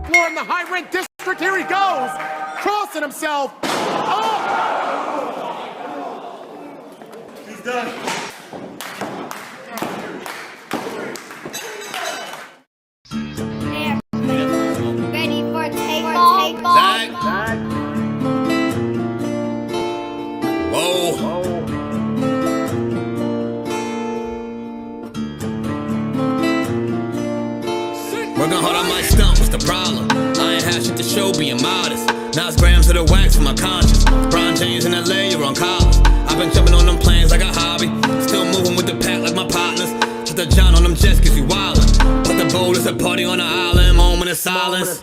floor in the high-rent district. Here he goes, crossing himself. Oh! He's done. Ready for takeoff? Zach. Whoa. Working hard on my stump, what's the problem? I ain't had shit to show, being modest. Now it's grams of the wax for my conscience. Bron James in LA, you're on college. I've been jumping on them planes like a hobby. Still moving with the pack like my partners. Put the John on them jets cause you wildin'. But the bowl is a party on the island, moment of silence.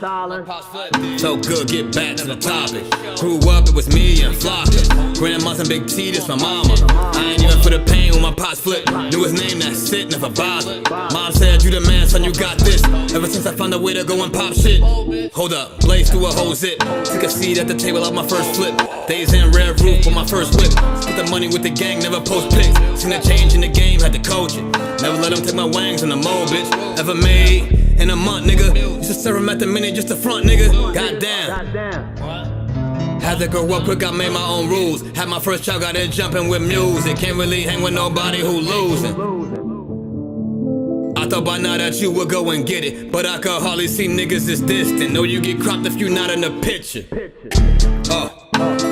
So good, get back to the topic. Grew up, it was me and Flocka. Grandma's and Big T, this my mama. I ain't even for the pain when my pots flip. Knew his name, that's it, never bothered. Mom said, you the man, son, you got this. Ever since I found a way to go and pop shit. Hold up, blaze through a whole zip. Took a seat at the table of my first flip. Days in red roof with my first whip. Split the money with the gang, never post pics. Seen a change in the game, had to coach it. Never let them take my wangs in the mold, bitch. Ever made in a month, nigga. Used to serve him at the minute just to front, nigga. Goddamn. Had to grow up quick, I made my own rules. Had my first child, got it jumping with music. Can't really hang with nobody who losing. I thought by now that you would go and get it, but I could hardly see niggas this distant. Know you get cropped if you not in the picture.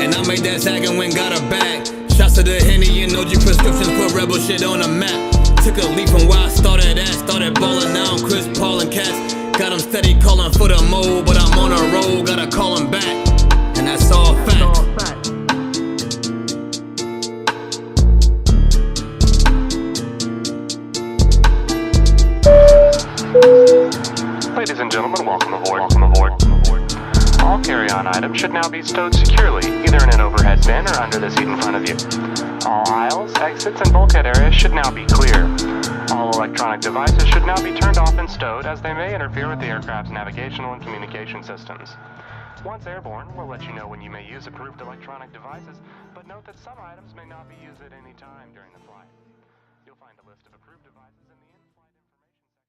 And I made that zag and went got a bag. Shots to the Henny and OG prescriptions, put rebel shit on the map. Took a leap from where I started at. Started ballin' now, Chris Paul and Cats. Got them steady calling for the mold, but I'm on a roll, gotta call him back. And that's all fact. Ladies and gentlemen, welcome aboard. All carry-on items should now be stowed securely, either in an overhead bin or under the seat in front of you. All aisles, exits, and bulkhead areas should now be clear. All electronic devices should now be turned off and stowed, as they may interfere with the aircraft's navigational and communication systems. Once airborne, we'll let you know when you may use approved electronic devices, but note that some items may not be used at any time during the flight. You'll find a list of approved devices in the in-flight information section.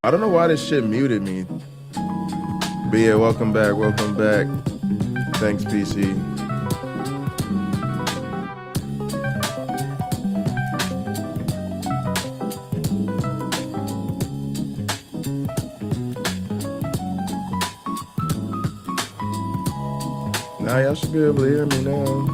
I don't know why this shit muted me. But yeah, welcome back. Thanks, PC. Now y'all should be able to hear me now.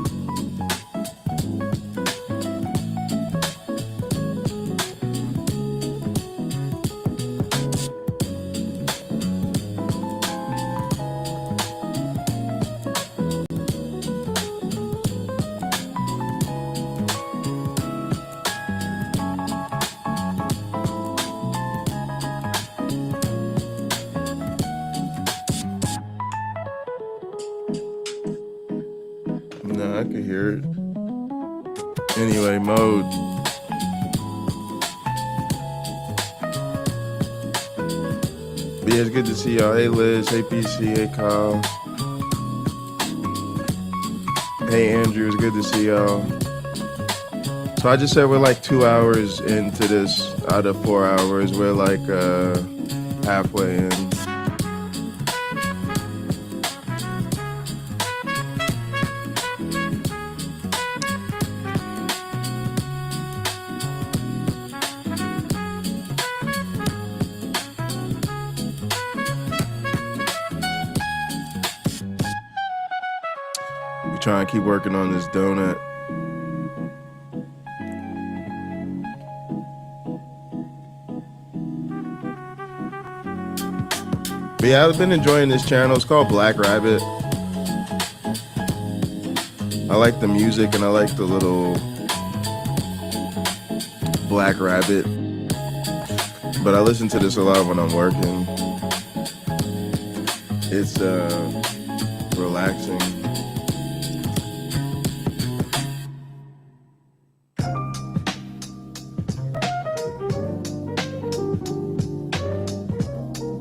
I could hear it. Anyway, mode. But yeah, it's good to see y'all. Hey Liz, hey PC, hey Kyle. Hey Andrew, it's good to see y'all. So I just said we're like 2 hours into this out of 4 hours. We're like halfway in. trying to keep working on this donut. But yeah, I've been enjoying this channel. It's called Black Rabbit. I like the music and I like the little Black Rabbit. But I listen to this a lot when I'm working. It's relaxing.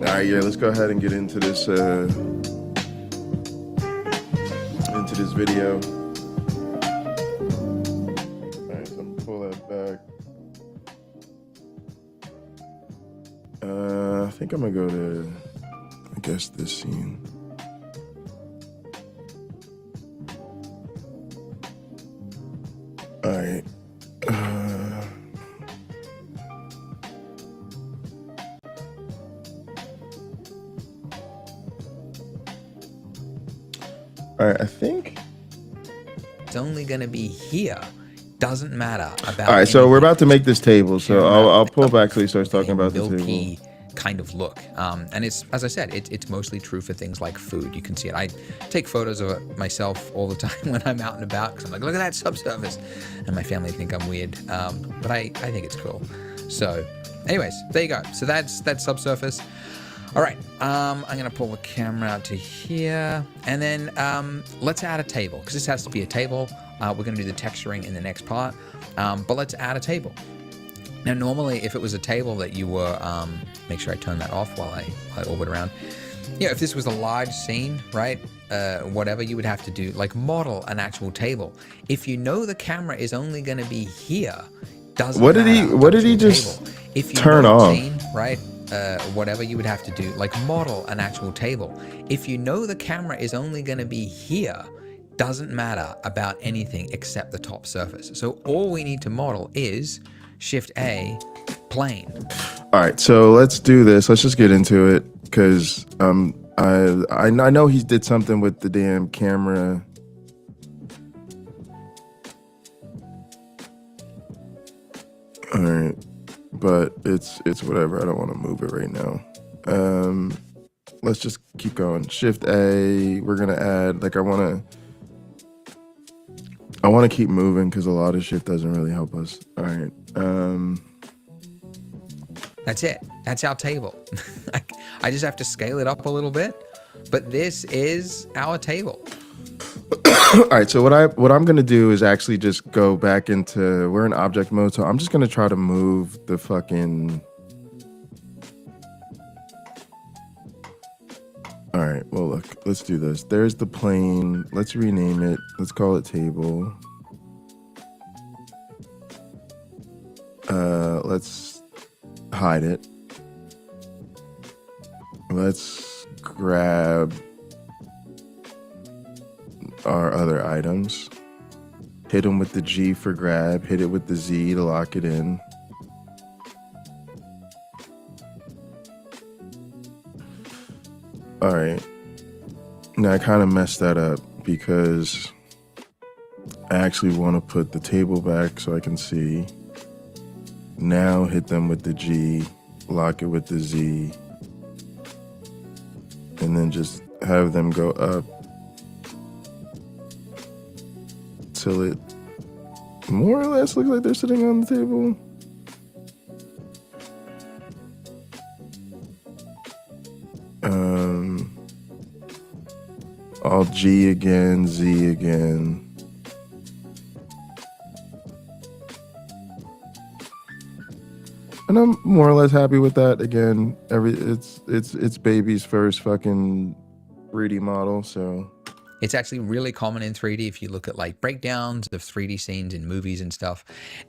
All right, yeah, let's go ahead and get into this video. All right, so I'm gonna pull that back. I think I'm gonna go to, I guess, this scene. All right. All right, I think. It's only going to be here. Doesn't matter about. All right, so we're about to make this table. So I'll pull back so he starts talking about the milky table. Kind of look, and it's, as I said, it's mostly true for things like food. You can see it. I take photos of it myself all the time when I'm out and about because I'm like, look at that subsurface, and my family think I'm weird, but I think it's cool. So, anyways, there you go. So that's subsurface. All right, I'm gonna pull the camera out to here, and then let's add a table because this has to be a table. We're gonna do the texturing in the next part, but let's add a table. Now, normally, if it was a table that you were, make sure I turn that off while I orbit around. Yeah, if this was a large scene, right, whatever, you would have to do, like, model an actual table. If you know the camera is only going to be here, doesn't What did he matter, just if you turn know the off? scene, right, whatever, you would have to do, like, model an actual table. If you know the camera is only going to be here, doesn't matter about anything except the top surface. So all we need to model is Shift A, plane. All right, so let's do this. Let's just get into it because I know he did something with the damn camera. All right, but it's whatever. I don't want to move it right now. Let's just keep going. Shift A. We're gonna add, like, I want to keep moving because a lot of shit doesn't really help us. All right. That's it. That's our table. I just have to scale it up a little bit, but this is our table. All right. So what I'm gonna do is actually just go back into, we're in object mode, so I'm just gonna try to move the fucking. All right. Well, look. Let's do this. There's the plane. Let's rename it. Let's call it table. Let's hide it. Let's grab our other items. Hit them with the G for grab. Hit it with the Z to lock it in. All right. Now I kind of messed that up because I actually want to put the table back so I can see. Now hit them with the G, lock it with the Z, and then just have them go up till it more or less looks like they're sitting on the table. All G again, Z again. And I'm more or less happy with that. Again, it's baby's first fucking 3D model, so. It's actually really common in 3D if you look at like breakdowns of 3D scenes in movies and stuff.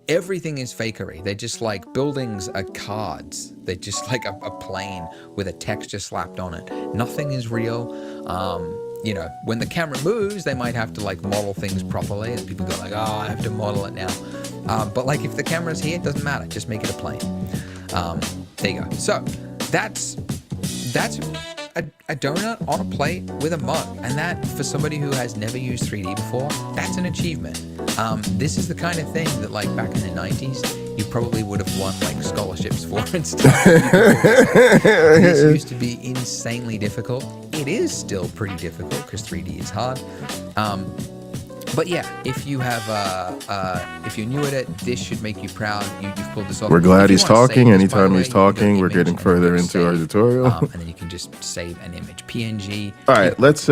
Everything is fakery. They're just like buildings are cards. They're just like a plane with a texture slapped on it. Nothing is real. You know, when the camera moves, they might have to like model things properly, and people go like, oh, I have to model it now. But like if the camera's here, it doesn't matter. Just make it a plane. There you go. So that's a donut on a plate with a mug. And that, for somebody who has never used 3D before, that's an achievement. This is the kind of thing that, like, back in the 90s, you probably would have won, like, scholarships for and stuff. This used to be insanely difficult. It is still pretty difficult because 3D is hard. But yeah, if you have, if you're new at it, this should make you proud. You've pulled this off. We're glad If you he's wanna save talking. this, by Anytime the he's way, you can go talking, we're image getting and then further go into our save, tutorial. and then you can just save an image, PNG. All right, let's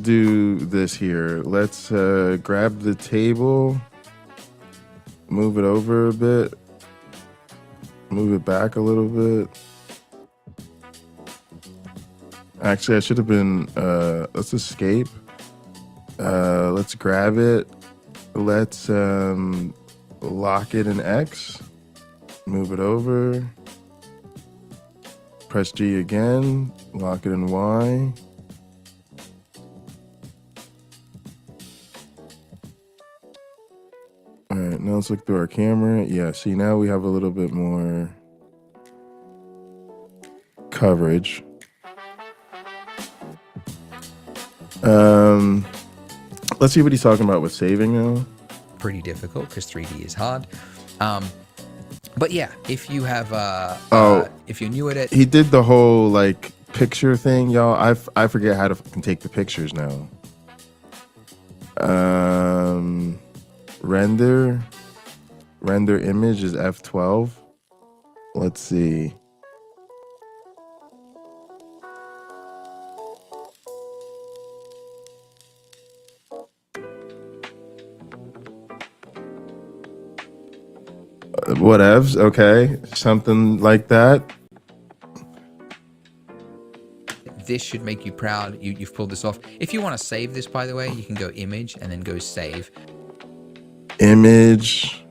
do this here. Let's grab the table, move it over a bit, move it back a little bit. Actually, I should have been. Let's escape. Let's grab it. Let's lock it in X. Move it over. Press G again. Lock it in Y. All right, now let's look through our camera. Yeah, see, now we have a little bit more coverage. Let's see what he's talking about with saving now. Pretty difficult because 3D is hard. But yeah, if you have, if you're new at it, He did the whole like picture thing, y'all. I forget how to fucking take the pictures now. Render image is F12. Let's see. Whatevs, okay. Something like that. this should make you proud. You've pulled this off. If you want to save this, by the way, you can go image and then go save. Image.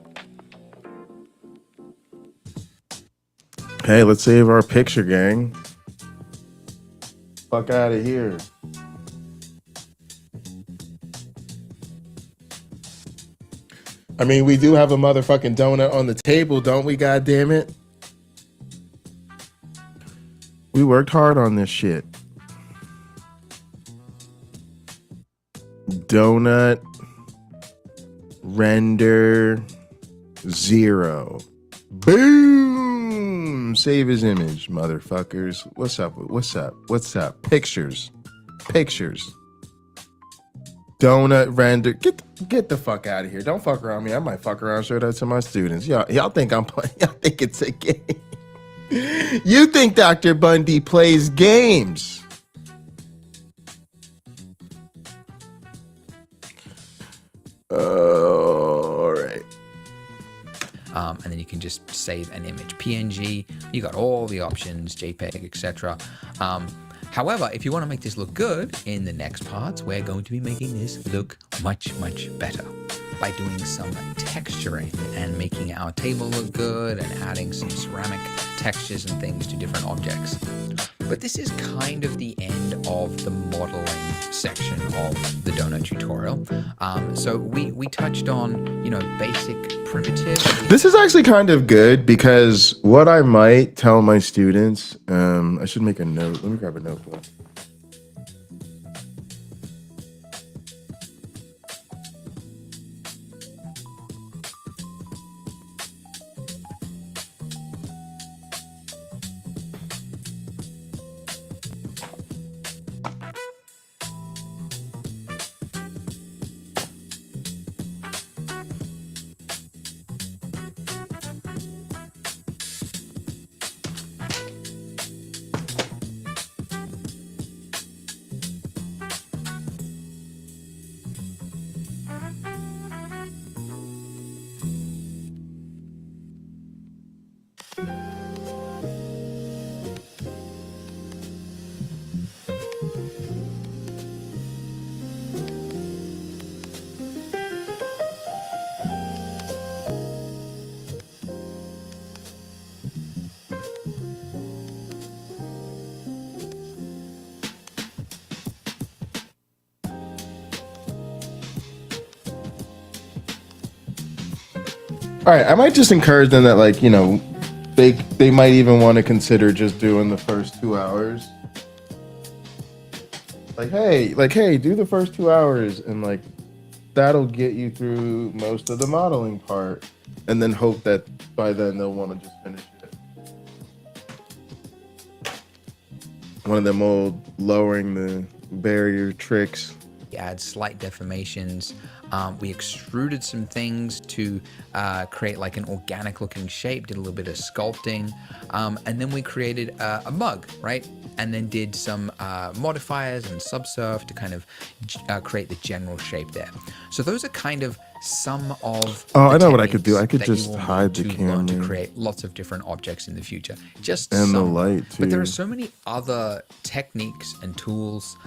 Hey, let's save our picture, gang. Fuck out of here. I mean, we do have a motherfucking donut on the table, don't we? God damn it. We worked hard on this shit. Donut. Render. 0. Boom! Save his image, motherfuckers. What's up? What's up? What's up? Pictures. Pictures. Donut render. Get the fuck out of here. Don't fuck around me. I might fuck around, show that to my students. Y'all think I'm playing. Y'all think it's a game. You think Dr. Bundy plays games. All right. And then you can just save an image, PNG. You got all the options, JPEG, etc. However, if you want to make this look good in the next parts, we're going to be making this look much, much better by doing some texturing and making our table look good and adding some ceramic textures and things to different objects. But this is kind of the end of the modeling section of the donut tutorial. So we touched on, basic primitive. This is actually kind of good because what I might tell my students, I should make a note. Let me grab a notebook. All right, I might just encourage them that, they might even want to consider just doing the first 2 hours. Like hey, do the first 2 hours, and like that'll get you through most of the modeling part, and then hope that by then they'll want to just finish it. One of them old lowering the barrier tricks. We add slight deformations. We extruded some things to create like an organic looking shape, did a little bit of sculpting, and then we created a mug, right? And then did some modifiers and subsurf to kind of create the general shape there. So those are kind of some of Oh, the I know what I could do. I could techniques that you just will hide need the to learn to camera. create lots of different objects in the future. Just And the some. light, But there are too. so many other techniques and tools,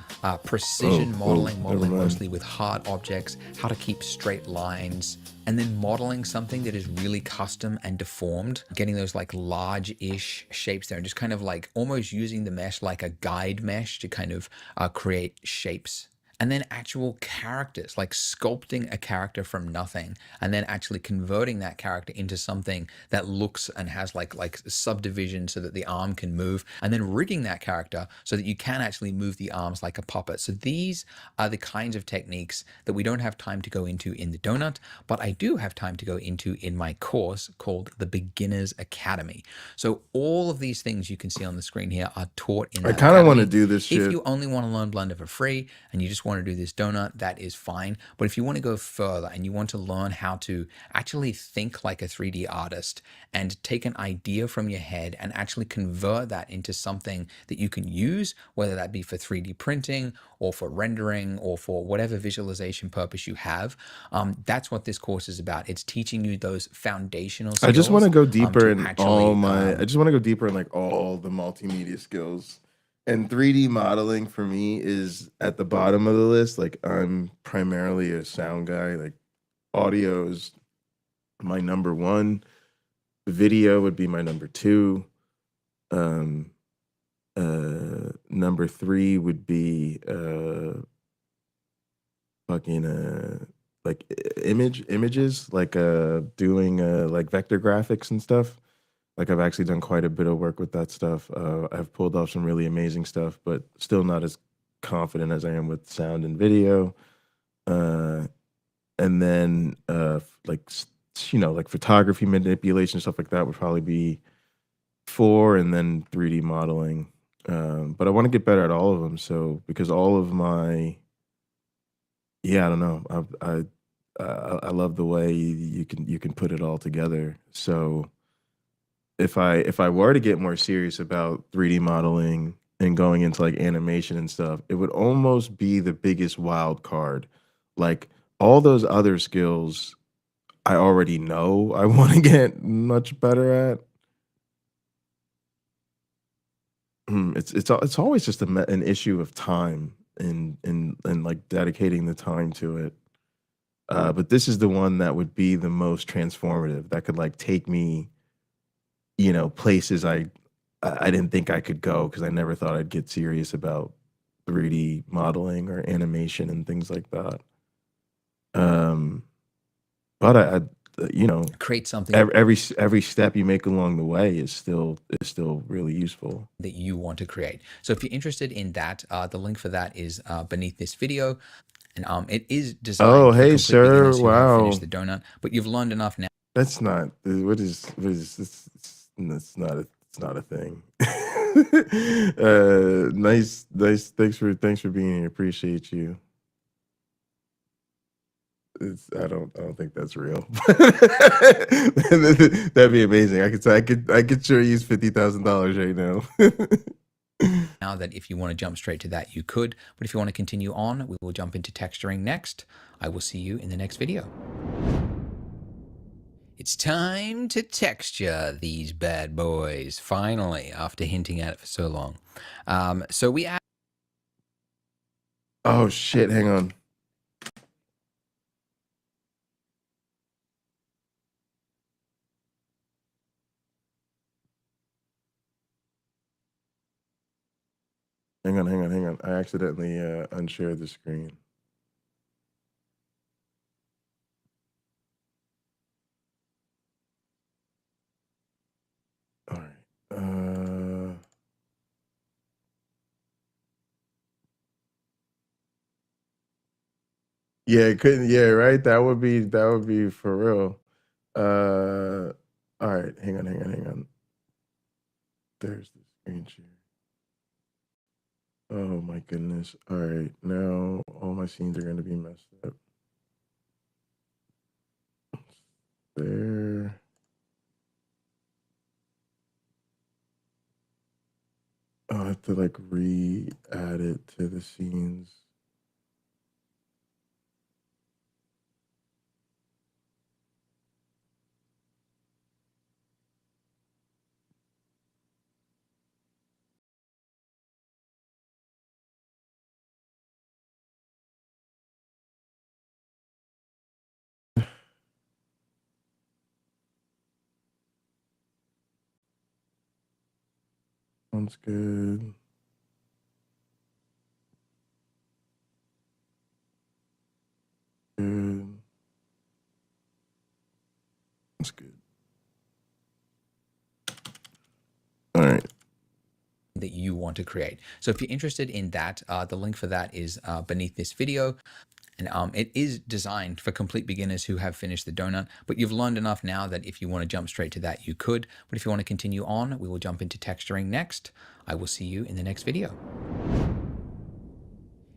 precision never modeling mind. mostly with hard objects, how to keep straight lines, and then modeling something that is really custom and deformed, getting those like large-ish shapes there, and just kind of like almost using the mesh like a guide mesh to kind of create shapes. And then actual characters, like sculpting a character from nothing, and then actually converting that character into something that looks and has like subdivision so that the arm can move, and then rigging that character so that you can actually move the arms like a puppet. So these are the kinds of techniques that we don't have time to go into in the donut, but I do have time to go into in my course called the Beginners Academy. So all of these things you can see on the screen here are taught in I that kind of want to academy. do this shit. If you only want to learn Blender for free and you just want to do this donut, that is fine. But if you want to go further and you want to learn how to actually think like a 3D artist and take an idea from your head and actually convert that into something that you can use, whether that be for 3D printing or for rendering or for whatever visualization purpose you have, that's what this course is about. It's teaching you those foundational skills. I just want to go deeper to in all my. I just want to go deeper in like all the multimedia skills. And 3D modeling for me is at the bottom of the list. Like I'm primarily a sound guy. Like audio is my number one. Video would be my number two. Number three would be fucking like images, like doing like vector graphics and stuff. Like I've actually done quite a bit of work with that stuff. I've pulled off some really amazing stuff, but still not as confident as I am with sound and video. And then like like photography manipulation, stuff like that would probably be 4, and then 3D modeling. But I want to get better at all of them. So because all of my, yeah, I don't know. I love the way you can put it all together. So if I were to get more serious about 3D modeling and going into like animation and stuff, it would almost be the biggest wild card. Like all those other skills I already know I want to get much better at. It's always just an issue of time and like dedicating the time to it. But this is the one that would be the most transformative, that could like take me places I didn't think I could go because I never thought I'd get serious about 3D modeling or animation and things like that. But I create something every step you make along the way is still really useful. that you want to create. So if you're interested in that, the link for that is beneath this video. And it is designed Oh, for hey, complete sir. beginners who have Wow. finished the donut, but you've learned enough now. That's not what is this? It's not a thing. Nice. Thanks for being here. Appreciate you. I don't think that's real. That'd be amazing. I could sure use $50,000 right now. Now that if you want to jump straight to that, you could. But if you want to continue on, we will jump into texturing next. I will see you in the next video. It's time to texture these bad boys, finally, after hinting at it for so long. So we add... Oh, shit. Hang on. Hang on. I accidentally unshared the screen. Yeah, it couldn't. Yeah, right. That would be for real. All right. Hang on. There's the screen share. Oh my goodness. All right. Now all my scenes are gonna be messed up. There. I'll have to like re-add it to the scenes. Sounds good. Good. That's good. All right. That you want to create. So if you're interested in that, the link for that is beneath this video. And it is designed for complete beginners who have finished the donut, but you've learned enough now that if you want to jump straight to that, you could. But if you want to continue on, we will jump into texturing next. I will see you in the next video.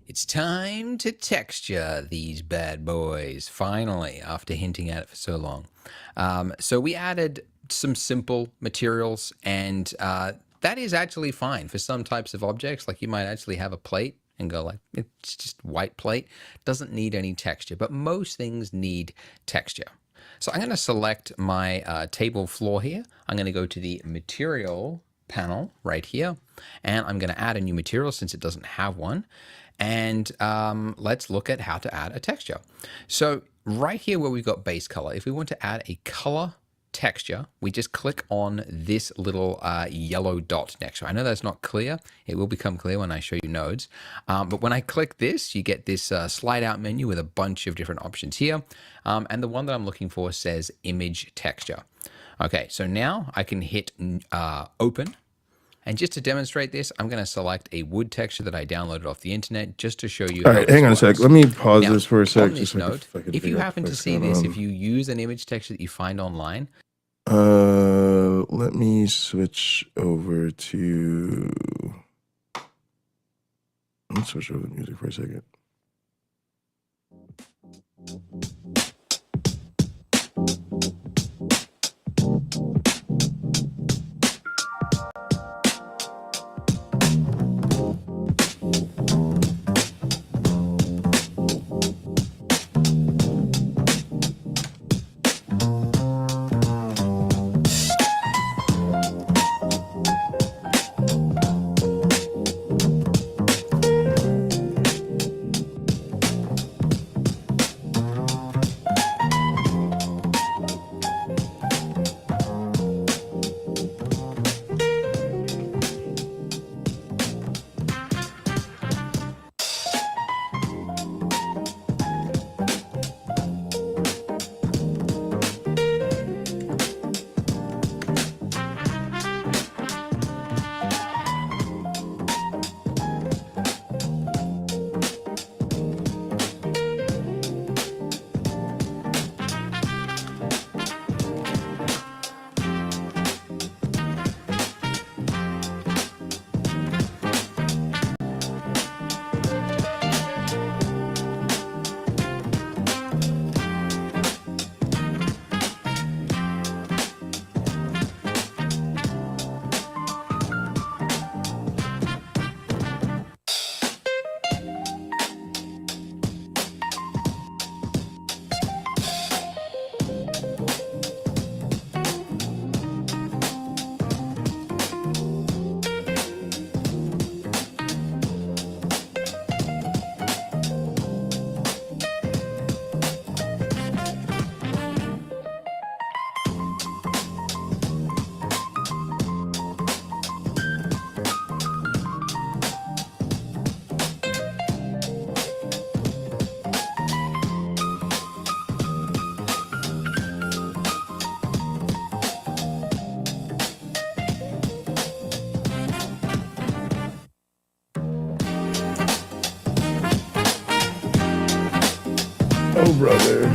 It's time to texture these bad boys, finally, after hinting at it for so long. So we added some simple materials, and that is actually fine for some types of objects. Like you might actually have a plate and go like, it's just white plate. Doesn't need any texture, but most things need texture. So I'm going to select my table floor here. I'm going to go to the material panel right here, and I'm going to add a new material since it doesn't have one. And let's look at how to add a texture. So right here where we've got base color, if we want to add a color texture, we just click on this little yellow dot next to it. I know that's not clear. It will become clear when I show you nodes. But when I click this, you get this slide out menu with a bunch of different options here. And the one that I'm looking for says image texture. Okay, so now I can hit open. And just to demonstrate this, I'm going to select a wood texture that I downloaded off the internet just to show you. All right, hang on a sec. Let me pause now, this for a sec. On this note, if you happen to see this, if you use an image texture that you find online. Let me switch over to. Let's switch over to music for a second. brother.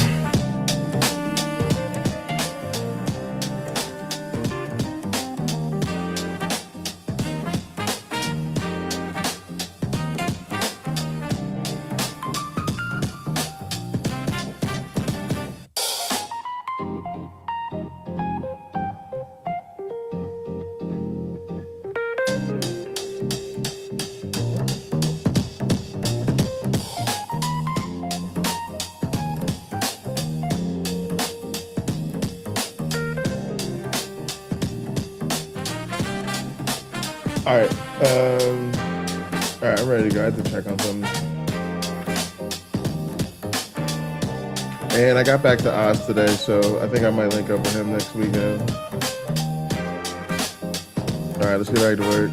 All right. All right, I'm ready to go. I have to check on something. And I got back to Oz today, so I think I might link up with him next weekend. All right, let's get back to work.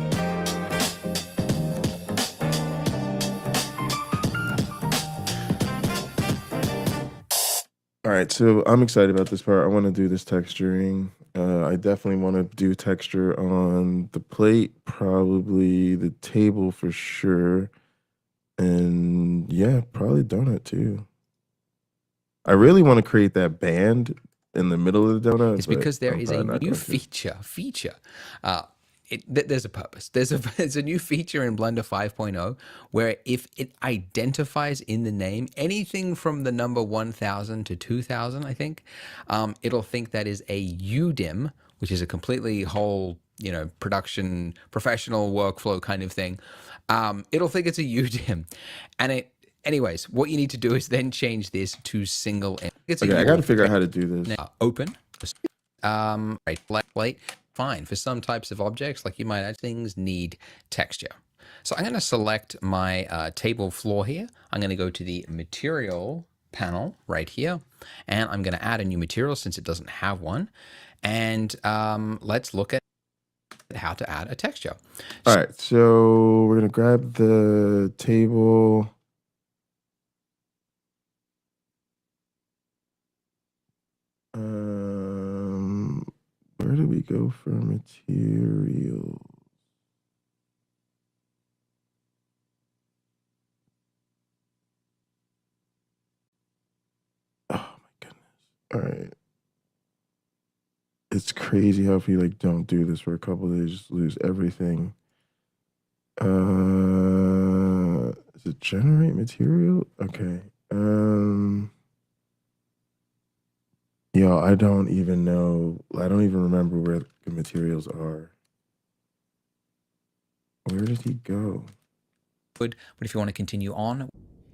All right, so I'm excited about this part. I want to do this texturing. I definitely want to do texture on the plate, probably the table for sure. And yeah, probably donut too. I really want to create that band in the middle of the donut. It's because there is a new feature. There's a purpose. There's a new feature in Blender 5.0 where if it identifies in the name anything from the number 1000 to 2000, I think, it'll think that is a UDIM, which is a completely whole, production professional workflow kind of thing. It'll think it's a UDIM, and anyways, what you need to do is then change this to single. Okay, I got to figure out how to do this. Now, open. Right, plate. Fine. For some types of objects, like you might add things, need texture. So I'm going to select my table floor here. I'm going to go to the material panel right here, and I'm going to add a new material since it doesn't have one. And let's look at how to add a texture. All right, so we're going to grab the table. Where do we go for materials? Oh my goodness. All right. It's crazy how if you don't do this for a couple of days, just lose everything. Is it generate material? Okay. Yo, I don't even know. I don't even remember where the materials are. Where did he go? But if you want to continue on,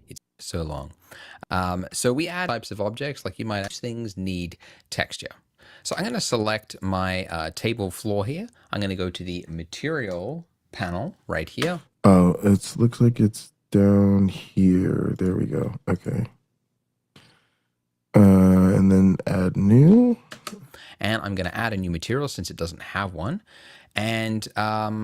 it's so long. So we add types of objects, like you might add things need texture. So I'm going to select my table floor here. I'm going to go to the material panel right here. Oh, it looks like it's down here. There we go. Okay. And then add new. And I'm going to add a new material since it doesn't have one. And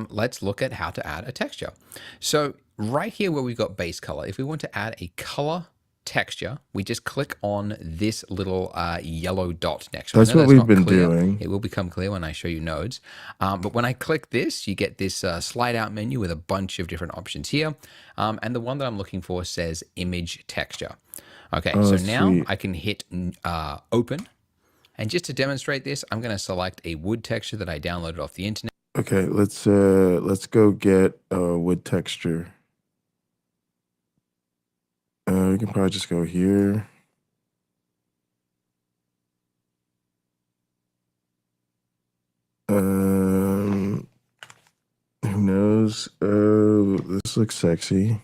let's look at how to add a texture. So right here where we've got base color, if we want to add a color texture, we just click on this little yellow dot next to it. That's what we've been doing. It will become clear when I show you nodes. But when I click this, you get this slide out menu with a bunch of different options here. And the one that I'm looking for says image texture. Okay, so now sweet. I can hit open. And just to demonstrate this, I'm going to select a wood texture that I downloaded off the internet. Okay, let's go get a wood texture. We can probably just go here. Who knows? This looks sexy.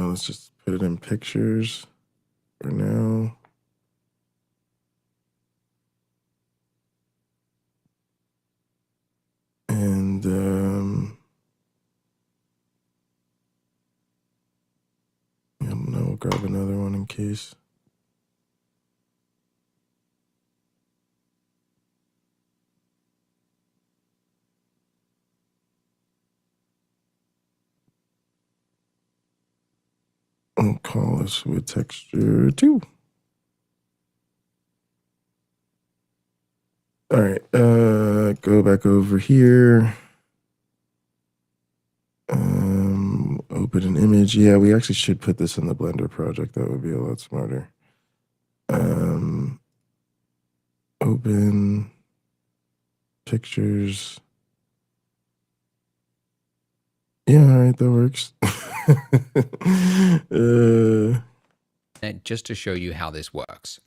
Let's just put it in pictures for now. And I don't know, we'll grab another one in case. I'll call this with texture 2. All right, go back over here. Open an image. Yeah, we actually should put this in the Blender project. That would be a lot smarter. Open pictures. Yeah, all right, that works. And just to show you how this works.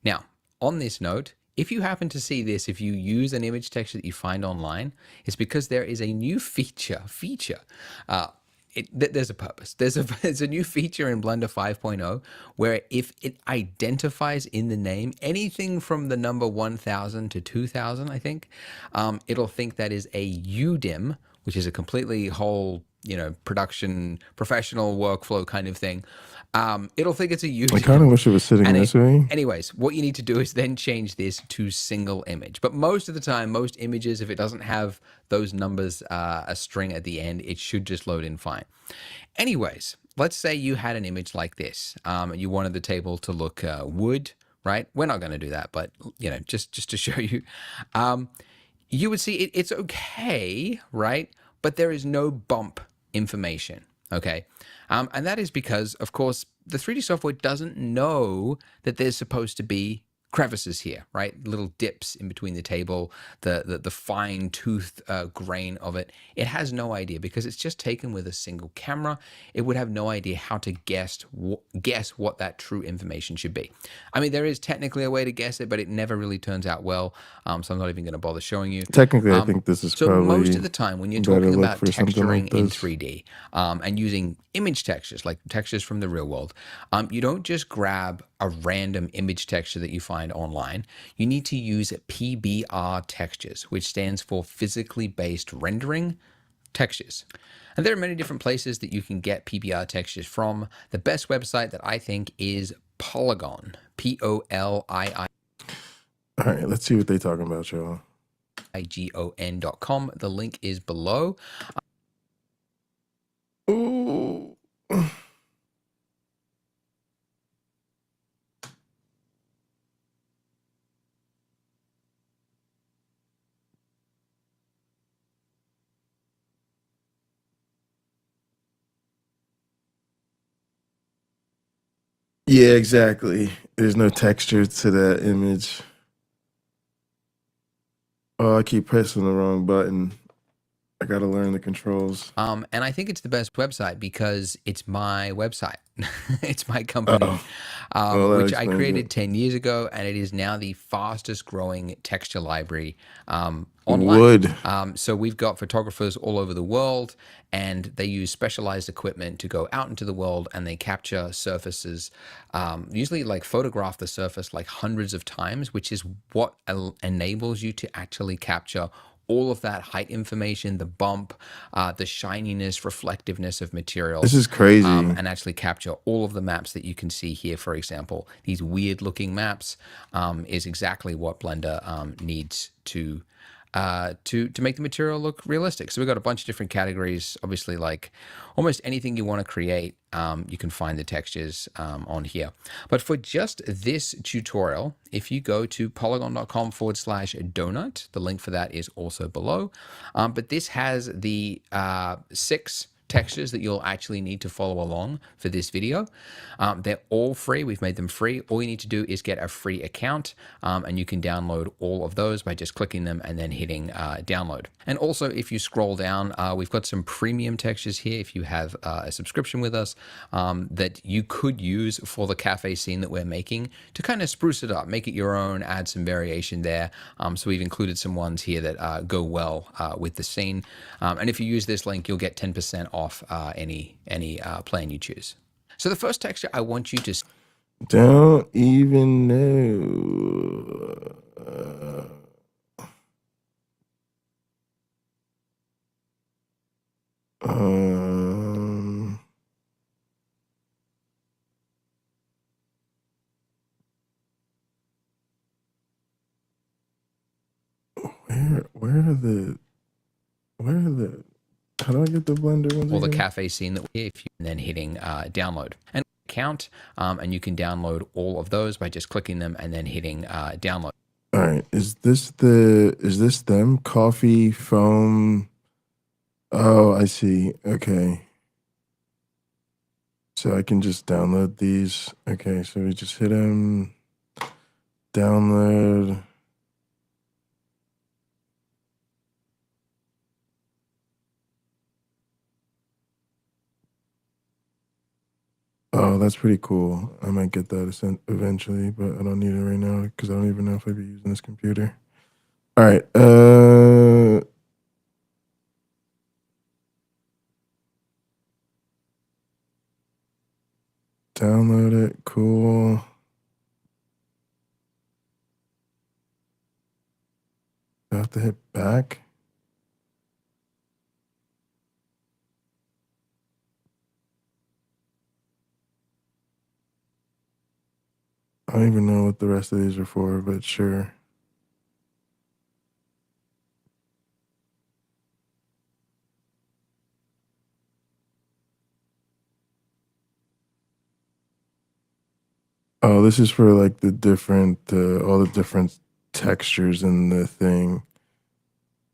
Now, on this note, if you happen to see this, if you use an image texture that you find online, it's because there is a new feature. There's a purpose. There's a new feature in Blender 5.0 where if it identifies in the name anything from the number 1000 to 2000, I think, it'll think that is a UDIM, which is a completely whole, production, professional workflow kind of thing. It'll think it's a UDIM. I kind of wish it was sitting this way. Anyways, what you need to do is then change this to single image. But most of the time, most images, if it doesn't have those numbers, a string at the end, it should just load in fine. Anyways, let's say you had an image like this. You wanted the table to look wood, right? We're not going to do that, but just to show you, you would see it's okay, right? But there is no bump information. Okay. And that is because, of course, the 3D software doesn't know that there's supposed to be crevices here, right? Little dips in between the table, the fine tooth grain of it. It has no idea because it's just taken with a single camera. It would have no idea how to guess what that true information should be. I mean, there is technically a way to guess it, but it never really turns out well. So I'm not even going to bother showing you. Technically, I think this is so probably most of the time when you're talking about texturing in 3D and using image textures, like textures from the real world, you don't just grab a random image texture that you find online. You need to use PBR textures, which stands for physically based rendering textures. And there are many different places that you can get PBR textures from. The best website that I think is Polygon, POLII. All right, let's see what they're talking about, y'all. IGON.com. The link is below. Ooh. Yeah, exactly. There's no texture to that image. Oh, I keep pressing the wrong button. I gotta learn the controls. And I think it's the best website because it's my website. It's my company, which I created 10 years ago, and it is now the fastest growing texture library online. Wood. So we've got photographers all over the world, and they use specialized equipment to go out into the world and they capture surfaces, usually like photograph the surface like hundreds of times, which is what enables you to actually capture all of that height information, the bump, the shininess, reflectiveness of materials. This is crazy. And actually capture all of the maps that you can see here, for example. These weird looking maps is exactly what Blender needs to make the material look realistic. So we've got a bunch of different categories. Obviously, like almost anything you want to create, you can find the textures on here. But for just this tutorial, if you go to polygon.com/donut, the link for that is also below. But this has the 6 textures that you'll actually need to follow along for this video. They're all free. We've made them free. All you need to do is get a free account, and you can download all of those by just clicking them and then hitting download. And also, if you scroll down, we've got some premium textures here if you have a subscription with us that you could use for the cafe scene that we're making to kind of spruce it up, make it your own, add some variation there. So we've included some ones here that go well with the scene. And if you use this link, you'll get 10% off any plan you choose. So the first texture I want you to Don't even know. Where are the how do I get the Blender ones or the again? cafe scene that we if you and then hitting download and count, and you can download all of those by just clicking them and then hitting download. All right, is this them? Coffee, foam. Oh, I see. Okay. So I can just download these. Okay, so we just hit them. Download. Oh, that's pretty cool. I might get that eventually, but I don't need it right now because I don't even know if I'd be using this computer. All right. Download it. Cool. I have to hit back. I don't even know what the rest of these are for, but sure. Oh, this is for like the different, all the different textures in the thing.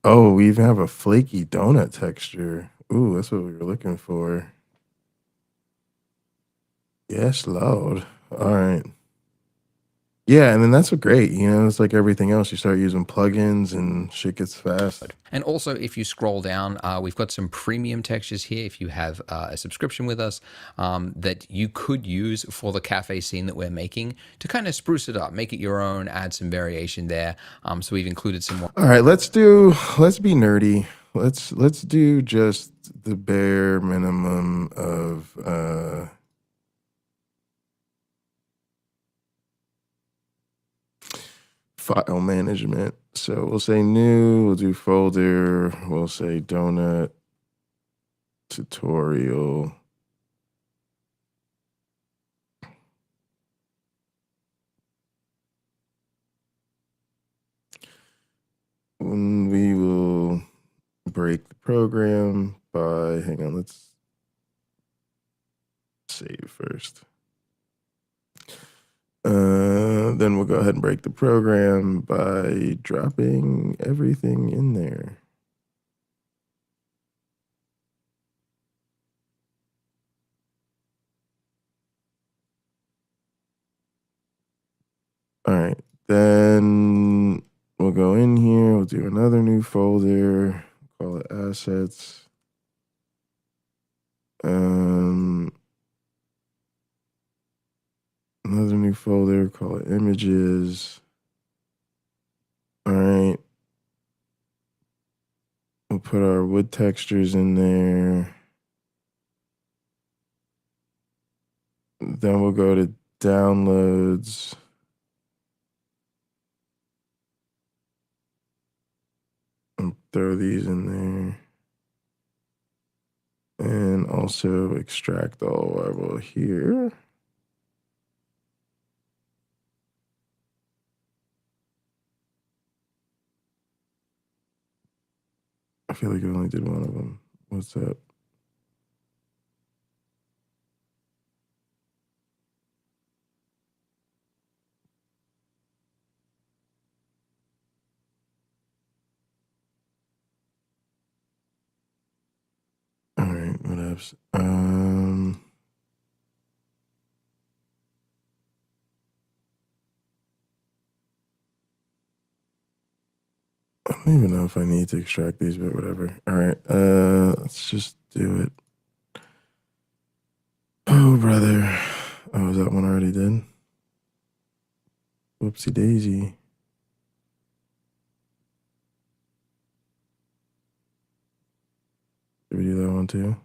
Oh, we even have a flaky donut texture. Ooh, that's what we were looking for. Yes, Lord. All right. Yeah, and then that's great. You know, it's like everything else. You start using plugins and shit gets fast. And also, if you scroll down, we've got some premium textures here. If you have a subscription with us, that you could use for the cafe scene that we're making to kind of spruce it up, make it your own, add some variation there. So we've included some more. All right, let's be nerdy. Let's do just the bare minimum of file management. So we'll say new, we'll do folder, we'll say donut tutorial. And we will break the program by, hang on, let's save first. Then we'll go ahead and break the program by dropping everything in there. All right, then we'll go in here, we'll do another new folder, call it assets. Another new folder, call it images. All right. We'll put our wood textures in there. Then we'll go to downloads. And throw these in there. And also extract all while we're here. I feel like I only did one of them. What's up? All right, what else? I don't even know if I need to extract these, but whatever. All right, let's just do it. Oh, brother. Oh, is that one already done? Whoopsie daisy. Did we do that one too?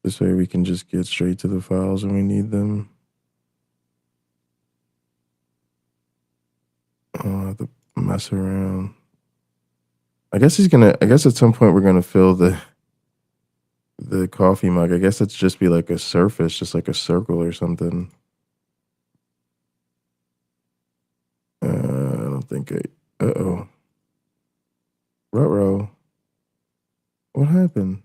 This way we can just get straight to the files when we need them. I don't have to mess around. I guess at some point we're gonna fill the coffee mug. I guess it's just be like a surface, just like a circle or something. I don't think uh-oh. Ruh-roh. What happened?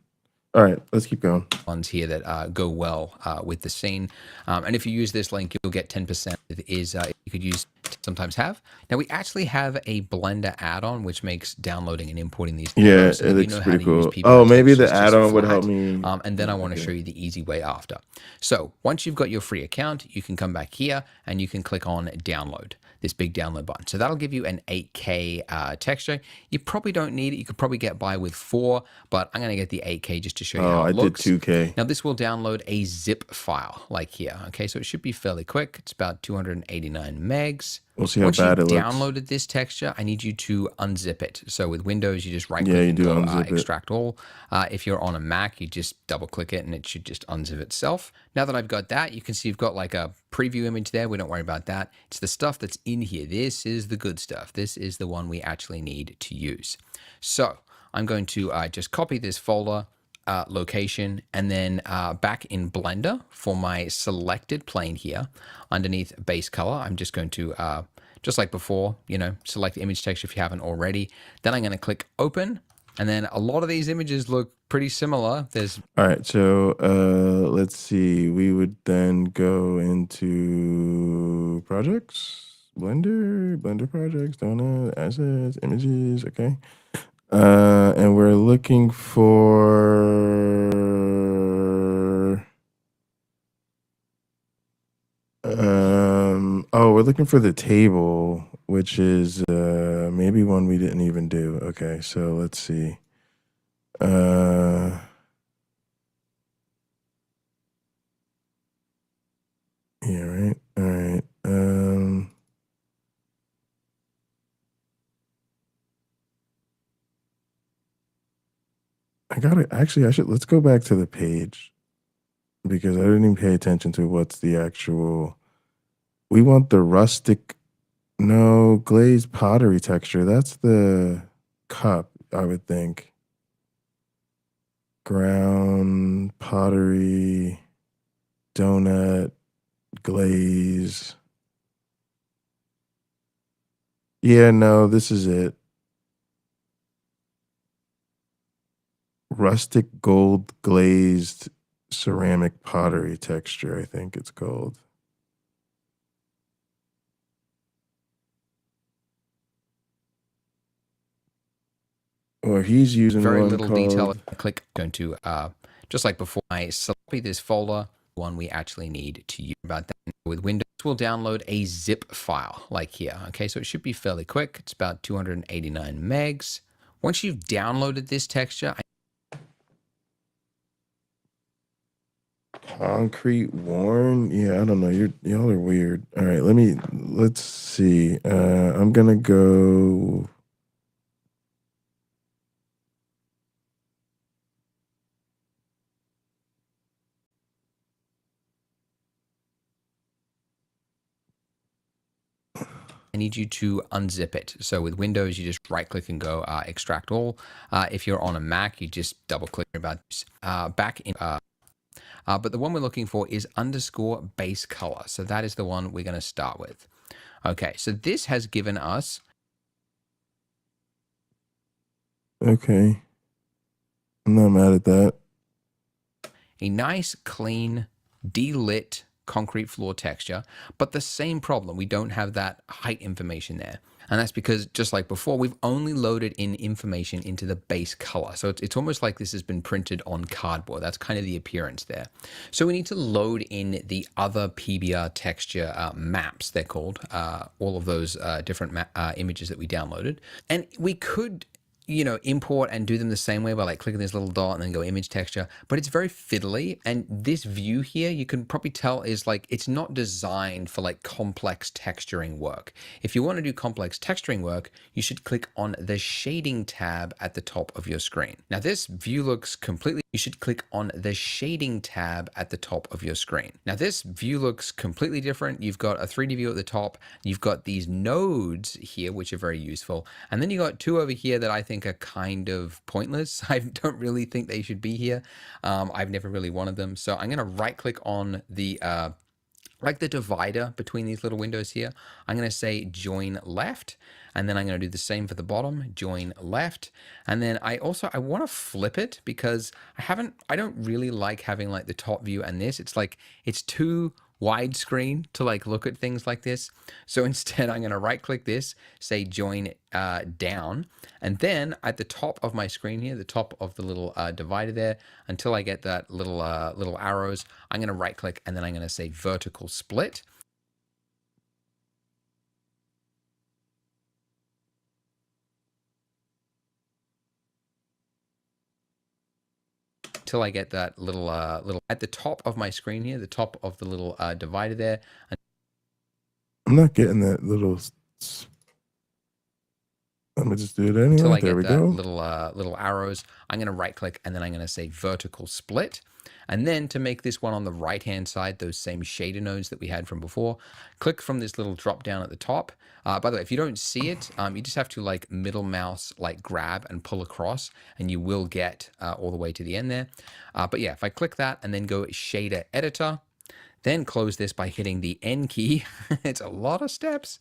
All right, let's keep going. Ones here that go well with the scene. And if you use this link, you'll get 10%. If you could use sometimes have. Now we actually have a Blender add-on which makes downloading and importing these Yeah, so it that you looks know how pretty to use cool. PBR Oh, maybe the textures just add-on would flat. help me. And then I want to show you the easy way after. So once you've got your free account, you can come back here and you can click on download, this big download button. So that'll give you an 8K texture. You probably don't need it. You could probably get by with 4, but I'm going to get the 8K just to show you how I it looks. did 2K. Now this will download a zip file like here. Okay, so it should be fairly quick. It's about 289 megs. We'll see how Once bad you've it looks. downloaded this texture, I need you to unzip it. So with Windows, you just right click Yeah, you and do go unzip it. extract all. If you're on a Mac, you just double click it and it should just unzip itself. Now that I've got that, you can see you've got like a preview image there. We don't worry about that. It's the stuff that's in here. This is the good stuff. This is the one we actually need to use. So I'm going to just copy this folder, location, and then back in Blender for my selected plane here underneath base color, I'm just going to just like before, select image texture if you haven't already. Then I'm going to click open, and then a lot of these images look pretty similar. All right, so let's see. We would then go into projects, Blender projects, donut, assets, images. Okay. And we're looking for we're looking for the table, which is maybe one we didn't even do. Okay, so let's see. Yeah, right. All right. Let's go back to the page because I didn't even pay attention to what's the actual. We want the rustic, no, glazed pottery texture. That's the cup, I would think. Ground, pottery, donut, glaze. Yeah, no, this is it. Rustic gold glazed ceramic pottery texture, I think it's called. Or he's using very one little called... detail. Click going to just like before. I copy this folder, one we actually need to use about that. With Windows, we'll download a zip file like here. Okay, so it should be fairly quick. It's about 289 megs. Once you've downloaded this texture, Concrete worn? Yeah, I don't know. Y'all are weird. All right, let's see. I'm gonna go. I need you to unzip it. So with Windows, you just right click and go extract all. If you're on a Mac, you just double click about this. Back in. But the one we're looking for is underscore base color. So that is the one we're going to start with. Okay, so this has given us. Okay. I'm not mad at that. A nice, clean, delit concrete floor texture, but the same problem. We don't have that height information there. And that's because, just like before, we've only loaded in information into the base color. So it's almost like this has been printed on cardboard. That's kind of the appearance there. So we need to load in the other PBR texture maps, they're called, all of those different images that we downloaded. And we could import and do them the same way by like clicking this little dot and then go image texture, but it's very fiddly. And this view here, you can probably tell is like, it's not designed for like complex texturing work. If you want to do complex texturing work, you should click on the shading tab at the top of your screen. Now this view looks completely, you should click on the shading tab at the top of your screen. Now this view looks completely different. You've got a 3D view at the top. You've got these nodes here, which are very useful. And then you got two over here that I think are kind of pointless. I don't really think they should be here. I've never really wanted them. So I'm going to right click on the like the divider between these little windows here. I'm going to say join left, and then I'm going to do the same for the bottom, join left. And then I want to flip it because I don't really like having like the top view and this. It's like, it's too widescreen to like look at things like this. So instead, I'm going to right click this, say join down, and then at the top of my screen here, the top of the little divider there, until I get that little arrows, I'm going to right click and then I'm going to say vertical split. Till I get that little at the top of my screen here, the top of the little divider there. I'm not getting that little. Let me just do it anyway. Until I There get we that go. little arrows, I'm going to right click and then I'm going to say vertical split. And then to make this one on the right hand side, those same shader nodes that we had from before, click from this little drop down at the top. By the way, if you don't see it, you just have to like middle mouse, like grab and pull across, and you will get all the way to the end there. But yeah, if I click that and then go shader editor, then close this by hitting the N key. It's a lot of steps.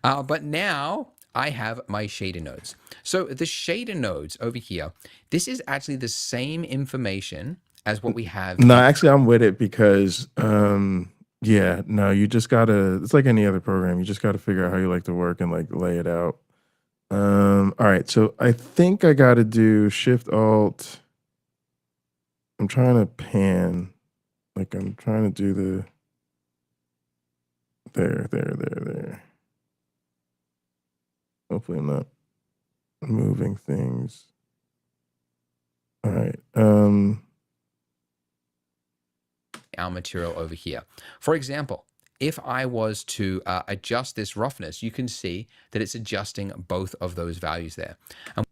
But now I have my shader nodes. So the shader nodes over here, this is actually the same information as what we have. No, actually, I'm with it because, yeah, no, you just gotta. It's like any other program. You just gotta figure out how you like to work and like lay it out. All right, so I think I gotta do Shift Alt. I'm trying to pan, like I'm trying to do the. There. Hopefully, I'm not moving things. All right. Our material over here. For example, if I was to adjust this roughness, you can see that it's adjusting both of those values there. And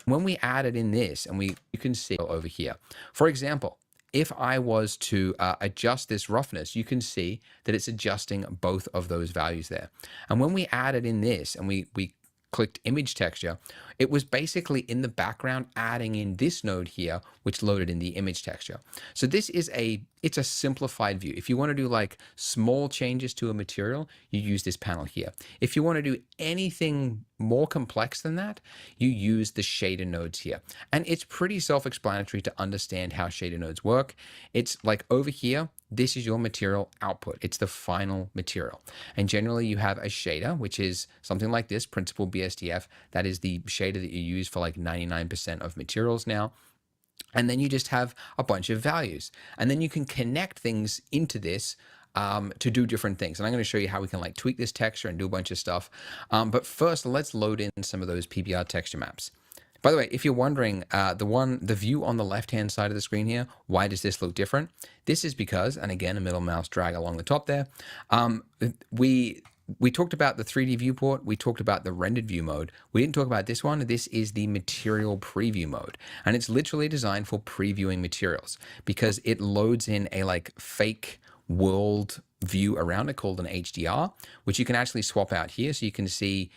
when we added in this, and you can see over here, for example, if I was to adjust this roughness, you can see that it's adjusting both of those values there. And when we added in this, and we clicked image texture, it was basically in the background adding in this node here, which loaded in the image texture. So this is it's a simplified view. If you want to do like small changes to a material, you use this panel here. If you want to do anything more complex than that, you use the shader nodes here. And it's pretty self-explanatory to understand how shader nodes work. It's like over here, this is your material output. It's the final material. And generally you have a shader, which is something like this, Principled BSDF. That is the shader that you use for like 99% of materials now. And then you just have a bunch of values. And then you can connect things into this to do different things. And I'm going to show you how we can like tweak this texture and do a bunch of stuff. But first, let's load in some of those PBR texture maps. By the way, if you're wondering, the view on the left-hand side of the screen here, why does this look different? This is because, and again, a middle mouse drag along the top there, we talked about the 3D viewport. We talked about the rendered view mode. We didn't talk about this one. This is the material preview mode. And it's literally designed for previewing materials because it loads in a like fake world view around it called an HDR, which you can actually swap out here. So you can see,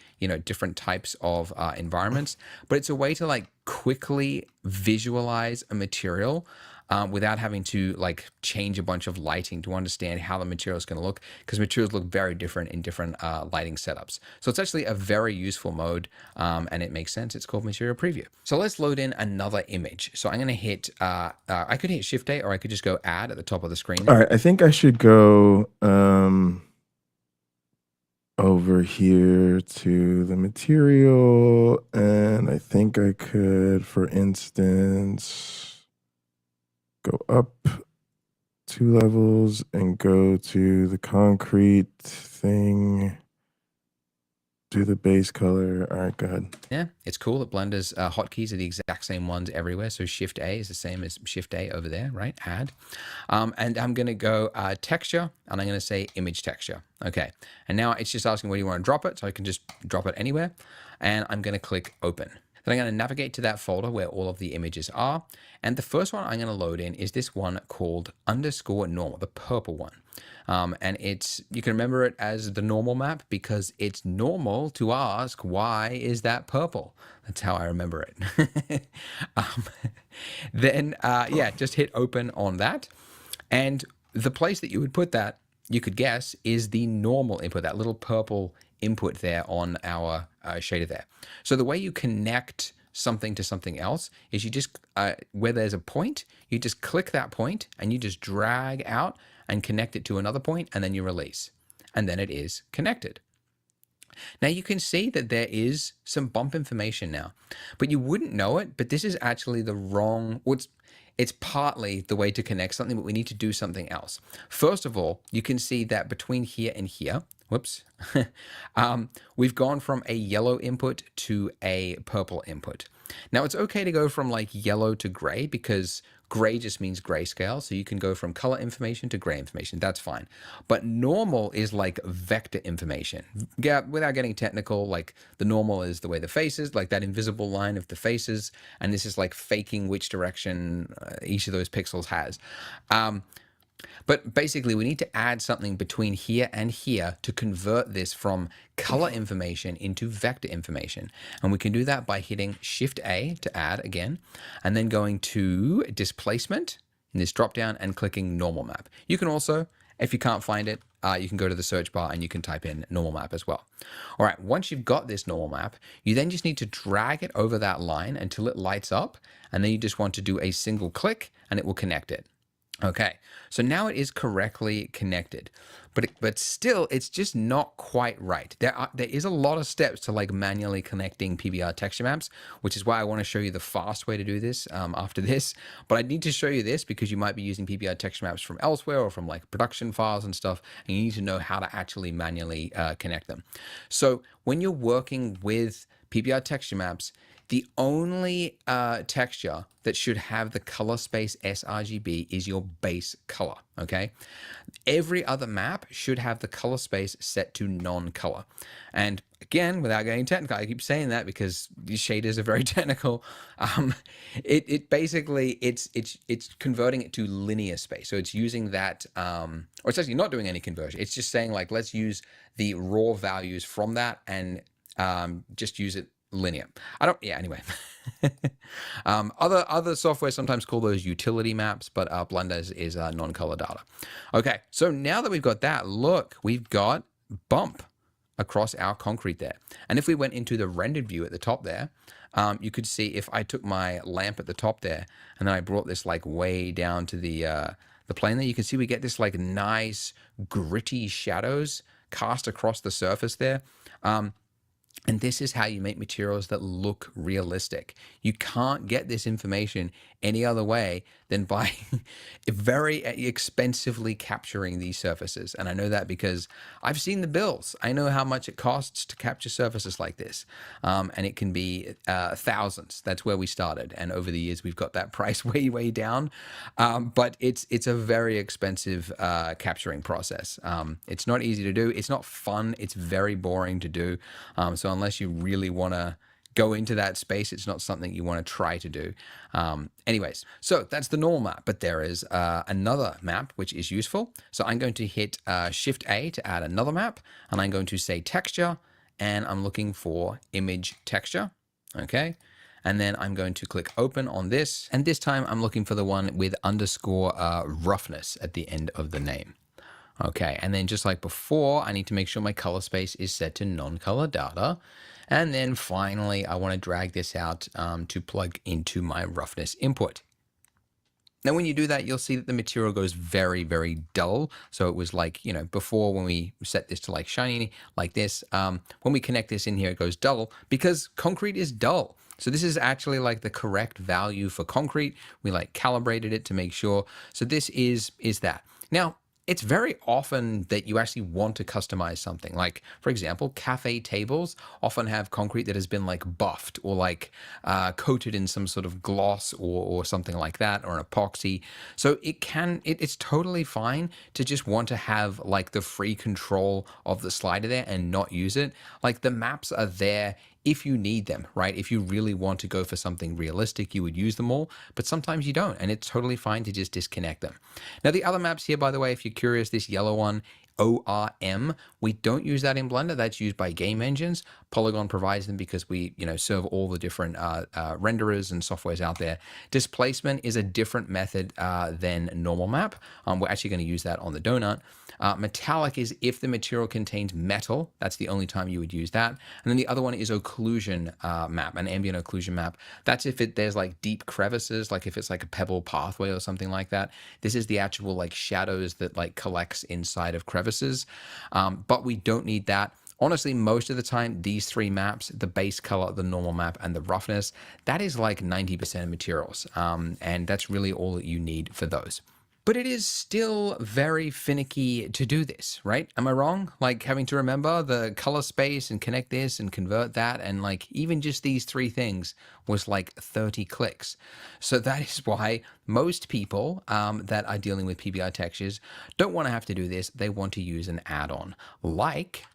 different types of environments, but it's a way to like quickly visualize a material without having to like change a bunch of lighting to understand how the material is going to look, because materials look very different in different lighting setups. So it's actually a very useful mode, and it makes sense. It's called Material Preview. So let's load in another image. So I'm going to hit, I could hit Shift A, or I could just go Add at the top of the screen. All right, I think I should go over here to the material, and I think I could, for instance, go up 2 levels and go to the concrete thing, do the base color. All right, go ahead. Yeah, it's cool that Blender's hotkeys are the exact same ones everywhere. So Shift A is the same as Shift A over there, right? Add. And I'm going to go texture, and I'm going to say image texture. Okay. And now it's just asking where you want to drop it. So I can just drop it anywhere. And I'm going to click open. Then I'm going to navigate to that folder where all of the images are. And the first one I'm going to load in is this one called _normal, the purple one. And you can remember it as the normal map because it's normal to ask, why is that purple? That's how I remember it. Then just hit open on that. And the place that you would put that, you could guess, is the normal input, that little purple input there on our shader there. So the way you connect something to something else is you just, where there's a point, you just click that point and you just drag out and connect it to another point, and then you release. And then it is connected. Now you can see that there is some bump information now, but you wouldn't know it, but this is actually the wrong, it's partly the way to connect something, but we need to do something else. First of all, you can see that between here and here, whoops, we've gone from a yellow input to a purple input. Now it's okay to go from like yellow to gray because gray just means grayscale. So you can go from color information to gray information. That's fine. But normal is like vector information. Yeah, without getting technical, like the normal is the way the face is, like that invisible line of the faces. And this is like faking which direction each of those pixels has. But basically, we need to add something between here and here to convert this from color information into vector information. And we can do that by hitting Shift A to add again, and then going to displacement in this drop down and clicking normal map. You can also, if you can't find it, you can go to the search bar and you can type in normal map as well. All right, once you've got this normal map, you then just need to drag it over that line until it lights up. And then you just want to do a single click and it will connect it. Okay, so now it is correctly connected, but still it's just not quite right. There is a lot of steps to like manually connecting PBR texture maps, which is why I want to show you the fast way to do this after this. But I need to show you this because you might be using PBR texture maps from elsewhere or from like production files and stuff, and you need to know how to actually manually connect them. So when you're working with PBR texture maps, the only texture that should have the color space sRGB is your base color, okay? Every other map should have the color space set to non-color. And again, without getting technical, I keep saying that because these shaders are very technical. It basically, it's converting it to linear space. So it's using that, or it's actually not doing any conversion. It's just saying like, let's use the raw values from that and just use it linear. Anyway. Other software sometimes call those utility maps, but Blender is non-color data. Okay, so now that we've got that, look, we've got bump across our concrete there. And if we went into the rendered view at the top there, you could see if I took my lamp at the top there, and then I brought this like way down to the plane there, you can see we get this like nice gritty shadows cast across the surface there. And this is how you make materials that look realistic. You can't get this information any other way than by very expensively capturing these surfaces. And I know that because I've seen the bills. I know how much it costs to capture surfaces like this. And it can be thousands. That's where we started. And over the years, we've got that price way, way down. But it's a very expensive capturing process. It's not easy to do. It's not fun. It's very boring to do. So unless you really want to go into that space, it's not something you want to try to do. Anyways, so that's the normal map, but there is another map which is useful. So I'm going to hit Shift A to add another map, and I'm going to say texture, and I'm looking for image texture. Okay. And then I'm going to click open on this. And this time I'm looking for the one with underscore roughness at the end of the name. Okay, and then just like before, I need to make sure my color space is set to non-color data. And then finally, I want to drag this out to plug into my roughness input. Now, when you do that, you'll see that the material goes very, very dull. So it was like, you know, before when we set this to like shiny like this, when we connect this in here, it goes dull because concrete is dull. So this is actually like the correct value for concrete. We like calibrated it to make sure. So this is that. Now, it's very often that you actually want to customize something. Like, for example, cafe tables often have concrete that has been like buffed or like coated in some sort of gloss or something like that, or an epoxy. So it's totally fine to just want to have like the free control of the slider there and not use it. Like the maps are there if you need them, right? If you really want to go for something realistic, you would use them all, but sometimes you don't, and it's totally fine to just disconnect them. Now, the other maps here, by the way, if you're curious, this yellow one ORM. We don't use that in Blender. That's used by game engines. Polygon provides them because we, serve all the different renderers and softwares out there. Displacement is a different method than normal map. We're actually going to use that on the donut. Metallic is if the material contains metal. That's the only time you would use that. And then the other one is occlusion map, an ambient occlusion map. That's if there's like deep crevices, like if it's like a pebble pathway or something like that. This is the actual like shadows that like collects inside of crevices. But we don't need that. Honestly, most of the time, these three maps, the base color, the normal map, and the roughness, that is like 90% of materials. And that's really all that you need for those. But it is still very finicky to do this, right? Am I wrong? Like having to remember the color space and connect this and convert that. And like even just these three things was like 30 clicks. So that is why most people that are dealing with PBR textures don't want to have to do this. They want to use an add-on like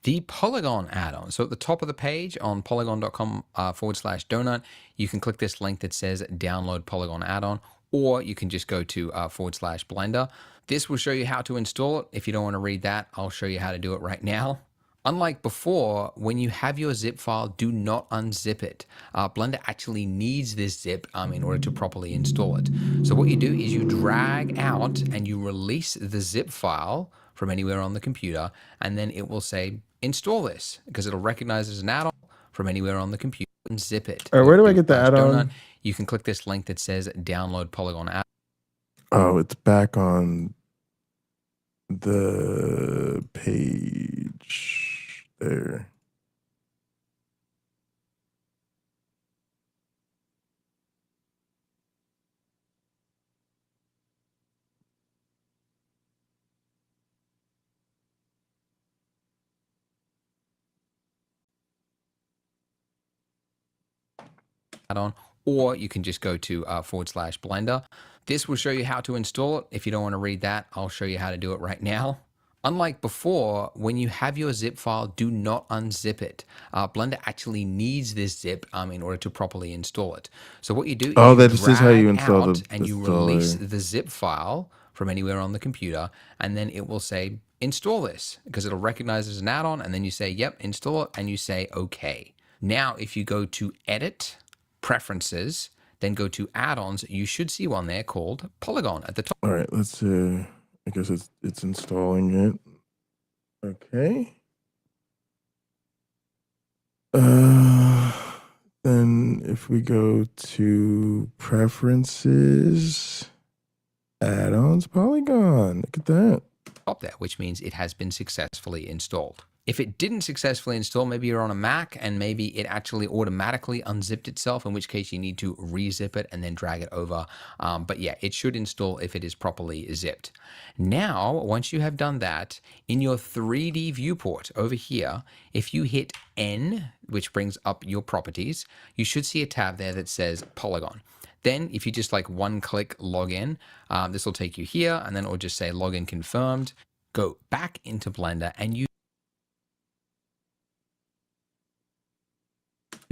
the Polygon add-on. So at the top of the page on polygon.com/donut, you can click this link that says download Polygon add-on, or you can just go to /Blender. This will show you how to install it. If you don't want to read that, I'll show you how to do it right now. Unlike before, when you have your zip file, do not unzip it. Blender actually needs this zip in order to properly install it. So what you do is you drag out and you release the zip file from anywhere on the computer, and then it will say, install this, because it'll recognize as an add-on from anywhere on the computer and zip it. All right, where do I get the add-on? You can click this link that says download Polygon add. Oh, it's back on the page there. Add-on, or you can just go to /Blender. This will show you how to install it. If you don't want to read that, I'll show you how to do it right now. Unlike before, when you have your zip file, do not unzip it. Blender actually needs this zip in order to properly install it. So what you do is this is how you install the and you release the zip file from anywhere on the computer, and then it will say install this, because it'll recognize as an add-on, and then you say yep, install it, and you say okay. Now if you go to edit, preferences, then go to add-ons, you should see one there called Polygon at the top. All right, let's see. I guess it's installing it. Okay. Then if we go to preferences, add-ons, Polygon, look at that. Up there, which means it has been successfully installed. If it didn't successfully install, maybe you're on a Mac and maybe it actually automatically unzipped itself, in which case you need to rezip it and then drag it over. But yeah, it should install if it is properly zipped. Now, once you have done that, in your 3D viewport over here, if you hit N, which brings up your properties, you should see a tab there that says Polygon. Then if you just like one click login, this will take you here, and then it will just say login confirmed. Go back into Blender and you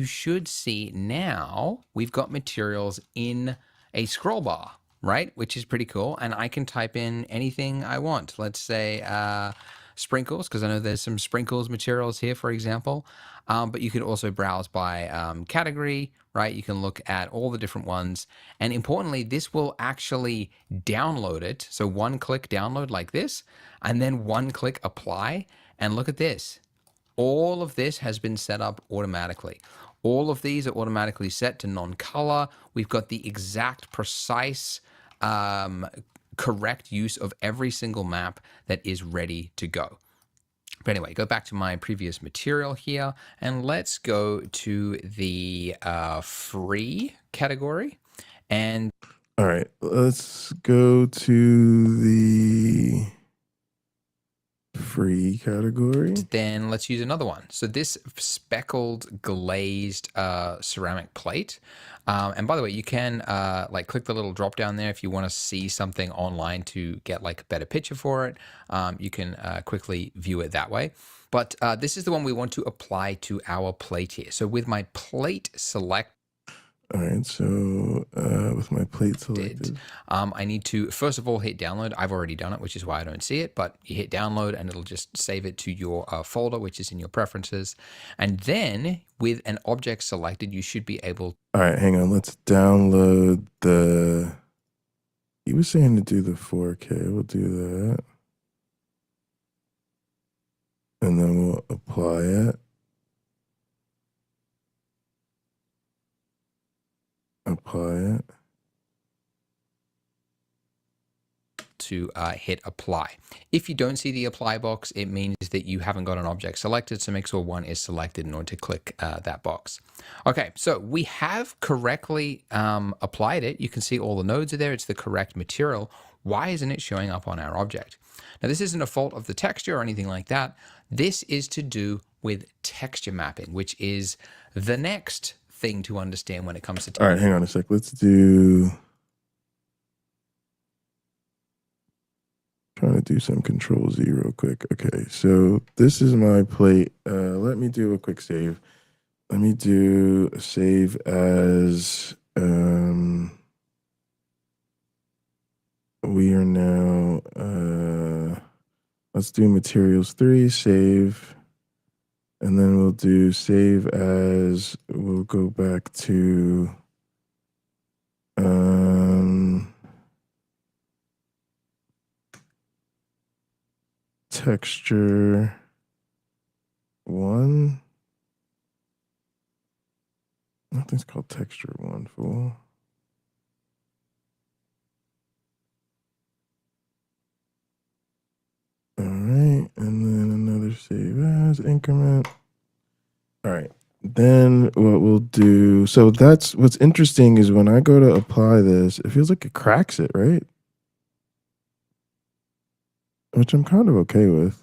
should see now we've got materials in a scroll bar, right? Which is pretty cool. And I can type in anything I want. Let's say sprinkles, because I know there's some sprinkles materials here, for example. But you can also browse by category, right? You can look at all the different ones. And importantly, this will actually download it. So one click download like this, and then one click apply. And look at this. All of this has been set up automatically. All of these are automatically set to non-color. We've got the exact, precise, correct use of every single map that is ready to go. But anyway, go back to my previous material here, and let's go to the free category. And all right, let's go to the free category. Then let's use another one. So this speckled glazed ceramic plate. And by the way, you can like click the little drop down there if you want to see something online to get like a better picture for it. You can quickly view it that way. But this is the one we want to apply to our plate here. So with my plate select. All right, so with my plate selected. I need to, first of all, hit download. I've already done it, which is why I don't see it, but you hit download and it'll just save it to your folder, which is in your preferences. And then with an object selected, you should be able. All right, hang on. Let's download the. He was saying to do the 4K. We'll do that. And then we'll apply it. Apply it. To hit apply. If you don't see the apply box, it means that you haven't got an object selected, so make sure one is selected in order to click that box. Okay, so we have correctly applied it. You can see all the nodes are there. It's the correct material. Why isn't it showing up on our object? Now, this isn't a fault of the texture or anything like that. This is to do with texture mapping, which is the next thing to understand when it comes to. All right, hang on a sec. Let's do. Trying to do some Control-Z real quick. Okay, so this is my plate. Let me do a quick save. Let me do a save as we are now. Let's do materials 3, save, and then we'll do save as. We'll go back to. Texture 1. Nothing's called texture 1, fool. All right, and then another save as increment. All right, then what we'll do. So that's what's interesting is when I go to apply this, it feels like it cracks it, right? Which I'm kind of okay with.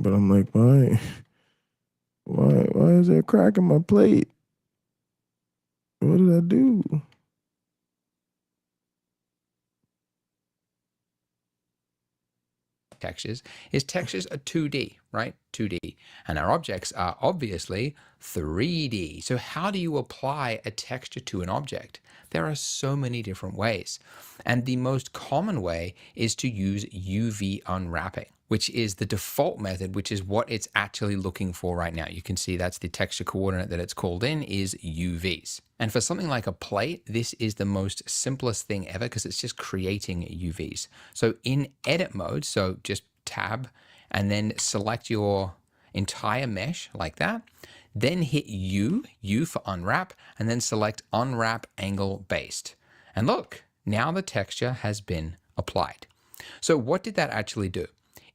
But I'm like, why is there a crack in my plate? What did I do? Textures is textures are 2D, right? 2D. And our objects are obviously 3D. So how do you apply a texture to an object? There are so many different ways. And the most common way is to use UV unwrapping, which is the default method, which is what it's actually looking for right now. You can see that's the texture coordinate that it's called in is UVs. And for something like a plate, this is the most simplest thing ever because it's just creating UVs. So in edit mode, so just tab and then select your entire mesh like that. Then hit U for unwrap, and then select unwrap angle based. And look, now the texture has been applied. So what did that actually do?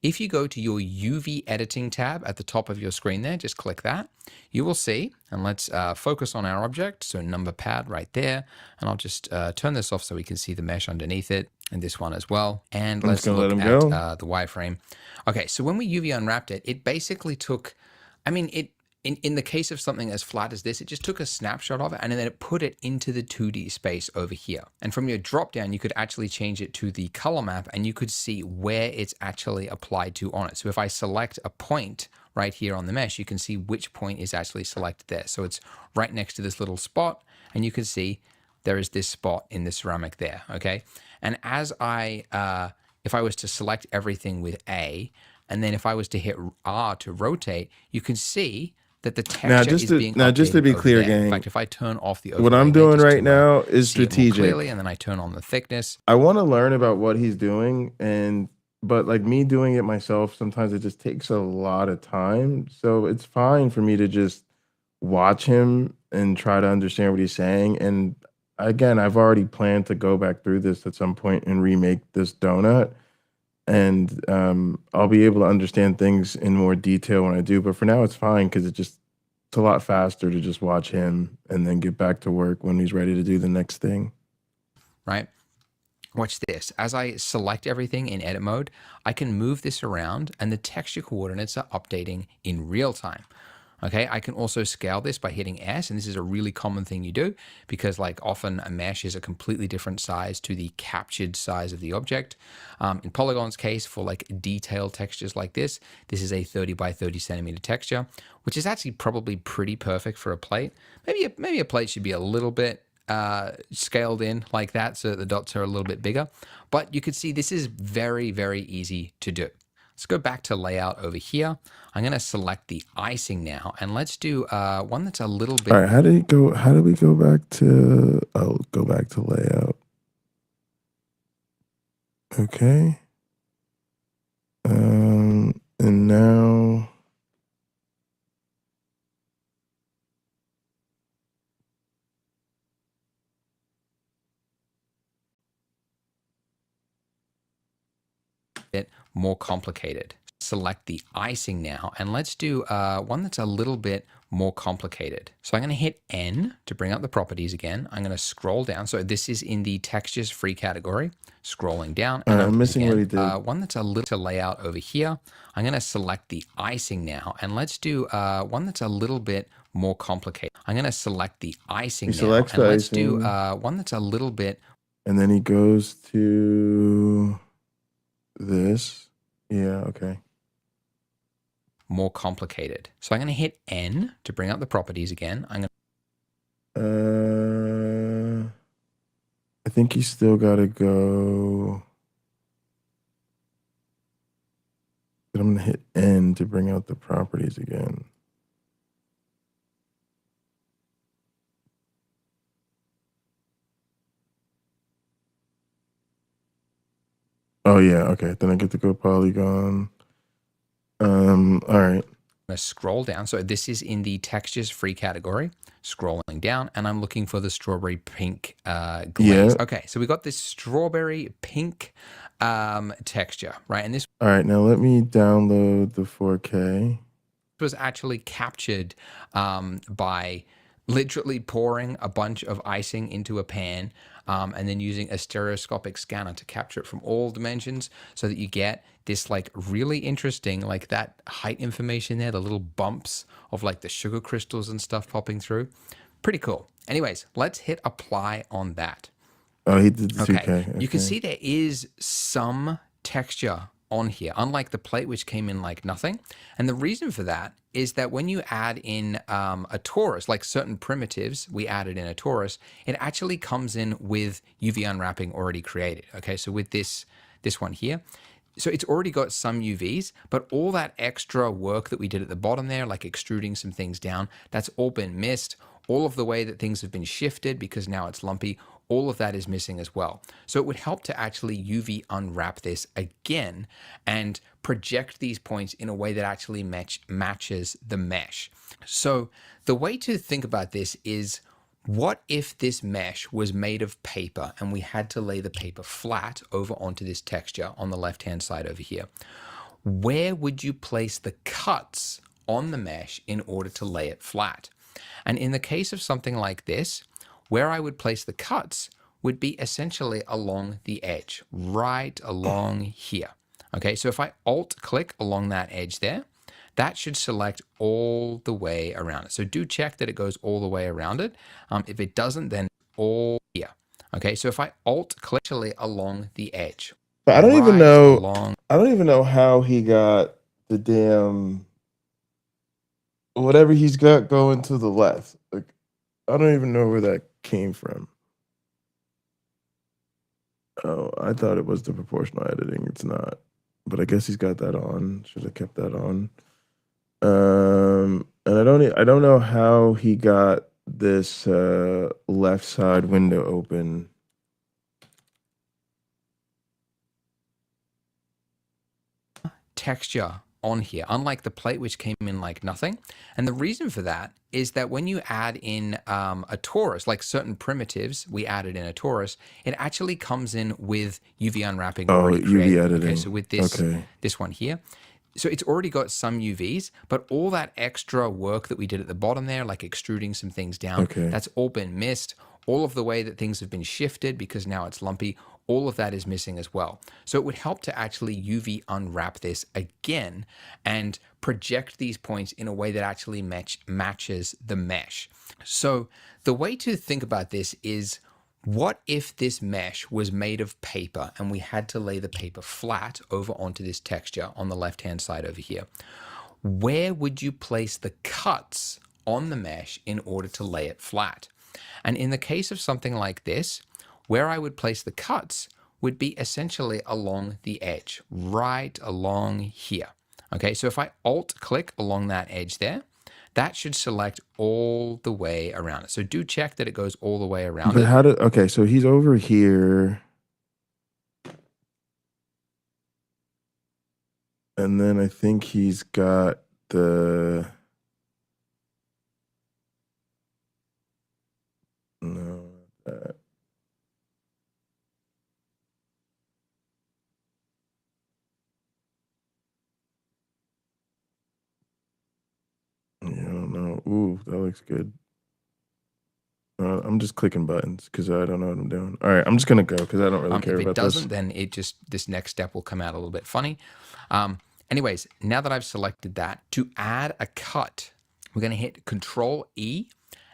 If you go to your UV editing tab at the top of your screen there, just click that, you will see, and let's focus on our object. So number pad right there. And I'll just turn this off so we can see the mesh underneath it and this one as well. And let's look at the wireframe. Okay, so when we UV unwrapped it, it basically took, I mean, in the case of something as flat as this, it just took a snapshot of it and then it put it into the 2D space over here. And from your drop down, you could actually change it to the color map and you could see where it's actually applied to on it. So if I select a point right here on the mesh, you can see which point is actually selected there. So it's right next to this little spot and you can see there is this spot in the ceramic there, okay? And as if I was to select everything with A, and then if I was to hit R to rotate, you can see that the texture is being updated. Now, just to be clear, gang. In fact, if I turn off the overlay, what I'm doing right now is strategic. Clearly, and then I turn on the thickness. I want to learn about what he's doing, but like me doing it myself, sometimes it just takes a lot of time. So it's fine for me to just watch him and try to understand what he's saying. And again, I've already planned to go back through this at some point and remake this donut. And I'll be able to understand things in more detail when I do. But for now, it's fine because it's a lot faster to just watch him and then get back to work when he's ready to do the next thing. Right? Watch this. As I select everything in edit mode, I can move this around and the texture coordinates are updating in real time. Okay, I can also scale this by hitting S, and this is a really common thing you do because like often a mesh is a completely different size to the captured size of the object. In Polygon's case, for like detailed textures like this is a 30 by 30 centimeter texture, which is actually probably pretty perfect for a plate. Maybe a plate should be a little bit scaled in like that so that the dots are a little bit bigger, but you can see this is very, very easy to do. Let's go back to layout over here. I'm going to select the icing now, and let's do one that's a little bit. All right, how do we go back to? Oh, go back to layout. Okay. And now. Bit more complicated. Select the icing now, and let's do one that's a little bit more complicated. So I'm going to hit N to bring up the properties again. I'm going to scroll down. So this is in the textures free category. Scrolling down. And I'm missing again, what he did. one that's a little layout over here. I'm going to select the icing now, and let's do one that's a little bit more complicated. I'm going to select the icing now, selects and the let's do icing. one that's a little bit. And then he goes to this. Yeah, okay. More complicated. So I'm going to hit N to bring up the properties again. I'm going to... I think you still got to go... But I'm going to hit N to bring out the properties again. Oh, yeah, okay. Then I get to go polygon. All right. I'm going to scroll down. So this is in the textures free category. Scrolling down, and I'm looking for the strawberry pink glaze. Yeah. Okay, so we got this strawberry pink texture, right? And this All right, now let me download the 4K. was actually captured by literally pouring a bunch of icing into a pan and then using a stereoscopic scanner to capture it from all dimensions so that you get this like really interesting, like that height information there, the little bumps of like the sugar crystals and stuff popping through. Pretty cool. Anyways, let's hit apply on that. Oh, he did the Okay. 2K. Okay. You can see there is some texture on here, unlike the plate, which came in like nothing. And the reason for that is that when you add in a torus, like certain primitives we added in a torus, it actually comes in with UV unwrapping already created. Okay, so with this one here, so it's already got some UVs, but all that extra work that we did at the bottom there, like extruding some things down, that's all been missed. All of the way that things have been shifted because now it's lumpy, all of that is missing as well. So it would help to actually UV unwrap this again and project these points in a way that actually matches the mesh. So the way to think about this is, what if this mesh was made of paper and we had to lay the paper flat over onto this texture on the left-hand side over here? Where would you place the cuts on the mesh in order to lay it flat? And in the case of something like this, where I would place the cuts would be essentially along the edge, right along here. Okay, so if I alt-click along that edge there, that should select all the way around it. So do check that it goes all the way around it. If it doesn't, then all here. Okay, so if I alt-click along the edge. I don't even know. Along. I don't even know how he got the damn whatever he's got going to the left. Like, I don't even know where that came from. Oh, I thought it was the proportional editing. It's not, but I guess he's got that on. Should have kept that on. And I don't know how he got this left side window open. Texture on here, unlike the plate, which came in like nothing. And the reason for that is that when you add in a torus, like certain primitives we added in a torus, it actually comes in with UV unwrapping already created. UV editing. Okay, so with this one here, so it's already got some UVs, but all that extra work that we did at the bottom there, like extruding some things down, that's all been missed. All of the way that things have been shifted because now it's lumpy, all of that is missing as well. So it would help to actually UV unwrap this again and project these points in a way that actually matches the mesh. So the way to think about this is, what if this mesh was made of paper and we had to lay the paper flat over onto this texture on the left-hand side over here? Where would you place the cuts on the mesh in order to lay it flat? And in the case of something like this, where I would place the cuts would be essentially along the edge, right along here. Okay, so if I Alt-click along that edge there, that should select all the way around it. So do check that it goes all the way around But it. okay, so he's over here. And then I think he's got the... No, that. Yeah, I don't know. Ooh, that looks good. I'm just clicking buttons because I don't know what I'm doing. All right, I'm just gonna go because I don't really care if about it doesn't, this. then this next step will come out a little bit funny. Anyways, now that I've selected that, to add a cut, we're gonna hit Control E,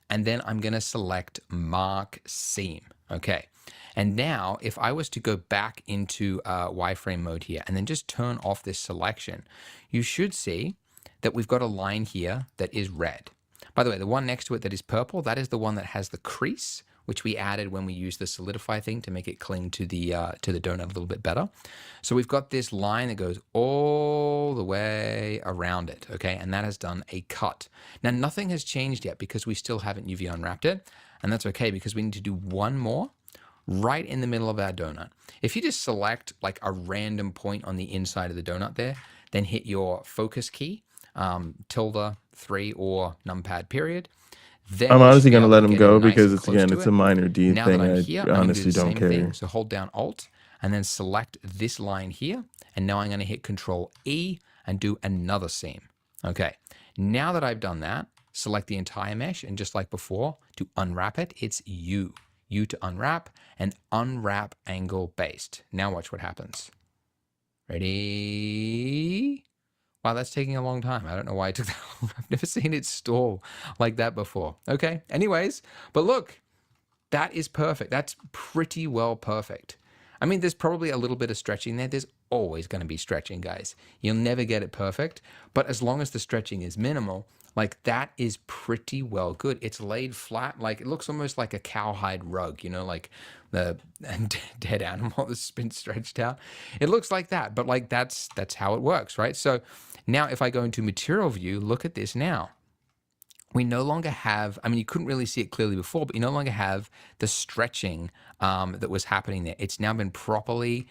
and then I'm gonna select Mark Seam. Okay, and now if I was to go back into wireframe mode here and then just turn off this selection, you should see that we've got a line here that is red. By the way, the one next to it that is purple, that is the one that has the crease, which we added when we used the solidify thing to make it cling to the donut a little bit better. So we've got this line that goes all the way around it, okay? And that has done a cut. Now, nothing has changed yet because we still haven't UV unwrapped it, and that's okay because we need to do one more right in the middle of our donut. If you just select like a random point on the inside of the donut there, then hit your focus key, tilde 3 or numpad period. Then I'm honestly gonna let him get go nice because and it's close again, to it's it. a minor D Now thing. that I'm here, I I'm honestly gonna do the don't same care. thing. So hold down Alt and then select this line here. And now I'm going to hit Control E and do another seam. Okay. Now that I've done that, select the entire mesh, and just like before, to unwrap it, it's U. U to unwrap, and unwrap angle based. Now watch what happens. Ready? Wow, that's taking a long time. I don't know why it took that long. I've never seen it stall like that before. Okay, anyways, but look, that is perfect. That's pretty well perfect. I mean, there's probably a little bit of stretching there. There's always going to be stretching, guys. You'll never get it perfect, but as long as the stretching is minimal, like that is pretty well good. It's laid flat, like it looks almost like a cowhide rug, you know, like the dead animal that's been stretched out. It looks like that, but like that's how it works, right? So now if I go into material view, look at this now. We no longer have, I mean, you couldn't really see it clearly before, but you no longer have the stretching that was happening there. It's now been properly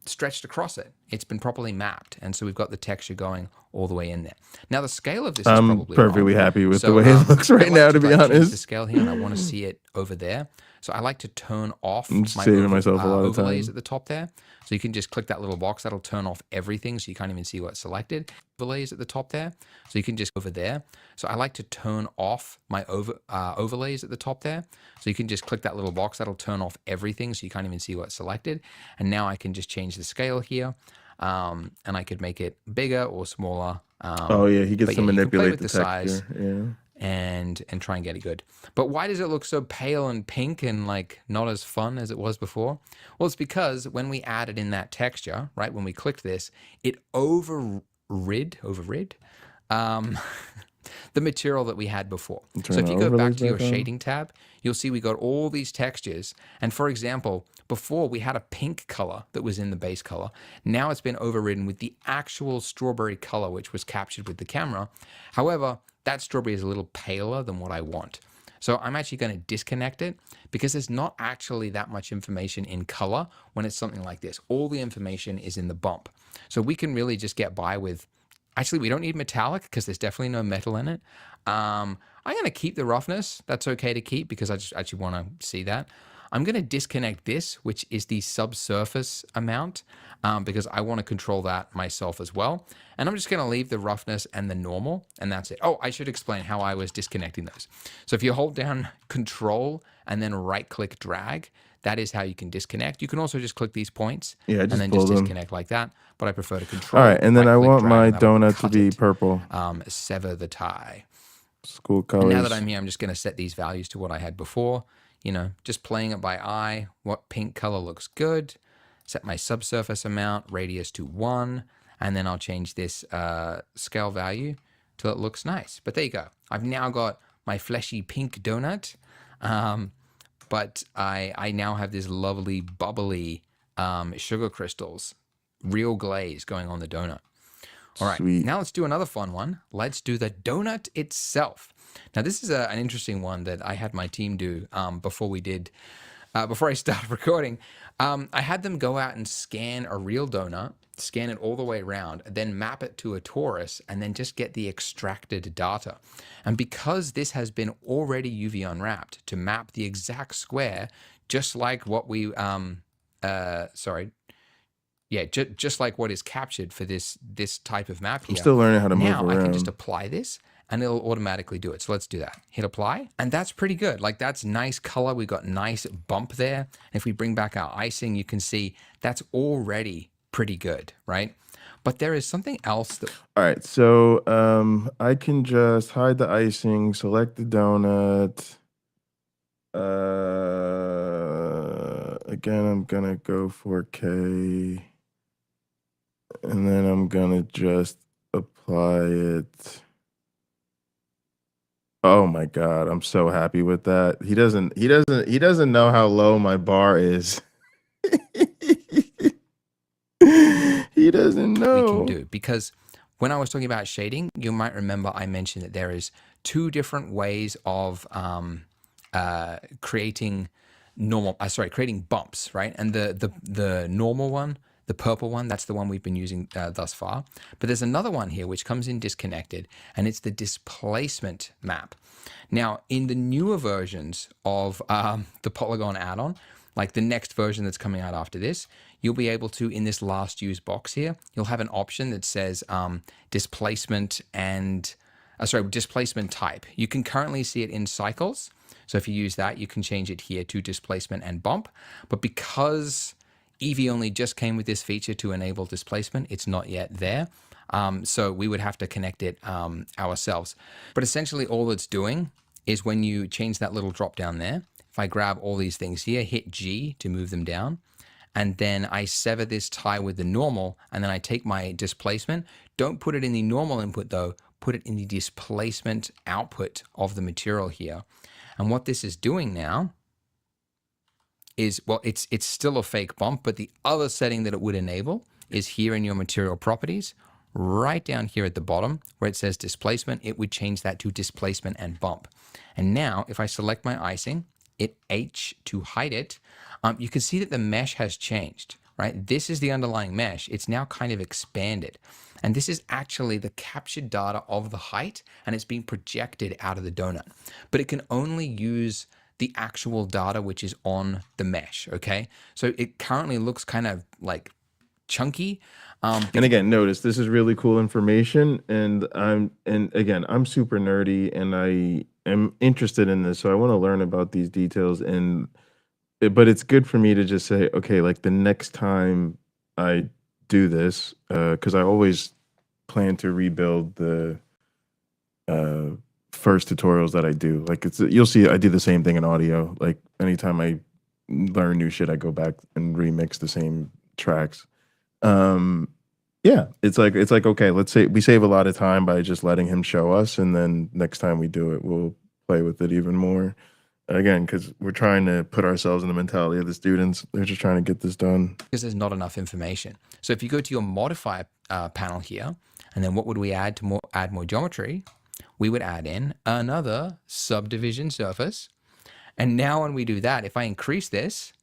stretched across it. It's been properly mapped. And so we've got the texture going all the way in there. Now, the scale of this is probably perfectly wrong. happy with So, the way it looks right now, to be change honest. the scale here, and I want to see it over there. So I like to turn off I'm saving myself a lot of overlays time. at the top there. So you can just click that little box. That'll turn off everything, so you can't even see what's selected. Overlays at the top there. So you can just over there. So I like to turn off my overlays at the top there. So you can just click that little box. That'll turn off everything, so you can't even see what's selected. And now I can just change the scale here. And I could make it bigger or smaller. Oh yeah, he gets but to yeah, you can play manipulate with the the texture. size. Yeah. And try and get it good. But why does it look so pale and pink and like not as fun as it was before? Well, it's because when we added in that texture, right, when we clicked this, it overrid the material that we had before. Turn So if the you go back overlays to your back on. shading tab, you'll see we got all these textures. And for example, before we had a pink color that was in the base color. Now it's been overridden with the actual strawberry color, which was captured with the camera. However, that strawberry is a little paler than what I want. So I'm actually going to disconnect it because there's not actually that much information in color when it's something like this. All the information is in the bump. So we can really just get by with, actually we don't need metallic because there's definitely no metal in it. I'm going to keep the roughness. That's okay to keep because I just actually want to see that. I'm going to disconnect this, which is the subsurface amount, because I want to control that myself as well. And I'm just going to leave the roughness and the normal, and that's it. Oh, I should explain how I was disconnecting those. So if you hold down Control and then right-click drag, that is how you can disconnect. You can also just click these points and then just disconnect like that. But I prefer to control. All right, and then I want my drag, and donut to be purple. Sever the tie. School colors. And now that I'm here, I'm just going to set these values to what I had before. You know, just playing it by eye. What pink color looks good. Set my subsurface amount, radius to 1. And then I'll change this scale value till it looks nice. But there you go. I've now got my fleshy pink donut. But I now have this lovely bubbly sugar crystals, real glaze going on the donut. All right, Sweet. Now let's do another fun one. Let's do the donut itself. Now this is an interesting one that I had my team do before I started recording. I had them go out and scan a real donut, scan it all the way around, then map it to a torus, and then just get the extracted data. And because this has been already UV unwrapped to map the exact square, just like what we, just like what is captured for this type of map here. I'm still learning how to move now around. I can just apply this and it'll automatically do it. So let's do that. Hit apply. And that's pretty good. Like that's nice color. We got nice bump there. And if we bring back our icing, you can see that's already pretty good, right? But there is something else that... All right, so I can just hide the icing, select the donut. Again, I'm gonna go 4K. And then I'm gonna just apply it. Oh my God, I'm so happy with that. He doesn't know how low my bar is. He doesn't know. We can do, because when I was talking about shading, you might remember I mentioned that there is 2 different ways of creating bumps, right? And the normal one, the purple one, that's the one we've been using thus far. But there's another one here which comes in disconnected, and it's the displacement map. Now, in the newer versions of the Polygon add-on, like the next version that's coming out after this, you'll be able to, in this last use box here, you'll have an option that says displacement type. You can currently see it in cycles. So if you use that, you can change it here to displacement and bump. But because Eevee only just came with this feature to enable displacement, it's not yet there. So we would have to connect it ourselves. But essentially all it's doing is when you change that little drop down there, if I grab all these things here, hit G to move them down, and then I sever this tie with the normal, and then I take my displacement. Don't put it in the normal input though, put it in the displacement output of the material here. And what this is doing now is, well, it's still a fake bump, but the other setting that it would enable is here in your material properties, right down here at the bottom where it says displacement, it would change that to displacement and bump. And now if I select my icing, hit H to hide it, you can see that the mesh has changed, right? This is the underlying mesh. It's now kind of expanded. And this is actually the captured data of the height, and it's being projected out of the donut. But it can only use the actual data which is on the mesh, okay? So it currently looks kind of like chunky. And again, notice this is really cool information, and I'm super nerdy and I am interested in this, so I want to learn about these details. But it's good for me to just say, okay, like the next time I do this, because I always plan to rebuild the first tutorials that I do. Like you'll see, I do the same thing in audio. Like anytime I learn new shit, I go back and remix the same tracks. Yeah, it's like okay, let's say we save a lot of time by just letting him show us, and then next time we do it, we'll play with it even more. Again, because we're trying to put ourselves in the mentality of the students. They're just trying to get this done. Because there's not enough information. So if you go to your modifier panel here, and then what would we add to add more geometry? We would add in another subdivision surface. And now when we do that, if I increase this,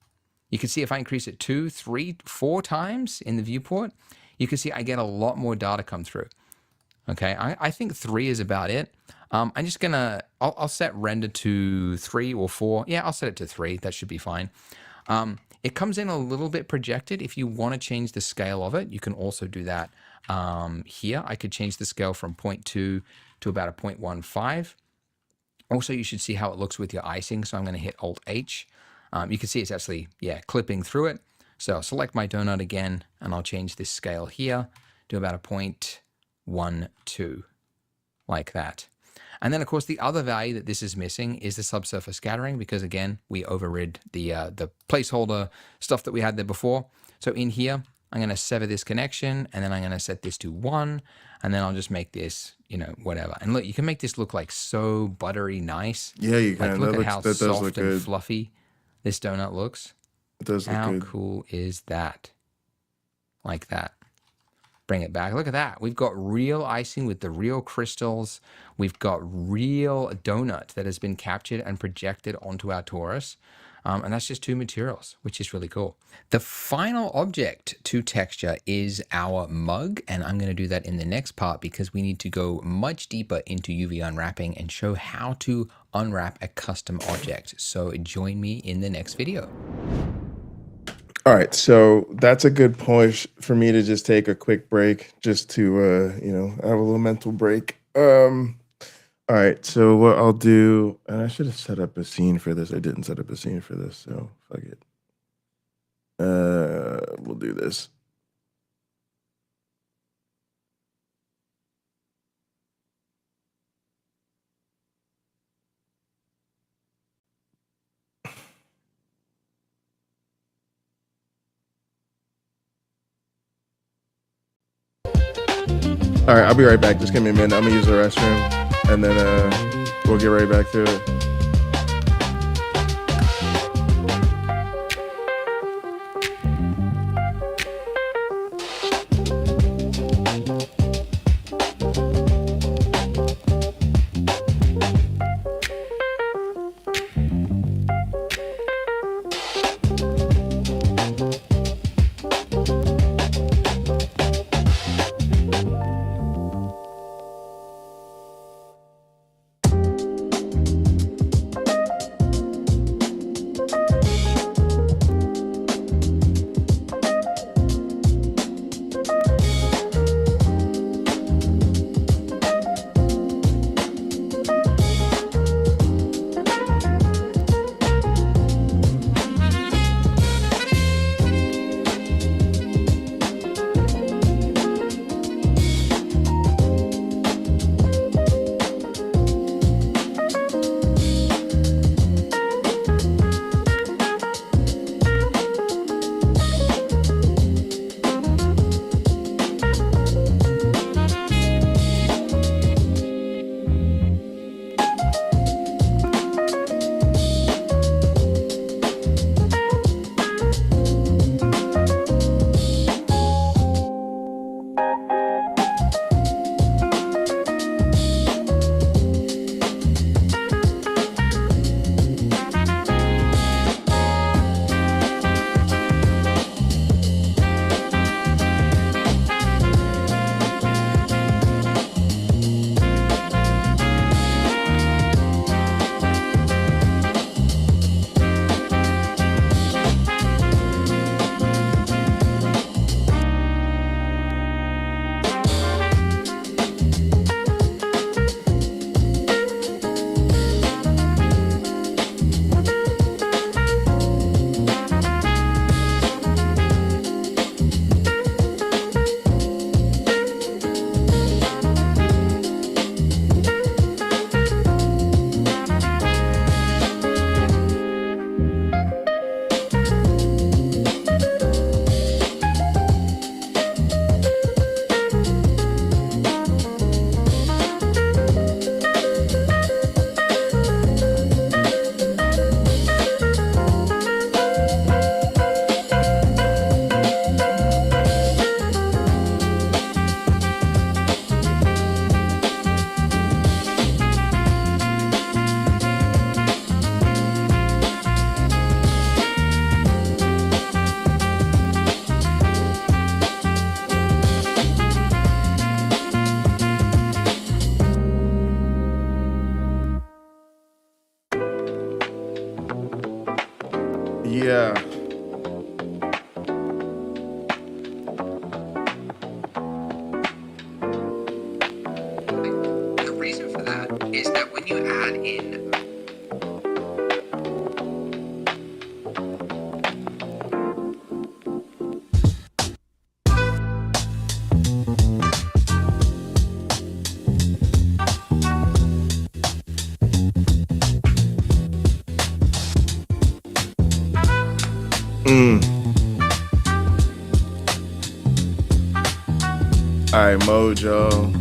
you can see if I increase it 2, 3, 4 times in the viewport, you can see I get a lot more data come through. Okay, I think 3 is about it. I'm just gonna I'll set render to 3 or 4. Yeah, I'll set it to 3. That should be fine. It comes in a little bit projected. If you want to change the scale of it, you can also do that here. I could change the scale from 0.2 to about a 0.15. Also, you should see how it looks with your icing. So I'm going to hit Alt-H. You can see it's actually, clipping through it. So I'll select my donut again, and I'll change this scale here to about a 0.12, like that. And then, of course, the other value that this is missing is the subsurface scattering, because, again, we overrid the placeholder stuff that we had there before. So in here, I'm going to sever this connection, and then I'm going to set this to 1, and then I'll just make this, whatever. And look, you can make this look like so buttery nice. Yeah, you can. Like, look that at how does look soft good. and fluffy this donut looks. It does look How good. cool is that? Like that. Bring it back. Look at that. We've got real icing with the real crystals. We've got real donut that has been captured and projected onto our torus. And that's just 2 materials, which is really cool. The final object to texture is our mug. And I'm going to do that in the next part because we need to go much deeper into UV unwrapping and show how to unwrap a custom object. So join me in the next video. All right, so that's a good point for me to just take a quick break, just to have a little mental break. All right, so what I'll do, and I should have set up a scene for this. I didn't set up a scene for this, so fuck it. We'll do this. All right, I'll be right back. Just give me a minute. I'm gonna use the restroom, and then we'll get right back to it. All right, Mojo.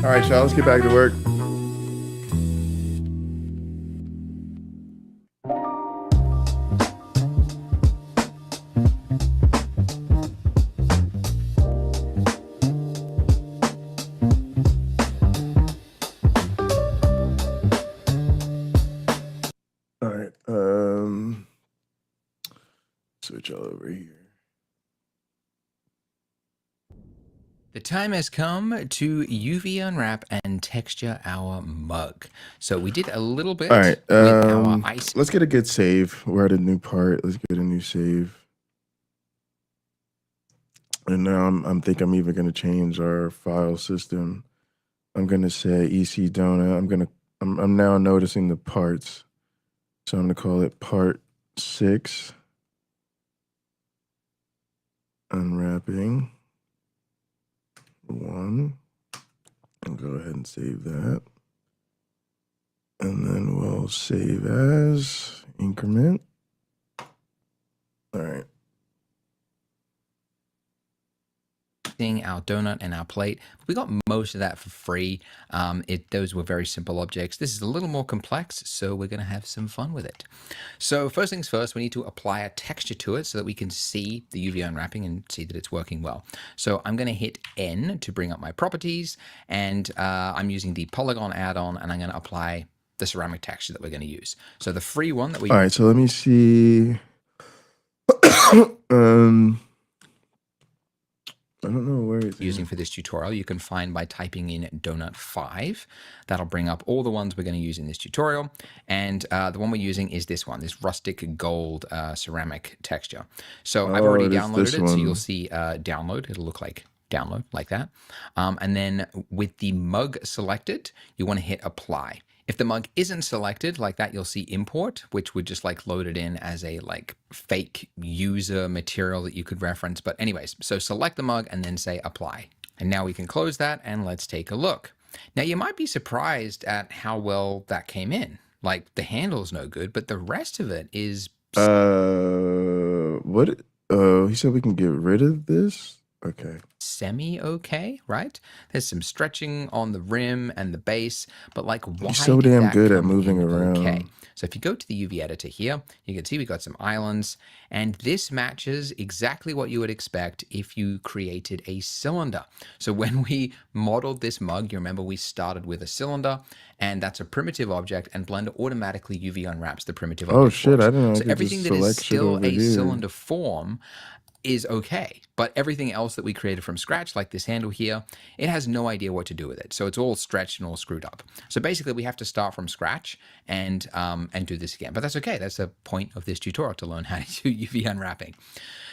All right, y'all, let's get back to work. All right, switch all over here. The time has come to UV unwrap and texture our mug. So we did a little bit All right, with our ice. let's get a good save. We're at a new part. Let's get a new save. And now I'm think I'm even gonna change our file system. I'm gonna say EC Donut. I'm now noticing the parts. So I'm gonna call it part 6. Unwrapping 1. I'll go ahead and save that. And then we'll save as increment. All right. Our donut and our plate. We got most of that for free. Those were very simple objects. This is a little more complex, so we're going to have some fun with it. So first things first, we need to apply a texture to it so that we can see the UV unwrapping and see that it's working well. So I'm going to hit N to bring up my properties, and I'm using the polygon add-on, and I'm going to apply the ceramic texture that we're going to use. So the free one that we... All right, so let me see. I don't know where it's using for this tutorial, you can find by typing in Donut 5. That'll bring up all the ones we're going to use in this tutorial. And the one we're using is this one, this rustic gold ceramic texture. So I've already downloaded it, so you'll see download. It'll look like download like that. And then with the mug selected, you want to hit apply. If the mug isn't selected like that, you'll see import, which would just like load it in as a like fake user material that you could reference. But anyways, so select the mug and then say apply. And now we can close that and let's take a look. Now you might be surprised at how well that came in. Like the handle's no good, but the rest of it is... what? He said we can get rid of this? Okay. Semi-okay, right? There's some stretching on the rim and the base, but like why He's so did damn that good at come moving in around. okay? So if you go to the UV editor here, you can see we got some islands, and this matches exactly what you would expect if you created a cylinder. So when we modeled this mug, you remember we started with a cylinder, and that's a primitive object, and Blender automatically UV unwraps the primitive object. Oh shit, I didn't know. So everything that is still a here. cylinder form is okay. But everything else that we created from scratch, like this handle here, it has no idea what to do with it. So it's all stretched and all screwed up. So basically we have to start from scratch and do this again. But that's okay. That's the point of this tutorial, to learn how to do UV unwrapping.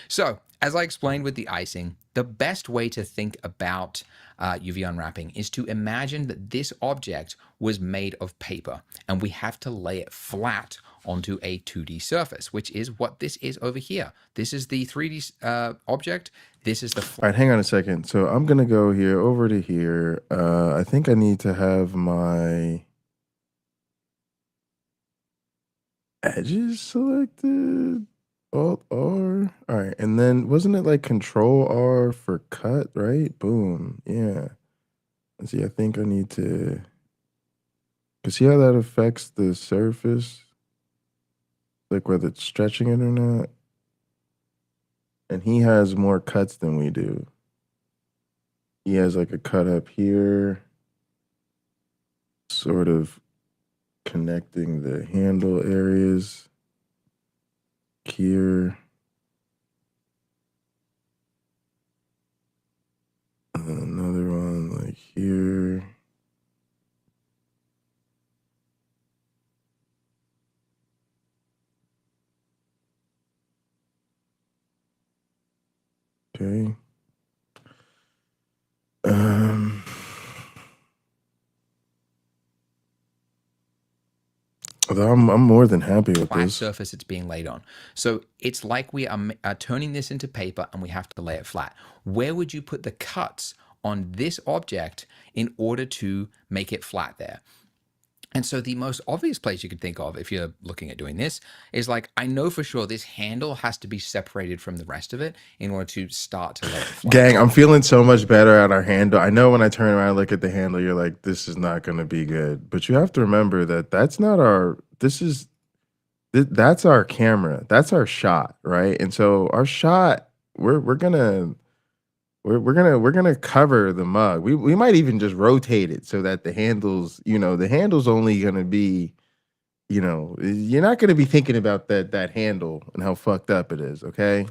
So as I explained with the icing, the best way to think about UV unwrapping is to imagine that this object was made of paper and we have to lay it flat onto a 2D surface, which is what this is over here. This is the 3D object. This is the... All right, hang on a second. So I'm going to go here over to here. I think I need to have my edges selected. Alt R. All right. And then wasn't it like Control R for cut, right? Boom. Yeah. Let's see. I think I need to... See how that affects the surface? Like whether it's stretching it or not. And he has more cuts than we do. He has like a cut up here, sort of connecting the handle areas here. And then another one like here. Okay. Although I'm more than happy with flat this. surface it's being laid on. So it's like we are turning this into paper and we have to lay it flat. Where would you put the cuts on this object in order to make it flat there? And so the most obvious place you could think of if you're looking at doing this is like, I know for sure this handle has to be separated from the rest of it in order to start to lay it flat. Gang, I'm feeling so much better at our handle. I know when I turn around and look at the handle, you're like, this is not going to be good. But you have to remember that that's not our, that's our camera. That's our shot, right? And so our shot, we're gonna cover the mug. We might even just rotate it so that the handle's, the handle's only gonna be, you're not gonna be thinking about that handle and how fucked up it is, okay?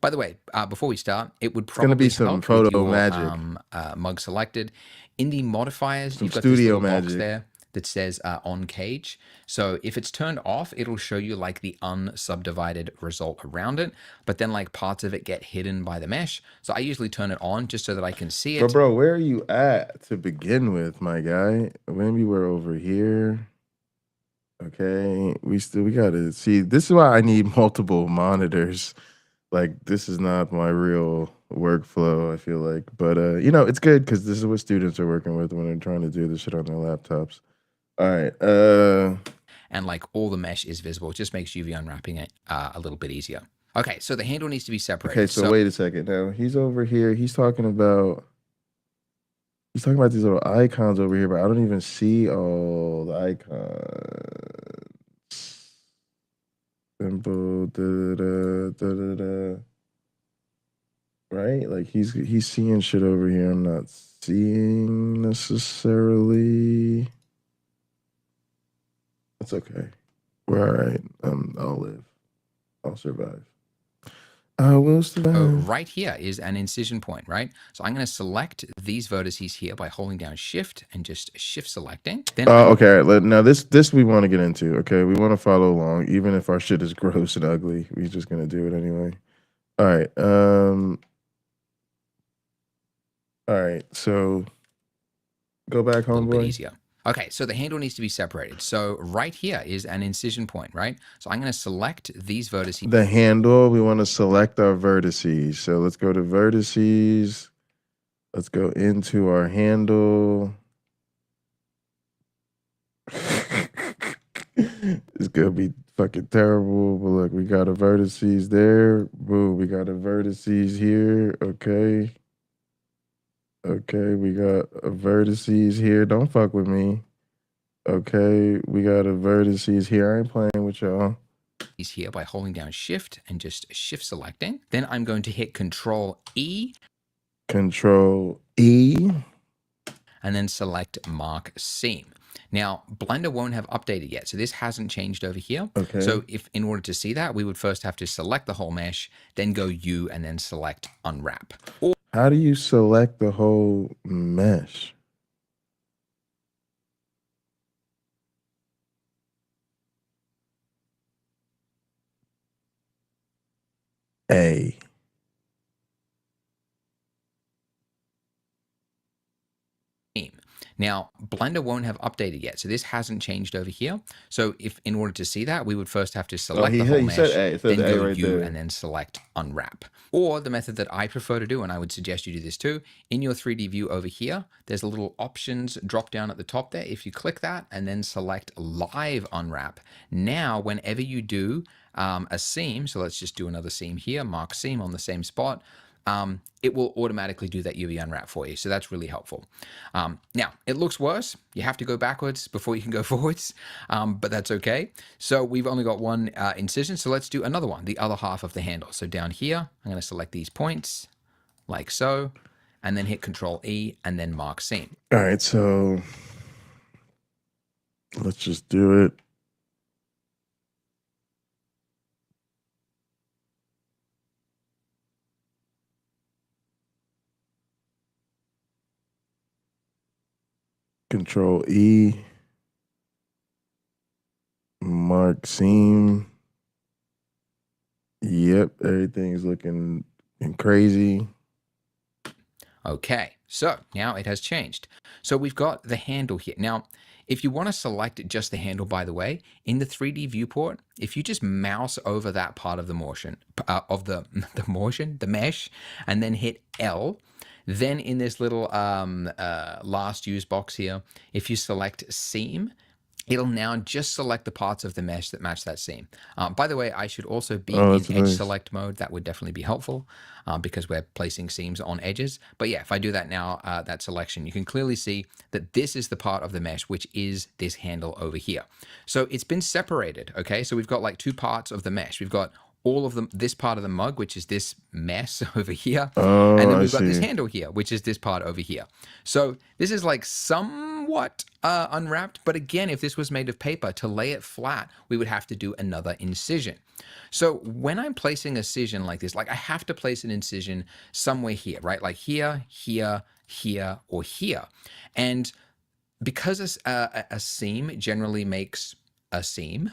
By the way, before we start, it would It's gonna be probably some help with photo your, magic. Mug selected. In the modifiers, Some you've got this studio little box magic. there that says on cage. So if it's turned off, it'll show you like the unsubdivided result around it, but then like parts of it get hidden by the mesh. So I usually turn it on just so that I can see it. But bro, where are you at to begin with, my guy? Maybe we're over here. Okay, we gotta see. This is why I need multiple monitors. Like, this is not my real workflow, I feel like. But it's good because this is what students are working with when they're trying to do this shit on their laptops. All right. And like all the mesh is visible. It just makes UV unwrapping it a little bit easier. Okay, so the handle needs to be separated. Okay, so wait a second. Now he's over here. He's talking about these little icons over here, but I don't even see all the icons. Simple, right? Like he's seeing shit over here I'm not seeing necessarily. That's okay. We're all right. I'll live. I'll survive. I will survive. Right here is an incision point, right? So I'm going to select these vertices here by holding down Shift and just Shift selecting. Then okay. Now this we want to get into. Okay, we want to follow along, even if our shit is gross and ugly. We're just gonna do it anyway. All right. All right. So go back, a little bit homeboy. easier. Okay, so the handle needs to be separated. So right here is an incision point, right? So I'm going to select these vertices. The handle, we want to select our vertices. So let's go to vertices. Let's go into our handle. It's going to be fucking terrible. But look, we got a vertices there. Boom, we got a vertices here. Okay. Okay, we got a vertices here. Don't fuck with me. Okay, we got a vertices here. I ain't playing with y'all. He's here by holding down Shift and just Shift selecting. Then I'm going to hit Control E. Control E. And then select Mark Seam. Now, Blender won't have updated yet, so this hasn't changed over here. Okay. So if in order to see that, we would first have to select the whole mesh, then go U, and then select unwrap. Or How do you select the whole mesh? A. Now, Blender won't have updated yet, so this hasn't changed over here. So if in order to see that, we would first have to select the whole mesh, then go U, and then select unwrap. Or the method that I prefer to do, and I would suggest you do this too, in your 3D view over here, there's a little options drop down at the top there. If you click that and then select live unwrap, now whenever you do a seam, so let's just do another seam here, mark seam on the same spot, it will automatically do that UV unwrap for you. So that's really helpful. Now, it looks worse. You have to go backwards before you can go forwards, but that's okay. So we've only got one incision. So let's do another one, the other half of the handle. So down here, I'm going to select these points like so, and then hit Control E and then mark seam. All right, so let's just do it. Control E, mark seam. Yep, everything's looking crazy. Okay, so now it has changed. So we've got the handle here. Now, if you want to select just the handle, by the way, in the 3D viewport, if you just mouse over that part of the motion, the mesh, and then hit L, then in this little last use box here, if you select seam, it'll now just select the parts of the mesh that match that seam. By the way, I should also be in edge select mode. That would definitely be helpful because we're placing seams on edges. But yeah, if I do that now, that selection, you can clearly see that this is the part of the mesh, which is this handle over here. So it's been separated, okay? So we've got like two parts of the mesh. We've got all of them, this part of the mug, which is this mess over here. And then we've got this handle here, which is this part over here. So this is like somewhat unwrapped. But again, if this was made of paper, to lay it flat, we would have to do another incision. So when I'm placing a incision like this, like I have to place an incision somewhere here, right? Like here, here, here, or here. And because a seam generally makes a seam,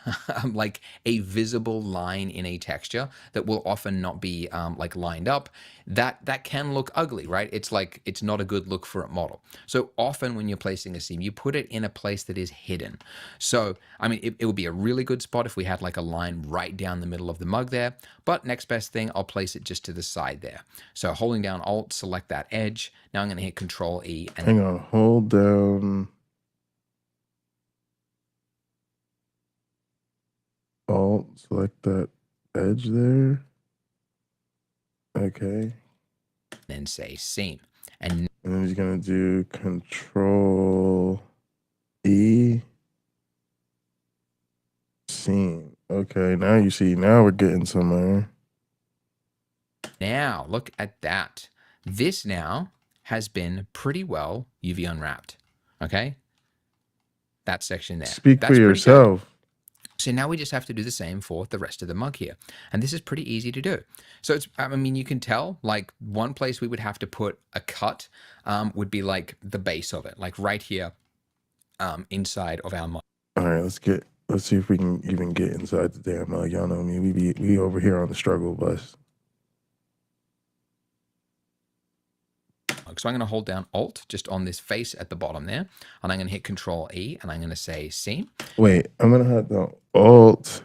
like a visible line in a texture that will often not be like lined up, that can look ugly, right? It's like, it's not a good look for a model. So often when you're placing a seam, you put it in a place that is hidden. So, I mean, it would be a really good spot if we had like a line right down the middle of the mug there, but next best thing, I'll place it just to the side there. So holding down Alt, select that edge. Now I'm going to hit Control E. And hang on, hold down Alt, select that edge there. Okay. Then say seam. And then he's gonna do Control E, seam. Okay, now you see, now we're getting somewhere. Now look at that. This now has been pretty well UV unwrapped. Okay. That section there. Speak for yourself. So now we just have to do the same for the rest of the mug here. And this is pretty easy to do. So it's, I mean, you can tell like one place we would have to put a cut would be like the base of it, like right here inside of our mug. All right, let's see if we can even get inside the damn mug. Y'all know me, we over here on the struggle bus. So I'm going to hold down Alt just on this face at the bottom there, and I'm going to hit Control E, and I'm going to say seam. Wait, I'm going to hit the Alt.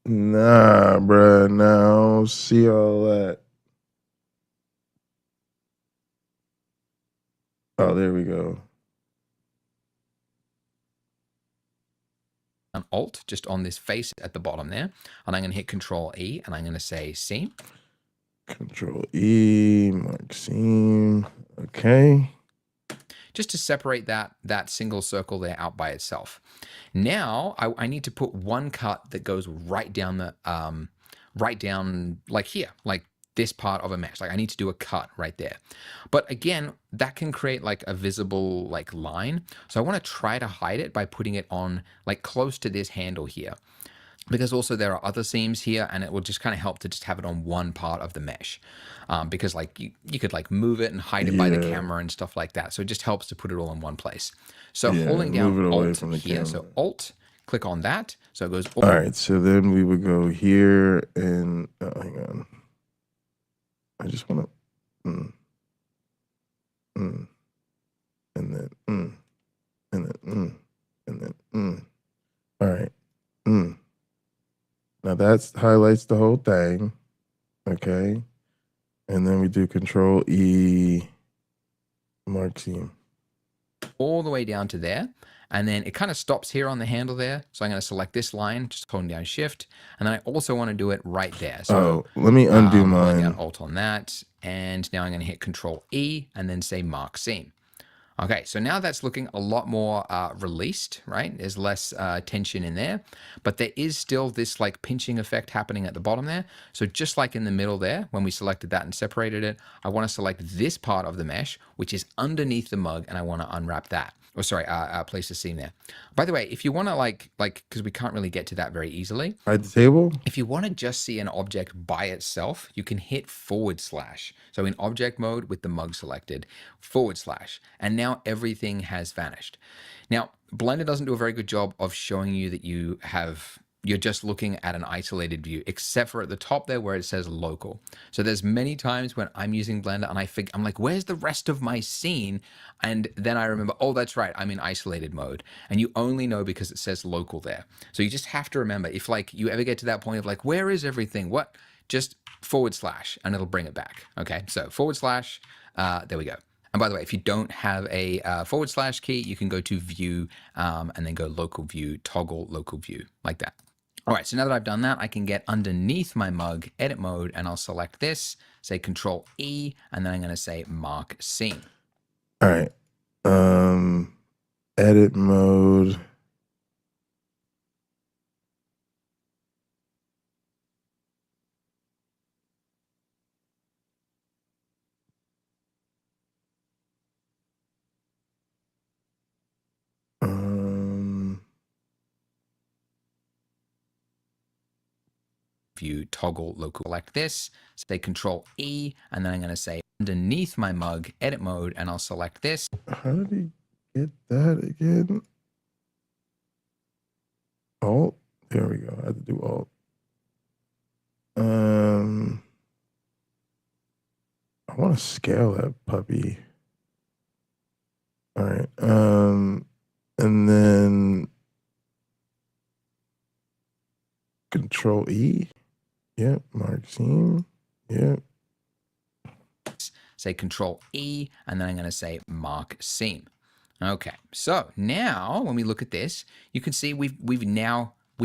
Nah, bruh, now see all that. Oh, there we go. Alt just on this face at the bottom there, and I'm going to hit Control E, and I'm going to say seam. Control E, mark seam. Okay. Just to separate that single circle there out by itself. Now I need to put one cut that goes right down the right down like here, like this part of a mesh. Like I need to do a cut right there. But again, that can create like a visible like line. So I want to try to hide it by putting it on like close to this handle here. Because also there are other seams here, and it will just kind of help to just have it on one part of the mesh. Because like you could like move it and hide it by the camera and stuff like that. So it just helps to put it all in one place. So holding down Alt here, so Alt, click on that. So it goes. All right, so then we would go here and hang on. I just want to and then and then and then All right. Now that highlights the whole thing. Okay. And then we do Control E, mark seam. All the way down to there. And then it kind of stops here on the handle there. So I'm going to select this line, just holding down Shift. And then I also want to do it right there. So let me undo holding mine. down Alt on that. And now I'm going to hit Control E and then say mark seam. Okay, so now that's looking a lot more released, right? There's less tension in there, but there is still this like pinching effect happening at the bottom there. So just like in the middle there, when we selected that and separated it, I want to select this part of the mesh, which is underneath the mug, and I want to unwrap that. Or sorry, place the seam there. By the way, if you want to like, because we can't really get to that very easily. Hide the table? If you want to just see an object by itself, you can hit /. So in object mode with the mug selected, /. And now everything has vanished. Now, Blender doesn't do a very good job of showing you that you're just looking at an isolated view, except for at the top there where it says local. So there's many times when I'm using Blender and I'm like, where's the rest of my scene? And then I remember, oh, that's right, I'm in isolated mode. And you only know because it says local there. So you just have to remember, if like you ever get to that point of like, where is everything? What? Just / and it'll bring it back. Okay, so / there we go. And by the way, if you don't have a / key, you can go to view and then go local view, toggle local view like that. All right, so now that I've done that, I can get underneath my mug, edit mode, and I'll select this, say Control E, and then I'm going to say mark seam. All right. Edit mode. View, toggle local, select this, say Control E, and then I'm going to say underneath my mug, edit mode, and I'll select this. How did he get that again? Alt? There we go. I had to do Alt. I want to scale that puppy. All right. And then Control E. Yep, mark seam. Yep. Say Control E, and then I'm going to say mark seam. Okay, so now when we look at this, you can see we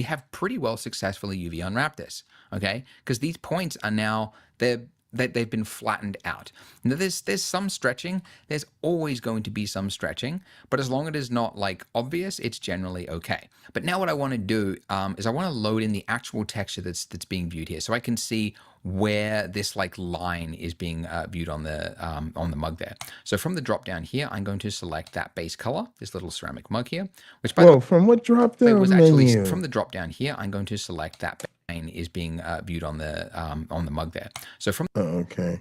have pretty well successfully UV unwrapped this. Okay, because these points are now they've been flattened out. Now there's some stretching. There's always going to be some stretching, but as long as it is not like obvious, it's generally okay. But now what I want to do is I want to load in the actual texture that's being viewed here, so I can see where this like line is being viewed on the mug there. So from the drop down here, I'm going to select that base color, this little ceramic mug here, which by the way, from what drop down? it was actually menu? from the drop down here. I'm going to select that is being viewed on the mug there. So from okay.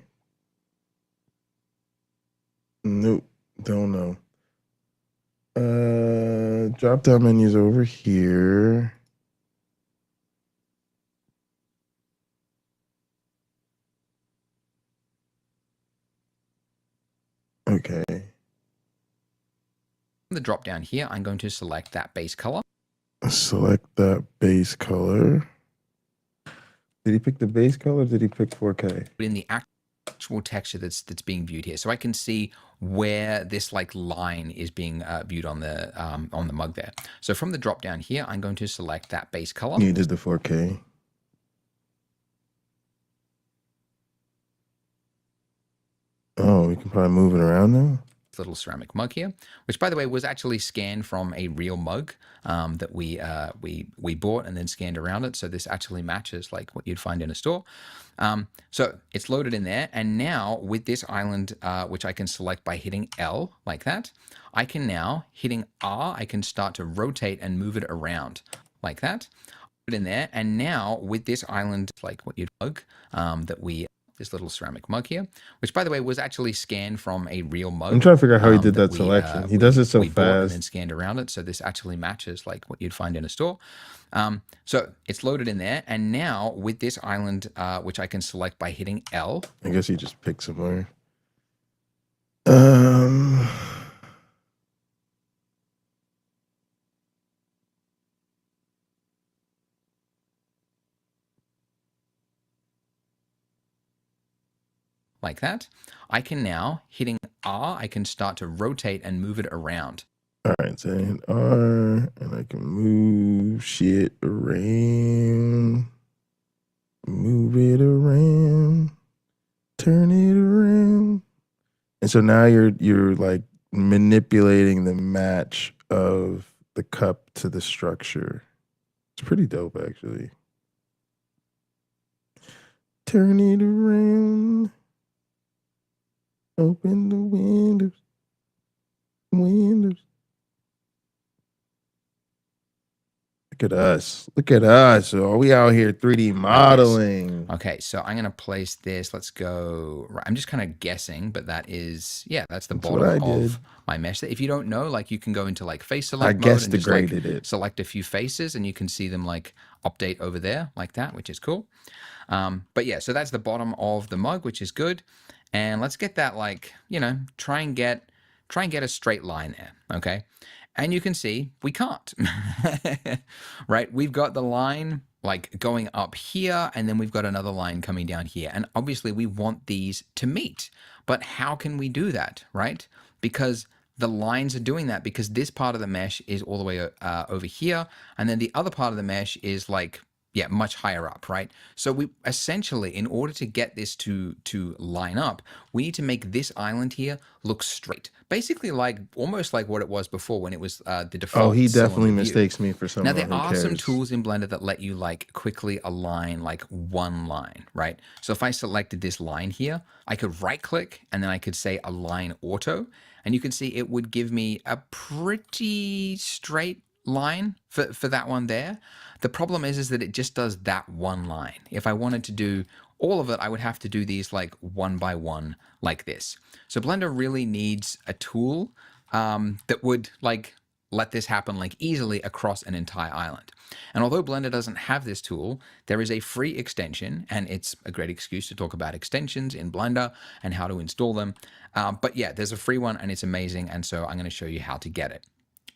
Nope, don't know. Drop down menus over here. Okay. the drop down here, I'm going to select that base color. Select that base color. Did he pick the base color or did he pick 4K? In the actual texture that's being viewed here, so I can see where this like line is being viewed on the mug there. So from the drop down here, I'm going to select that base color. You did the 4K. Oh, we can probably move it around now. little ceramic mug here, which by the way was actually scanned from a real mug that we bought and then scanned around it. So this actually matches like what you'd find in a store. So it's loaded in there, and now with this island, which I can select by hitting L like that, I can now hitting R, I can start to rotate and move it around like that. Put it in there, and now with this island, like what you'd mug this little ceramic mug here, which by the way was actually scanned from a real mug. I'm trying to figure out how he did that we, selection. He does it so we bought and then fast. scanned around it. So this actually matches like what you'd find in a store. So it's loaded in there, and now with this island, which I can select by hitting L. I guess he just picked somewhere. Like that, I can now hitting R, I can start to rotate and move it around. All right, so I hit R, and I can move shit around, move it around, turn it around, and so now you're like manipulating the match of the cup to the structure. It's pretty dope, actually. Turn it around. Open the windows. Windows. Look at us. Look at us. Oh, we out here 3D modeling. Okay, so I'm gonna place this. Let's go. I'm just kind of guessing, but that is, yeah, that's the That's what I bottom did. of my mesh. If you don't know, like you can go into like face select mode guess and just like degraded it. select a few faces, and you can see them like update over there like that, which is cool. But yeah, so that's the bottom of the mug, which is good. And let's get that, like, you know, try and get a straight line there, okay? And you can see we can't, right? We've got the line like going up here, and then we've got another line coming down here. And obviously we want these to meet, but how can we do that, right? Because the lines are doing that because this part of the mesh is all the way over here, and then the other part of the mesh is like, yeah, much higher up, right? So we essentially, in order to get this to line up, we need to make this island here look straight. Basically like, almost like what it was before when it was the default. Oh, he definitely cylinder view. mistakes me for someone Now there who are some cares. tools in Blender that let you like quickly align like one line, right? So if I selected this line here, I could right click and then I could say align auto, and you can see it would give me a pretty straight line for that one there. The problem is that it just does that one line. If I wanted to do all of it, I would have to do these like one by one like this. So Blender really needs a tool that would like let this happen like easily across an entire island. And although Blender doesn't have this tool, there is a free extension, and it's a great excuse to talk about extensions in Blender and how to install them. But yeah, there's a free one and it's amazing. And so I'm going to show you how to get it.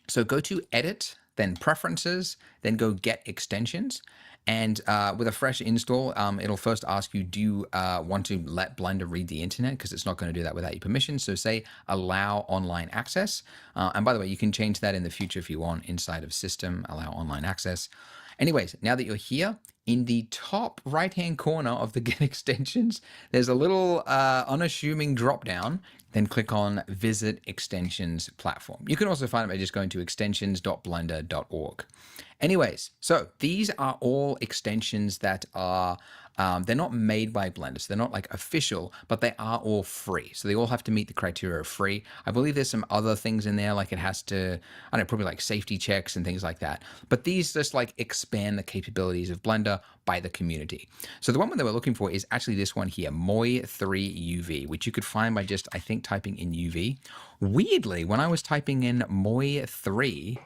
So go to Edit, then Preferences, then go Get Extensions. And with a fresh install, it'll first ask you, do you want to let Blender read the internet? Because it's not going to do that without your permission. So say allow online access. And by the way, you can change that in the future if you want inside of System, allow online access. Anyways, now that you're here, in the top right-hand corner of the Get Extensions, there's a little unassuming drop-down. Then click on Visit Extensions Platform. You can also find it by just going to extensions.blender.org. Anyways, so these are all extensions that are, they're not made by Blender, so they're not like official, but they are all free. So they all have to meet the criteria of free. I believe there's some other things in there, like it has to, I don't know, probably like safety checks and things like that. But these just like expand the capabilities of Blender by the community. So the one that we're looking for is actually this one here, Moi3 UV, which you could find by just, I think, typing in UV. Weirdly, when I was typing in Moi3,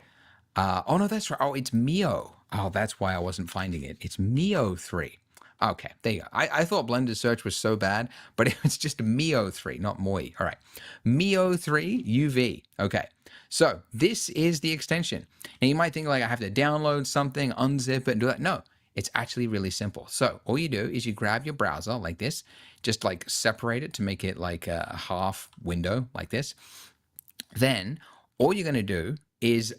oh no, that's right. Oh, it's Mio. Oh, that's why I wasn't finding it. It's Mio3. Okay, there you go. I thought Blender's search was so bad, but it was just Mio3, not Moi. All right, Mio3 UV. Okay, so this is the extension. And you might think like I have to download something, unzip it, and do that. No, it's actually really simple. So all you do is you grab your browser like this, just like separate it to make it like a half window like this. Then all you're going to do is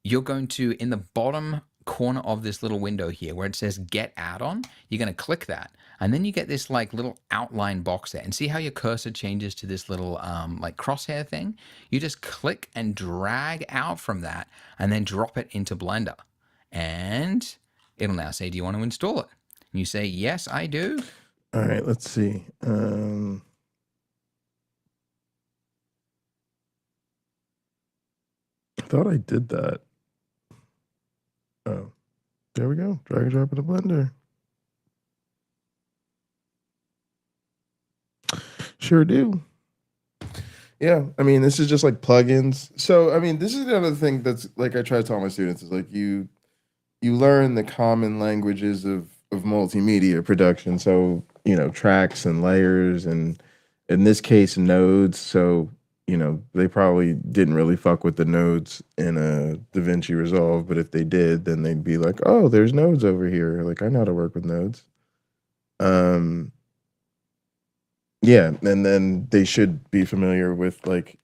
you're going to, in the bottom corner of this little window here where it says Get Add-on, you're going to click that. And then you get this like little outline box there. And see how your cursor changes to this little like crosshair thing? You just click and drag out from that and then drop it into Blender. And it'll now say, do you want to install it? And you say, yes, I do. All right, let's see. I thought I did that. Oh, there we go. Drag and drop in the Blender. Sure do. Yeah, I mean, this is just like plugins. So, I mean, this is the other thing that's like I try to tell my students is like you learn the common languages of multimedia production. So, you know, tracks and layers, and in this case, nodes. So, you know, they probably didn't really fuck with the nodes in a DaVinci Resolve, but if they did, then they'd be like, oh, there's nodes over here. Like, I know how to work with nodes. Yeah, and then they should be familiar with like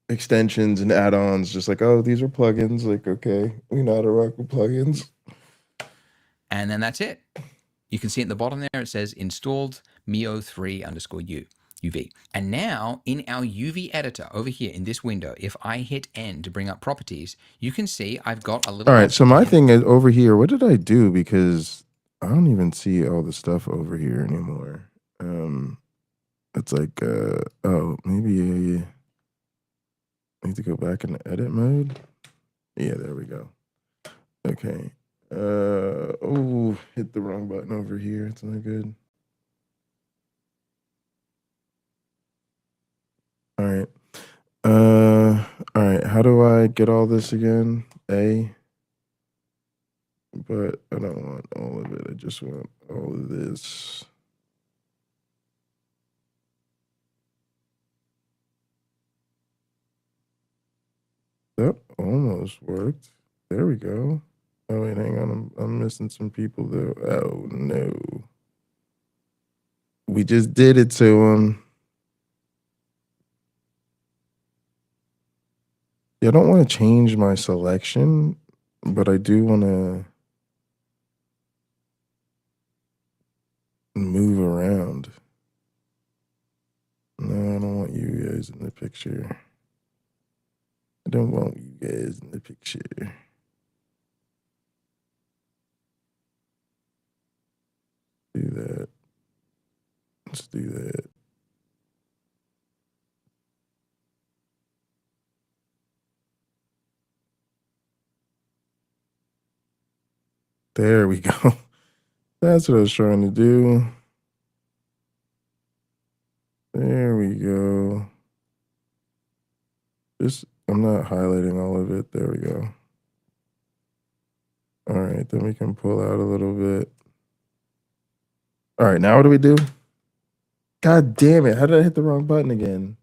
extensions and add-ons, just like, oh, these are plugins. Like, okay, we know how to work with plugins. And then that's it. You can see at the bottom there, it says installed Mio3_U. UV. And now in our UV editor over here in this window, if I hit N to bring up properties, you can see I've got a little. All right, so my thing is over here, what did I do? Because I don't even see all the stuff over here anymore. It's like, oh, maybe I need to go back into edit mode. Yeah, there we go. Okay. Oh, hit the wrong button over here. It's not good. All right. All right. How do I get all this again? A. But I don't want all of it. I just want all of this. That almost worked. There we go. Oh wait, hang on. I'm missing some people though. Oh no. We just did it to him. Yeah, I don't want to change my selection, but I do want to move around. No, I don't want you guys in the picture. I don't want you guys in the picture. Do that. Let's do that. There we go. That's what I was trying to do. There we go. Just, I'm not highlighting all of it. There we go. All right, then we can pull out a little bit. All right, now what do we do? God damn it. How did I hit the wrong button again?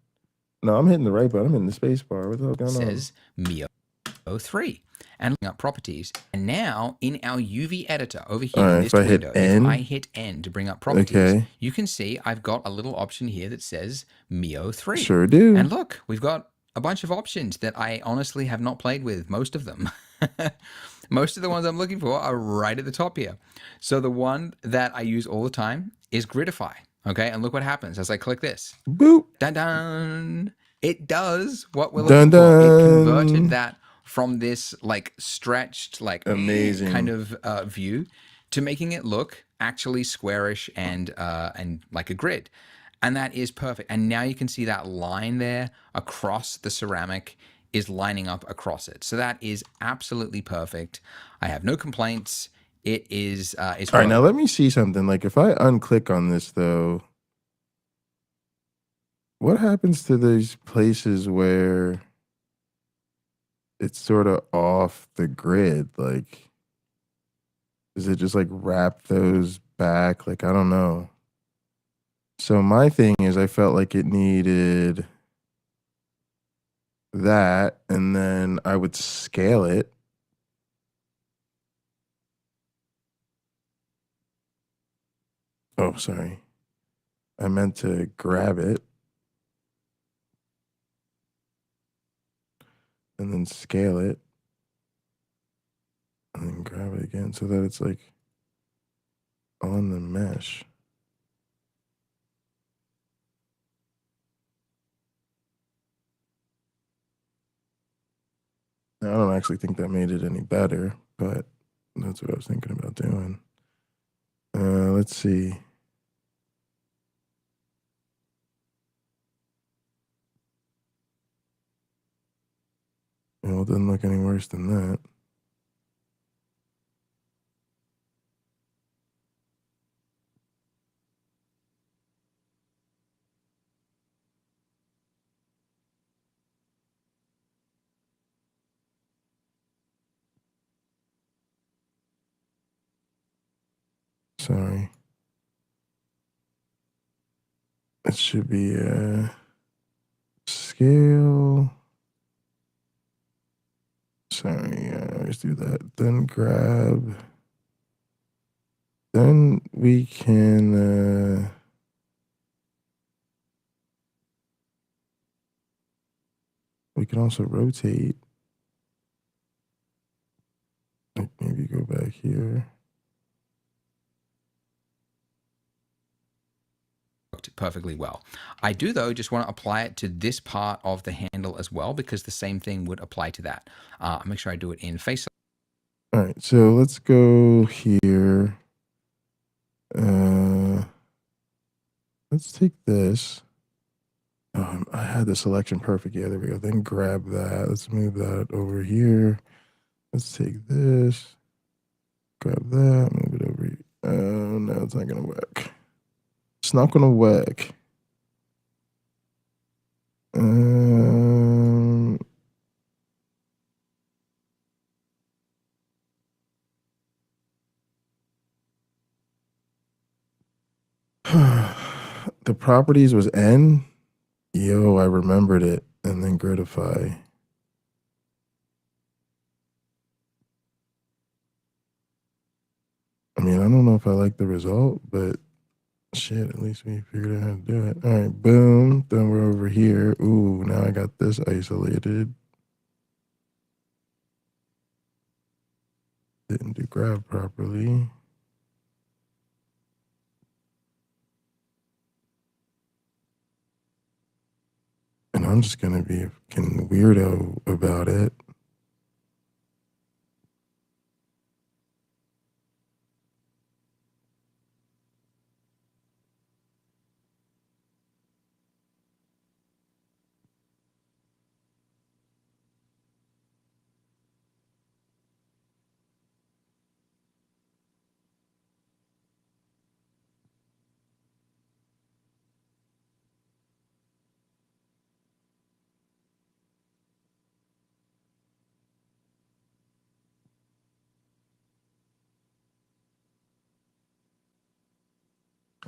No, I'm hitting the right button. I'm hitting the space bar. What the hell going on? It says Mio3 and looking up properties. And now in our UV editor over here in this window, if I hit N to bring up properties, you can see I've got a little option here that says Mio3. Sure do. And look, we've got a bunch of options that I honestly have not played with, most of them. Most of the ones I'm looking for are right at the top here. So the one that I use all the time is Gridify. Okay, and look what happens as I click this. Boop. Dun dun. It does what we're looking for. It converted that from this like stretched, like amazing kind of view to making it look actually squarish and like a grid. And that is perfect. And now you can see that line there across the ceramic is lining up across it. So that is absolutely perfect. I have no complaints. It is. It's all right, now let me see something. Like if I unclick on this though, what happens to these places where it's sort of off the grid? Like, does it just like wrap those back? Like, I don't know. So my thing is I felt like it needed that, and then I would scale it. Oh, sorry. I meant to grab it and then scale it and then grab it again so that it's like on the mesh. I don't actually think that made it any better, but that's what I was thinking about doing. Let's see. Well, it doesn't look any worse than that. Sorry. It should be scale. Sorry, I always do that. Then grab. Then we can. We can also rotate. Like maybe go back here. Perfectly well. I do, though, just want to apply it to this part of the handle as well, because the same thing would apply to that. I'll make sure I do it in face. All right, so let's go here. Let's take this. I had the selection perfect. Yeah, there we go. Then grab that. Let's move that over here. Let's take this. Grab that. Move it over here. No, it's not going to work. It's not going to work. The properties was N. Yo, I remembered it. And then Gridify. I mean, I don't know if I like the result, but shit, at least we figured out how to do it. All right, boom. Then we're over here. Ooh, now I got this isolated. Didn't do grab properly. And I'm just going to be a fucking weirdo about it.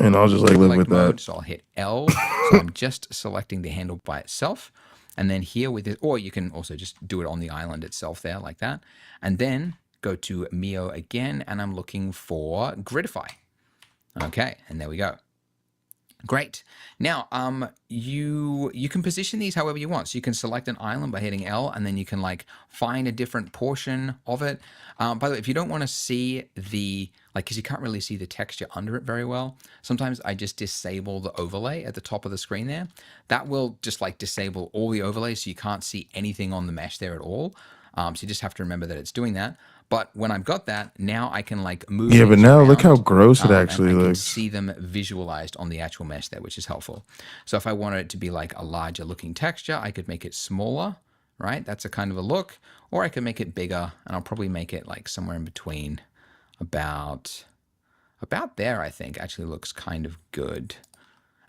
And I'll just like live with mode, that. So I'll hit L. So I'm just selecting the handle by itself. And then here with it, or you can also just do it on the island itself there like that. And then go to Mio again, and I'm looking for Gridify. Okay, and there we go. Great. Now, you can position these however you want. So you can select an island by hitting L, and then you can like find a different portion of it. By the way, if you don't want to see the, like, because you can't really see the texture under it very well, sometimes I just disable the overlay at the top of the screen there. That will just like disable all the overlays, so you can't see anything on the mesh there at all. So you just have to remember that it's doing that. But when I've got that, now I can like move. Yeah, but now look how around, gross it actually and I looks. can see them visualized on the actual mesh there, which is helpful. So if I wanted it to be like a larger looking texture, I could make it smaller, right? That's a kind of a look. Or I could make it bigger, and I'll probably make it like somewhere in between. About there, I think, actually looks kind of good.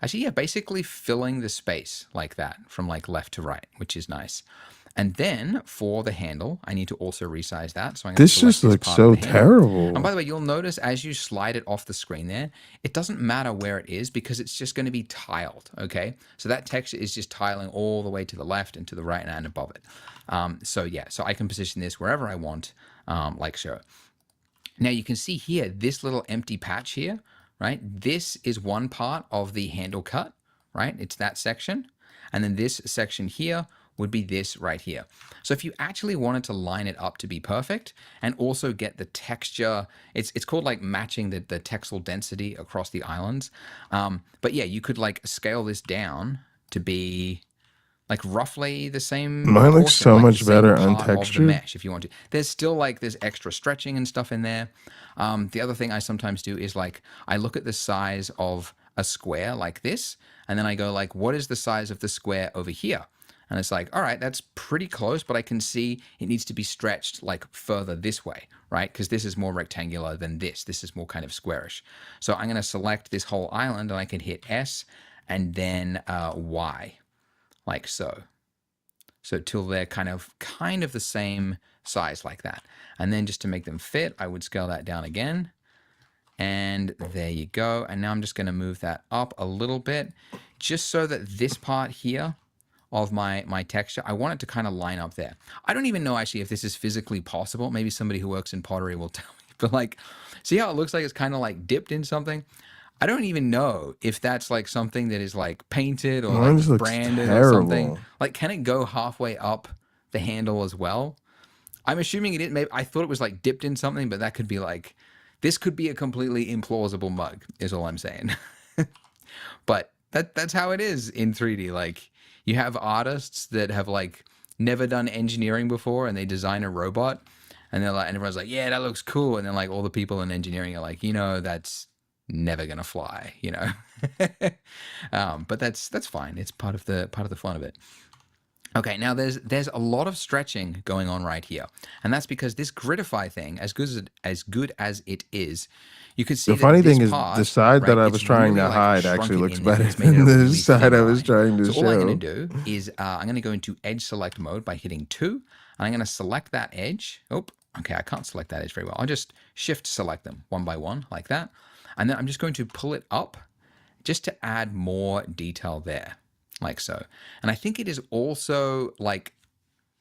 Actually, yeah, basically filling the space like that from like left to right, which is nice. And then for the handle, I need to also resize that. So I'm going to select This just looks so terrible. And by the way, you'll notice as you slide it off the screen there, it doesn't matter where it is because it's just going to be tiled, okay? So that texture is just tiling all the way to the left and to the right and above it. So yeah, so I can position this wherever I want, like so. Now you can see here, this little empty patch here, right? This is one part of the handle cut, right? It's that section. And then this section here would be this right here. So if you actually wanted to line it up to be perfect and also get the texture, it's called like matching the texel density across the islands. But yeah, you could like scale this down to be like roughly the same. Mine looks proportion, so like the much same better part of the untextured. mesh, if you want to. There's still like there's extra stretching and stuff in there. The other thing I sometimes do is like I look at the size of a square like this, and then I go like, what is the size of the square over here? And it's like, all right, that's pretty close, but I can see it needs to be stretched like further this way, right? Because this is more rectangular than this. This is more kind of squarish. So I'm going to select this whole island, and I can hit S and then Y, like so. So till they're kind of the same size like that. And then just to make them fit, I would scale that down again. And there you go. And now I'm just going to move that up a little bit, just so that this part here of my texture, I want it to kind of line up there. I don't even know actually if this is physically possible. Maybe somebody who works in pottery will tell me. But like, see how it looks like it's kind of like dipped in something? I don't even know if that's like something that is like painted or Mine like just looks branded or something. terrible. Like, can it go halfway up the handle as well? I'm assuming it is. Maybe I thought it was like dipped in something, but that could be like, this could be a completely implausible mug, is all I'm saying. But that's how it is in 3D. Like, you have artists that have like never done engineering before, and they design a robot, and they're like, and everyone's like, yeah, that looks cool. And then like all the people in engineering are like, that's never gonna fly, but that's fine. It's part of the fun of it. Okay, now there's a lot of stretching going on right here, and that's because this Gridify thing, as good as it is, you can see The funny that this thing is, part, the side that right, I it's was trying really to like hide shrunk actually it looks in there. better It's made it a than the really side thin I was line. trying to So show. all I'm going to do is I'm going to go into Edge Select mode by hitting 2, and I'm going to select that edge. Oh, okay, I can't select that edge very well. I'll just Shift select them one by one like that, and then I'm just going to pull it up just to add more detail there, like so. And I think it is also like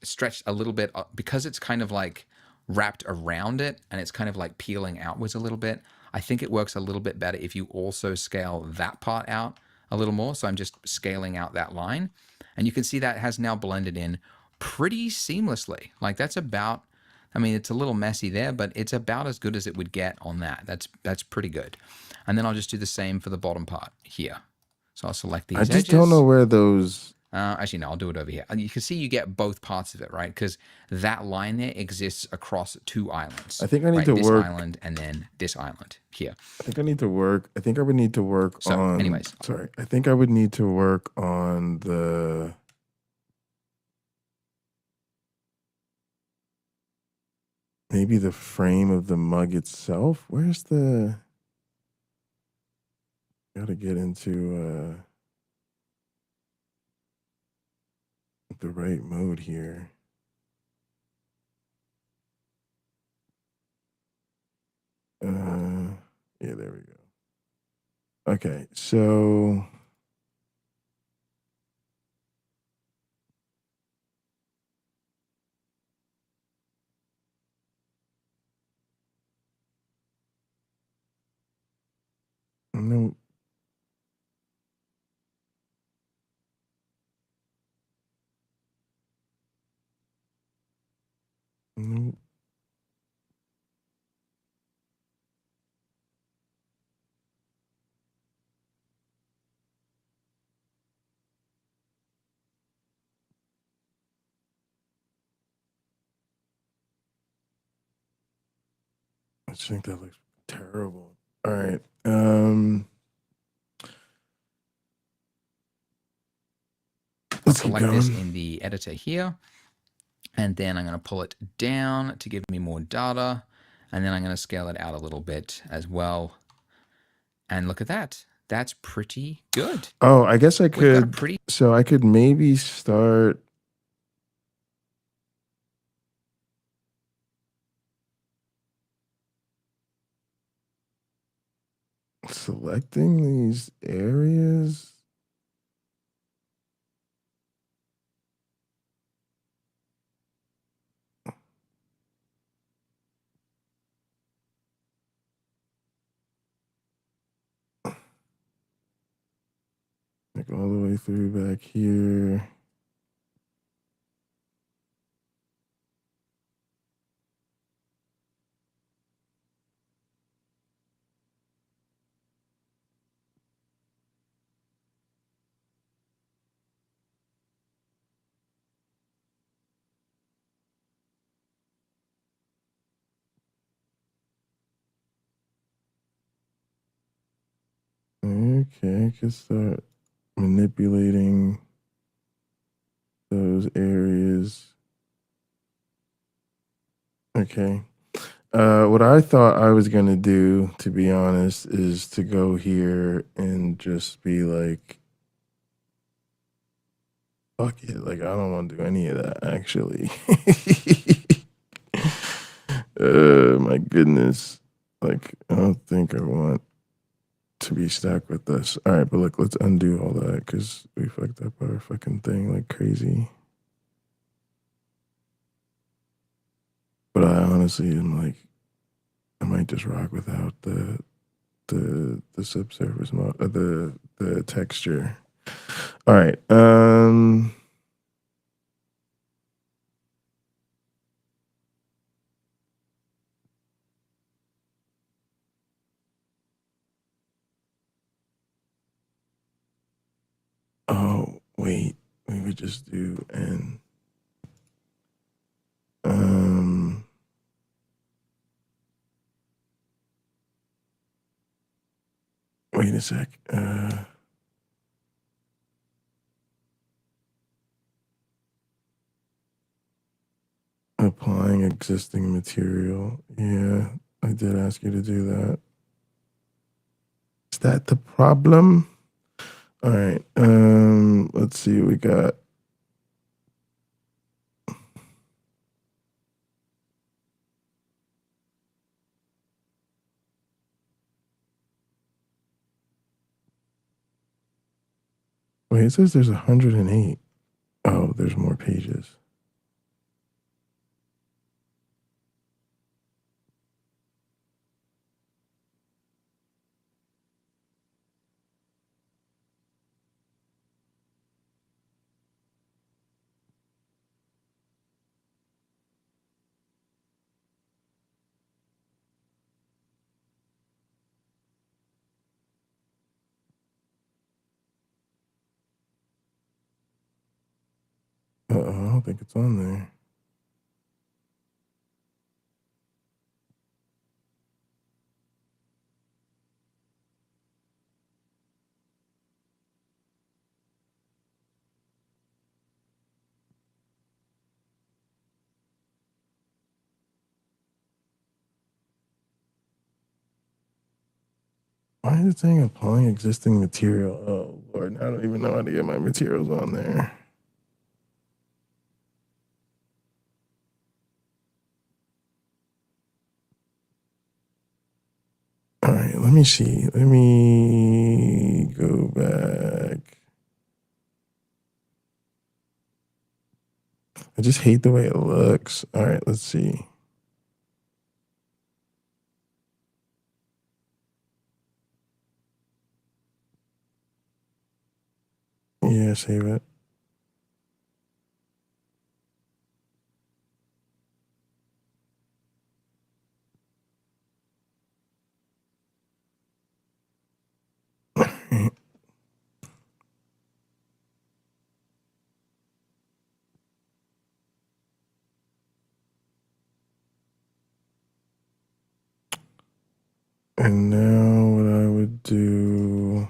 stretched a little bit because it's kind of like wrapped around it and it's kind of like peeling outwards a little bit. I think it works a little bit better if you also scale that part out a little more. So I'm just scaling out that line, and you can see that has now blended in pretty seamlessly. Like that's about, I mean, it's a little messy there, but it's about as good as it would get on that. That's pretty good. And then I'll just do the same for the bottom part here. So I'll select these I just edges. don't know where those. Actually, no, I'll do it over here. And you can see you get both parts of it, right? Because that line there exists across 2 islands. I think I need right? to this work. island and then this island here. I think I need to work. I think I would need to work So, on. anyways. Sorry. I think I would need to work on the. Maybe the frame of the mug itself. Where's the. Gotta get into the right mode here. Yeah, there we go. Okay, so no. Nope. I think that looks terrible. All right. I'll Let's keep select this going. in the editor here. And then I'm going to pull it down to give me more data. And then I'm going to scale it out a little bit as well. And look at that. That's pretty good. Oh, I guess I We've got a could. pretty So I could maybe start. Selecting these areas. Like all the way through back here. Okay, I can start manipulating those areas. Okay. What I thought I was gonna do, to be honest, is to go here and just be like, fuck it. Like, I don't want to do any of that, actually. My goodness. Like, I don't think I want to be stuck with this. All right, but look, let's undo all that because we fucked up our fucking thing like crazy. But I honestly am like, I might just rock without the subsurface the texture. All right. Oh wait, we would just do N. Wait a sec. Applying existing material. Yeah, I did ask you to do that. Is that the problem? All right. Let's see what we got. Wait, it says there's 108. Oh, there's more pages. Uh-oh, I don't think it's on there. Why is it saying applying existing material? Oh, Lord, I don't even know how to get my materials on there. All right, let me see. Let me go back. I just hate the way it looks. All right, let's see. Yeah, save it. And now what I would do.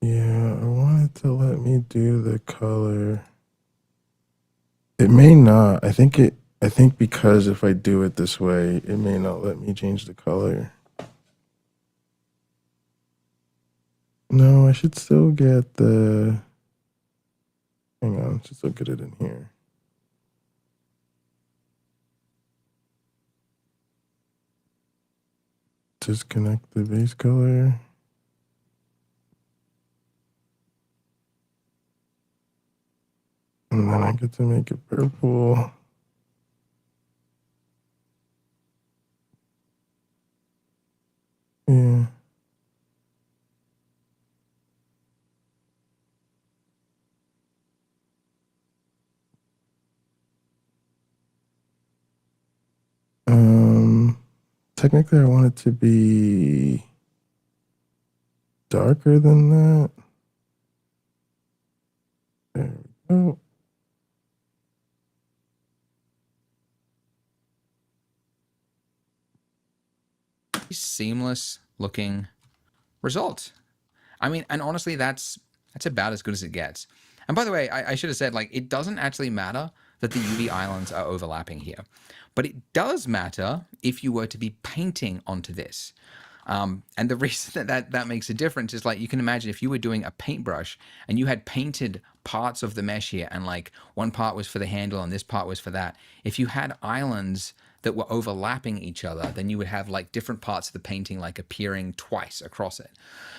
Yeah, I wanted to let me do the color. It may not. I think because if I do it this way, it may not let me change the color. No, I should still get the. Hang on, I should still get it in here. Disconnect the base color. And then I get to make it purple. Yeah. Technically I want it to be darker than that. There we go. seamless looking result. I mean, and honestly, that's about as good as it gets. And by the way, I should have said, like, it doesn't actually matter that the UV islands are overlapping here, but it does matter if you were to be painting onto this. And the reason that makes a difference is, like, you can imagine if you were doing a paintbrush and you had painted parts of the mesh here, and like one part was for the handle and this part was for that. If you had islands that were overlapping each other, then you would have like different parts of the painting like appearing twice across it.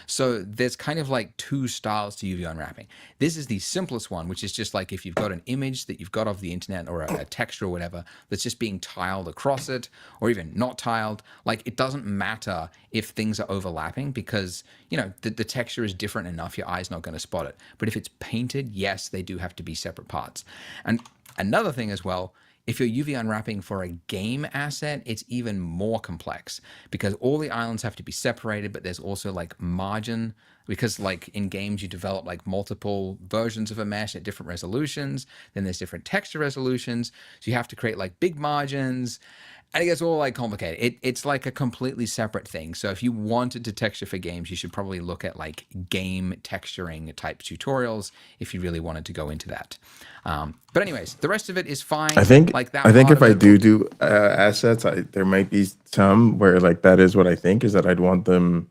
So there's kind of like two styles to UV unwrapping. This is the simplest one, which is just like if you've got an image that you've got off the internet or a texture or whatever that's just being tiled across it, or even not tiled, like it doesn't matter if things are overlapping because, you know, the texture is different enough, your eye's not going to spot it. But if it's painted, yes, they do have to be separate parts. And another thing as well, if you're UV unwrapping for a game asset, it's even more complex because all the islands have to be separated, but there's also like margin because like in games you develop like multiple versions of a mesh at different resolutions. Then there's different texture resolutions. So you have to create like big margins. And it gets all like complicated. It's like a completely separate thing. So if you wanted to texture for games, you should probably look at like game texturing type tutorials if you really wanted to go into that. But anyways, the rest of it is fine. I think like that. I think if I do assets, there might be some where like that is what I think is that I'd want them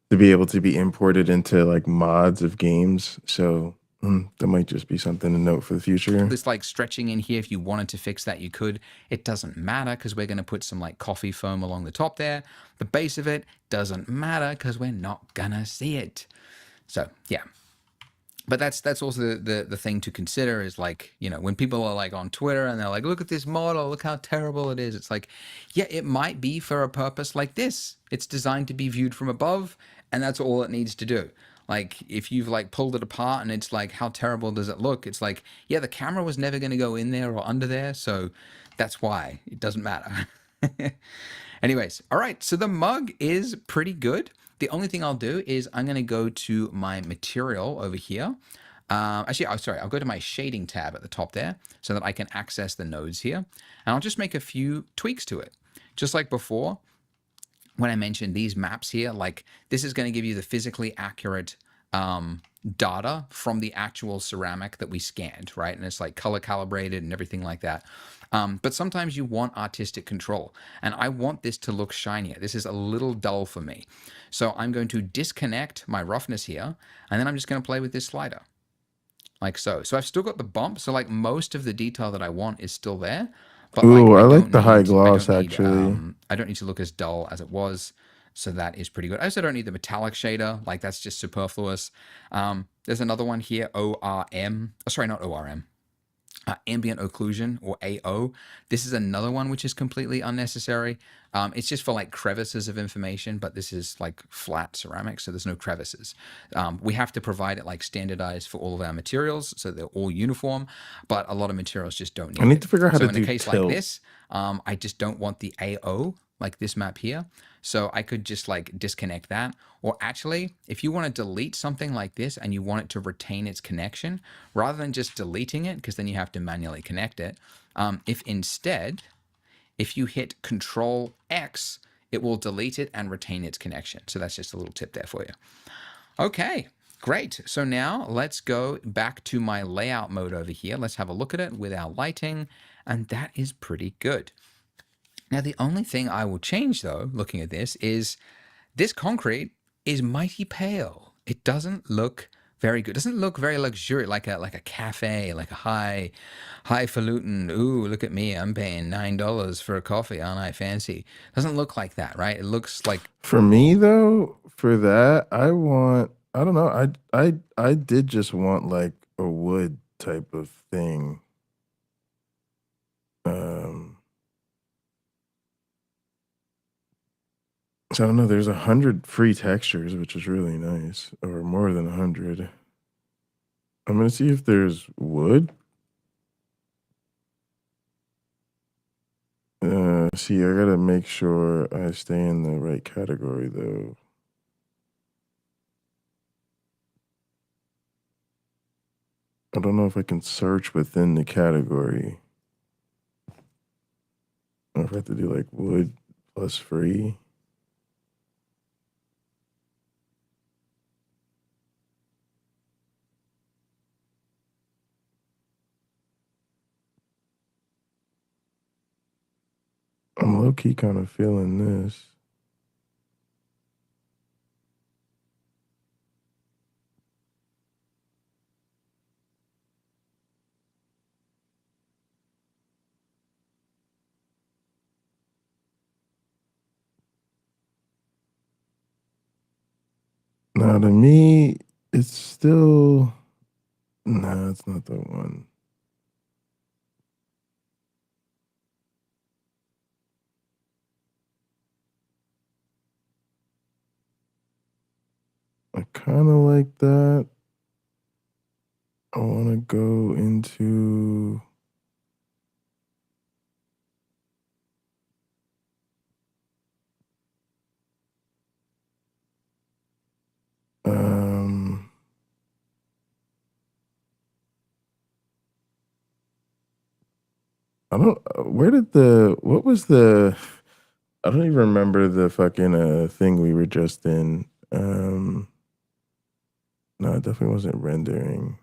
to be able to be imported into like mods of games. So that might just be something to note for the future. This like stretching in here, if you wanted to fix that, you could. It doesn't matter because we're going to put some like coffee foam along the top there. The base of it doesn't matter because we're not going to see it. So yeah. But that's also the thing to consider is like, you know, when people are like on Twitter and they're like, look at this model, look how terrible it is. It's like, yeah, it might be for a purpose like this. It's designed to be viewed from above and that's all it needs to do. Like if you've like pulled it apart and it's like, how terrible does it look? It's like, yeah, the camera was never going to go in there or under there. So that's why it doesn't matter. Anyways, all right. So the mug is pretty good. The only thing I'll do is I'm going to go to my material over here. Actually, I'll go to my shading tab at the top there so that I can access the nodes here. And I'll just make a few tweaks to it. Just like before, when I mentioned these maps here, like this is going to give you the physically accurate data from the actual ceramic that we scanned, right? And it's like color calibrated and everything like that. But sometimes you want artistic control and I want this to look shinier. This is a little dull for me. So I'm going to disconnect my roughness here and then I'm just going to play with this slider like so. So I've still got the bump. So like most of the detail that I want is still there. But ooh, I like the high gloss actually. I don't need to look as dull as it was. So that is pretty good. I also don't need the metallic shader. Like that's just superfluous. There's another one here, ORM. Oh, sorry, not ORM. Ambient occlusion or AO. This is another one which is completely unnecessary. It's just for like crevices of information, but this is like flat ceramic, so there's no crevices. We have to provide it like standardized for all of our materials, so they're all uniform, but a lot of materials just don't need it. I need to figure out how to do So in a case tilt. like this, I just don't want the AO, like this map here. So I could just like disconnect that. Or actually, if you want to delete something like this and you want it to retain its connection, rather than just deleting it, because then you have to manually connect it, if you hit Control X, it will delete it and retain its connection. So that's just a little tip there for you. Okay, great. So now let's go back to my layout mode over here. Let's have a look at it with our lighting, and that is pretty good. Now, the only thing I will change, though, looking at this, is this concrete is mighty pale. It doesn't look very good. It doesn't look very luxurious, like a cafe, like a highfalutin. Ooh, look at me. I'm paying $9 for a coffee. Aren't I fancy? It doesn't look like that, right? It looks like... For me, though, for that, I don't know. I did just want like a wood type of thing. So I don't know, there's 100 free textures, which is really nice, or more than 100. I'm gonna see if there's wood. See, I gotta make sure I stay in the right category though. I don't know if I can search within the category. Or if I have to do like wood plus free. I'm low key kind of feeling this. Now, to me, it's still. No, it's not the one. I kind of like that. I want to go into. I don't. Where did the? What was the? I don't even remember the fucking thing we were just in. No, it definitely wasn't rendering.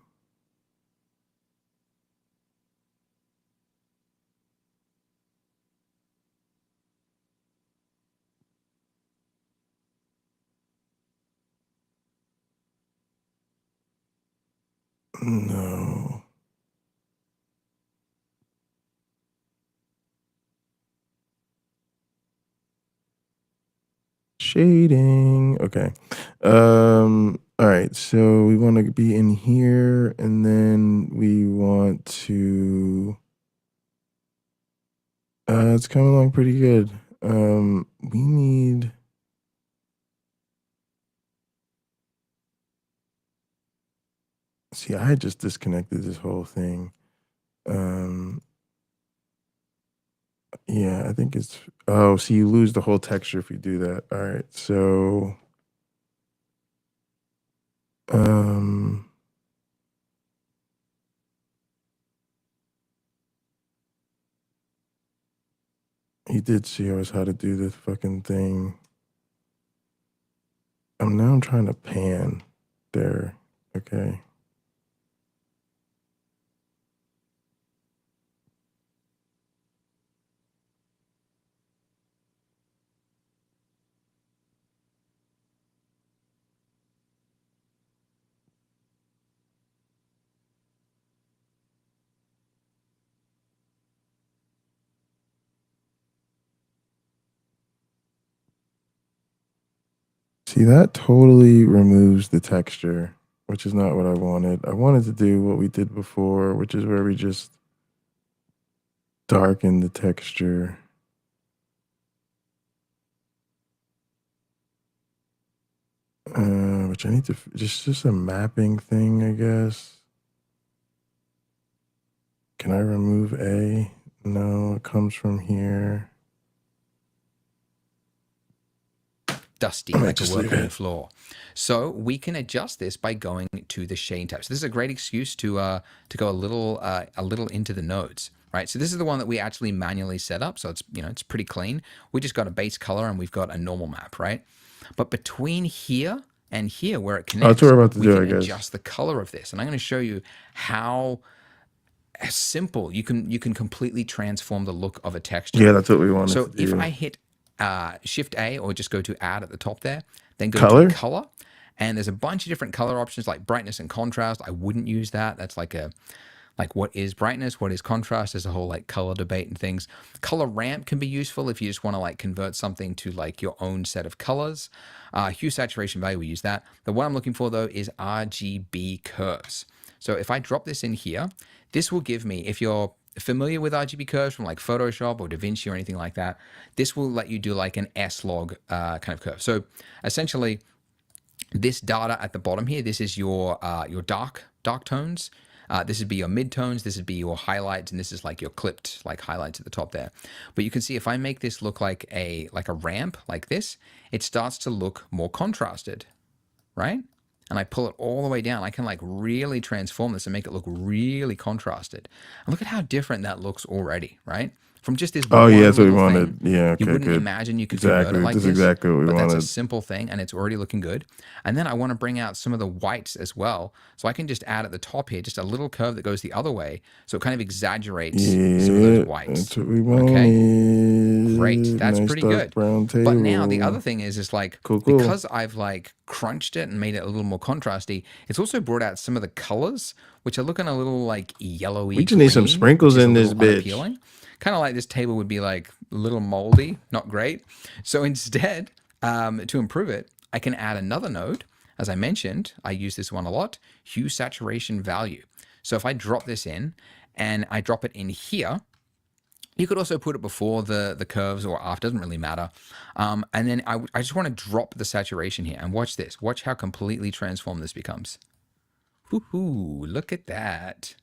No. Shading. Okay. All right. So we want to be in here, and then we want to. It's coming along pretty good. We need. See, I had just disconnected this whole thing. Yeah, I think it's. Oh, so you lose the whole texture if you do that. All right. So. He did show us how to do this fucking thing. I'm trying to pan there. Okay. See, that totally removes the texture, which is not what I wanted. I wanted to do what we did before, which is where we just darken the texture. Which I need to, just a mapping thing, I guess. Can I remove A? No, it comes from here. Dusty, like a working floor. So we can adjust this by going to the shade tab. So this is a great excuse to go a little into the nodes, right? So this is the one that we actually manually set up. So it's, you know, it's pretty clean. We just got a base color and we've got a normal map, right? But between here and here where it connects, that's what we're about to we do, can I guess. adjust the color of this. And I'm going to show you how simple you can completely transform the look of a texture. Yeah, that's what we wanted So to do. if I hit Shift A or just go to add at the top there, then go Color? to color. And there's a bunch of different color options like brightness and contrast. I wouldn't use that. That's like what is brightness, what is contrast. There's a whole like color debate and things. Color ramp can be useful if you just want to like convert something to like your own set of colors. Hue saturation value, we use that. The one I'm looking for though is RGB curves. So if I drop this in here, this will give me, if you're familiar with RGB curves from like Photoshop or DaVinci or anything like that, this will let you do like an S-log kind of curve. So essentially, this data at the bottom here, this is your dark tones. This would be your midtones, this would be your highlights, and this is like your clipped like highlights at the top there. But you can see if I make this look like a ramp like this, it starts to look more contrasted, right? And I pull it all the way down, I can like really transform this and make it look really contrasted. And look at how different that looks already, right? from just this Oh one yeah, that's what we little wanted. thing. Yeah, You okay, wouldn't good. imagine you could convert Exactly. it like This is this, exactly what we but that's a wanted. simple thing, and it's already looking good. And then I want to bring out some of the whites as well, so I can just add at the top here just a little curve that goes the other way, so it kind of exaggerates some of those Yeah, whites. that's what we Okay, wanted. great, that's Nice pretty dark good. brown table. But now the other thing is like, Cool, cool. because I've like crunched it and made it a little more contrasty, it's also brought out some of the colors, which are looking a little like yellowy. We just need some green, sprinkles which is a in this little bitch. unappealing. Kind of like this table would be like a little moldy, not great. So instead, to improve it, I can add another node. As I mentioned, I use this one a lot, hue saturation value. So if I drop this in and I drop it in here, you could also put it before the curves or after, doesn't really matter. And then I just want to drop the saturation here, and watch this. Watch how completely transformed this becomes. Woohoo, look at that.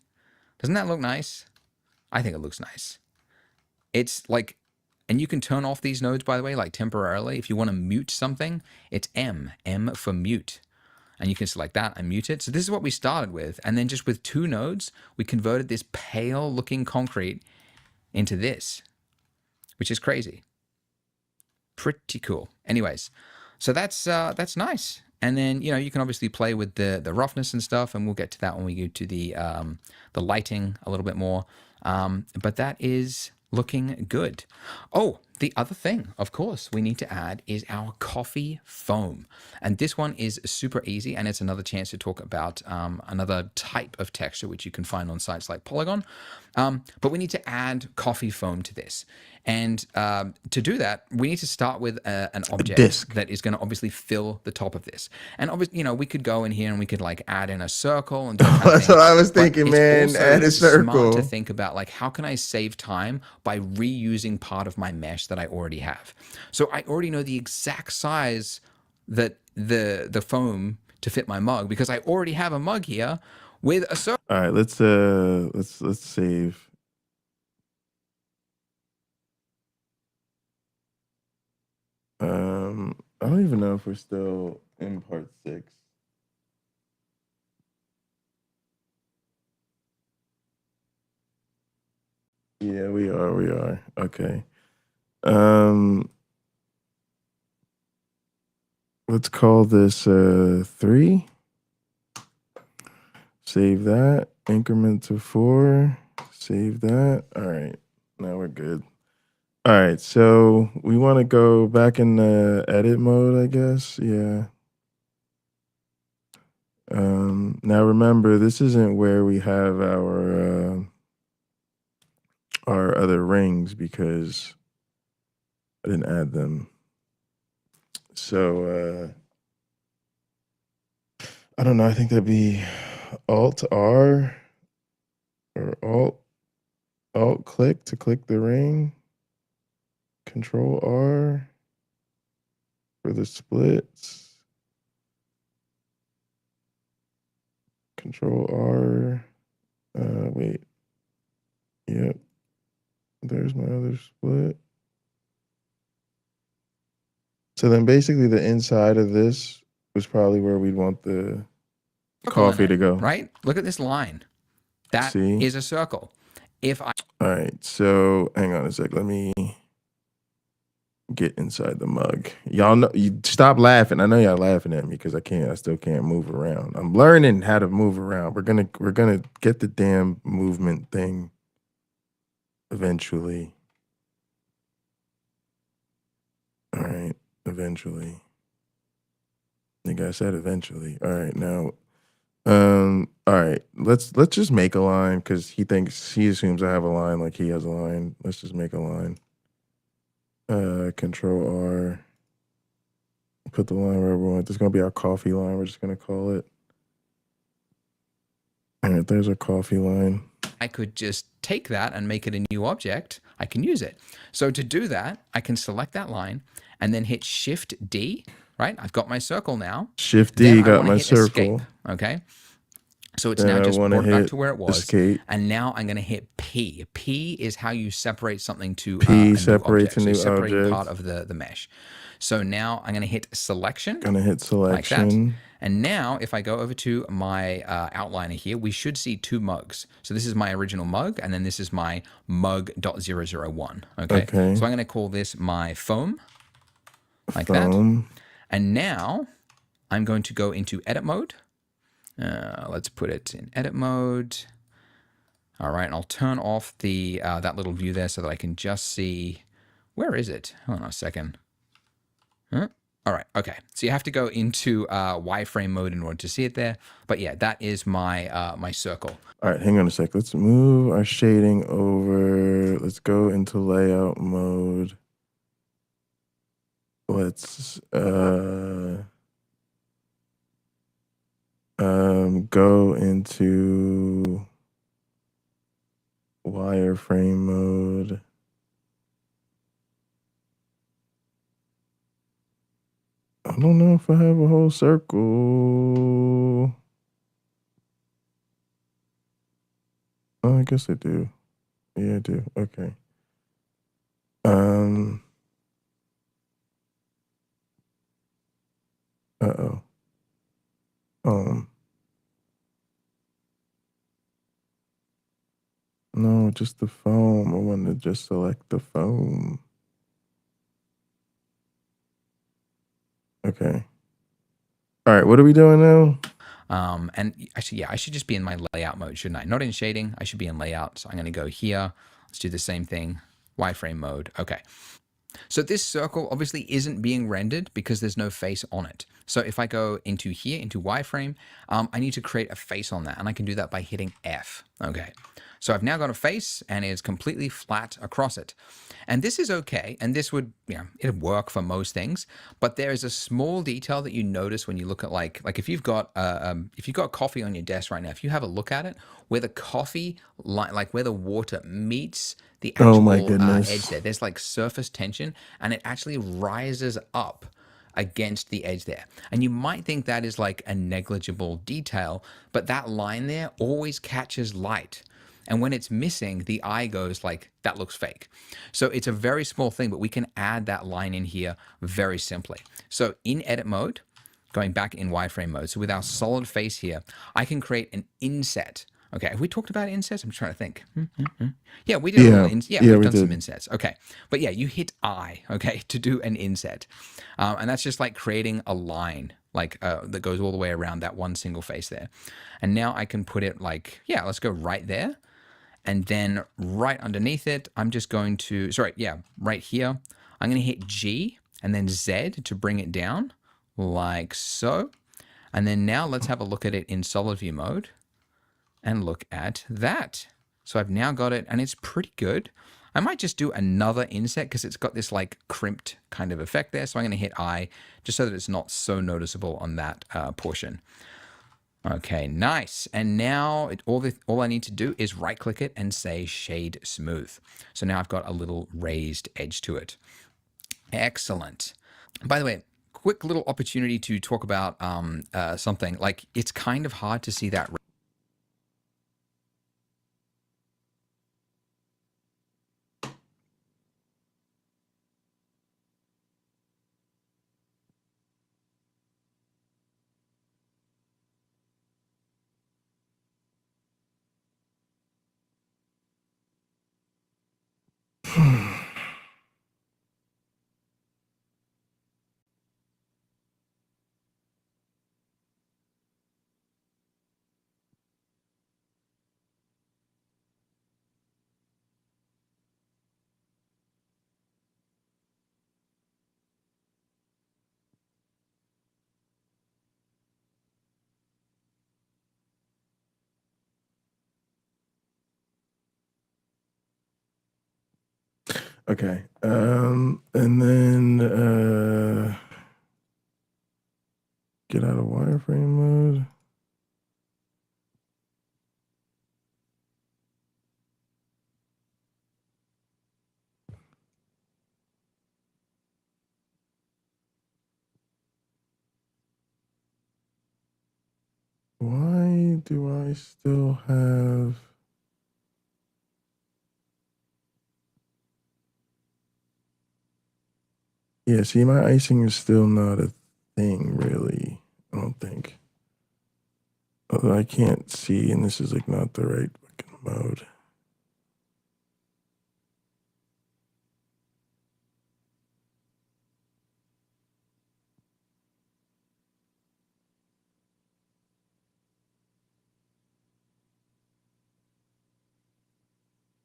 Doesn't that look nice? I think it looks nice. It's like, and you can turn off these nodes, by the way, like temporarily. If you want to mute something, it's M for mute. And you can select that and mute it. So this is what we started with. And then just with 2 nodes, we converted this pale looking concrete into this, which is crazy. Pretty cool. Anyways, so that's nice. And then, you know, you can obviously play with the roughness and stuff, and we'll get to that when we go to the lighting a little bit more. But that is looking good. Oh, the other thing, of course, we need to add is our coffee foam. And this one is super easy, and it's another chance to talk about another type of texture, which you can find on sites like Polygon. But we need to add coffee foam to this. And to do that, we need to start with an object disc that is going to obviously fill the top of this. And obviously, you know, we could go in here and we could like add in a circle and do that kind of That's thing. what I was But thinking, it's man. also Add a circle. smart to think about like, how can I save time by reusing part of my mesh that I already have? So I already know the exact size that the foam to fit my mug, because I already have a mug here with a circle. All right, let's save. I don't even know if we're still in part 6. Yeah, we are. Okay. Let's call this 3. Save that. Increment to 4. Save that. All right. Now we're good. All right. So we want to go back in the edit mode, I guess. Yeah. Now remember, this isn't where we have our other rings because I didn't add them. So I don't know. I think that'd be Alt R or Alt click to click the ring. Control R for the splits. Control R. Wait. Yep. There's my other split. So then basically the inside of this was probably where we'd want the coffee to go. Right? Look at this line. That is a circle. If I All right, so hang on a sec. Let me get inside the mug. Y'all know, you stop laughing. I know y'all laughing at me because I still can't move around. I'm learning how to move around. We're gonna get the damn movement thing eventually. All right, eventually. I think I said eventually. All right, now all right, let's just make a line because he assumes I have a line like he has a line. Let's just make a line. Control R. Put the line wherever we want. This is gonna be our coffee line. We're just gonna call it. All right, there's our coffee line. I could just take that and make it a new object. I can use it. So to do that, I can select that line and then hit Shift D. Right, I've got my circle now. Shift Then D I got wanna my hit circle. Escape, okay, so it's Then now I just wanna brought back hit to where it was. escape. And now I'm going to hit P. P is how you separate something to P separates a new a object. new So you separate object. part of the mesh. So now I'm going to hit selection. Gonna hit selection. And now if I go over to my outliner here, we should see two mugs. So this is my original mug, and then this is my mug.001. Okay. Okay. So I'm going to call this my foam, like Foam. that. And now I'm going to go into edit mode. Let's put it in edit mode. All right, and I'll turn off the that little view there so that I can just see, where is it? Hold on a second. Huh? All right, okay. So you have to go into wireframe mode in order to see it there. But yeah, that is my my circle. All right, hang on a sec. Let's move our shading over. Let's go into layout mode. Let's go into wireframe mode. I don't know if I have a whole circle. Oh, I guess I do. Yeah, I do. Okay. Uh-oh. No, just the foam. I want to just select the foam. Okay. All right, what are we doing now? And actually, yeah, I should just be in my layout mode, shouldn't I? Not in shading. I should be in layout. So I'm going to go here. Let's do the same thing. Wireframe mode. Okay. So this circle obviously isn't being rendered because there's no face on it. So if I go into here, into wireframe, I need to create a face on that. And I can do that by hitting F. Okay. So I've now got a face and it's completely flat across it. And this is okay. And this would, you know, it'd work for most things. But there is a small detail that you notice when you look at like if you've got coffee on your desk right now, if you have a look at it, where the coffee, like where the water meets the actual edge there, there's like surface tension and it actually rises up against the edge there. And you might think that is like a negligible detail, but that line there always catches light. And when it's missing, the eye goes like, that looks fake. So it's a very small thing, but we can add that line in here very simply. So in edit mode, going back in wireframe mode, so with our solid face here, I can create an inset. Okay, have we talked about insets? I'm trying to think. Yeah, we did. We've done some insets. Okay, but yeah, you hit I, okay, to do an inset. And that's just like creating a line like that goes all the way around that one single face there. And now I can put it like, yeah, let's go right there. And then right underneath it, I'm just going to, right here, I'm going to hit G and then Z to bring it down like so. And then now let's have a look at it in solid view mode and look at that. So I've now got it and it's pretty good. I might just do another inset because it's got this like crimped kind of effect there. So I'm going to hit I just so that it's not so noticeable on that portion. Okay, nice. And now all I need to do is right click it and say shade smooth. So now I've got a little raised edge to it. Excellent. By the way, quick little opportunity to talk about something like it's kind of hard to see that. Okay. And then get out of wireframe mode. Why do I still have... Yeah, see, my icing is still not a thing, really. I don't don't think. Although I can't see, and this is like not the right fucking mode.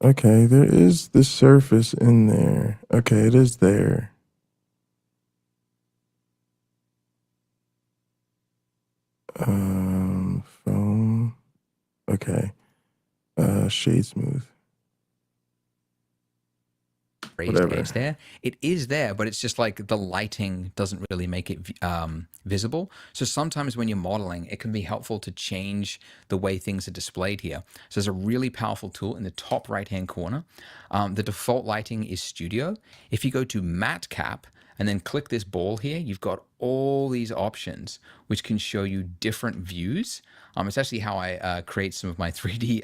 Okay, there is the surface in there. Okay, it is there. Foam. Okay. Shade smooth. Raised Whatever. edge there. It is there, but it's just like the lighting doesn't really make it visible. So sometimes when you're modeling, it can be helpful to change the way things are displayed here. So there's a really powerful tool in the top right-hand corner. The default lighting is studio. If you go to matte cap and then click this ball here, you've got all these options which can show you different views. It's actually how I create some of my 3D,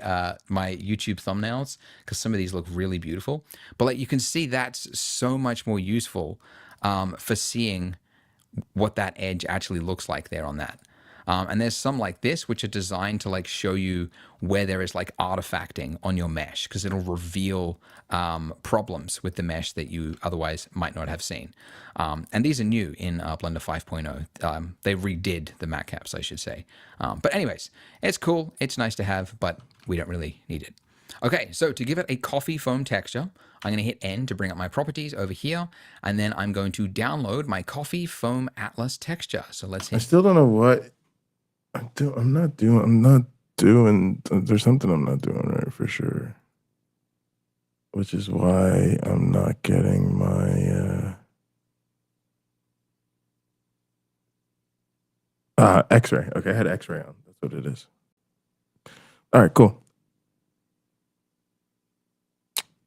my YouTube thumbnails, because some of these look really beautiful. But like you can see, that's so much more useful for seeing what that edge actually looks like there on that. And there's some like this, which are designed to like show you where there is like artifacting on your mesh, because it'll reveal problems with the mesh that you otherwise might not have seen. And these are new in Blender 5.0. They redid the matte caps, I should say. But anyways, it's cool. It's nice to have, but we don't really need it. Okay, so to give it a coffee foam texture, I'm going to hit N to bring up my properties over here, and then I'm going to download my coffee foam atlas texture. So let's I hit. still don't know what I'm not doing. There's something I'm not doing right for sure. Which is why I'm not getting my X-ray. Okay, I had X-ray on. That's what it is. All right, cool.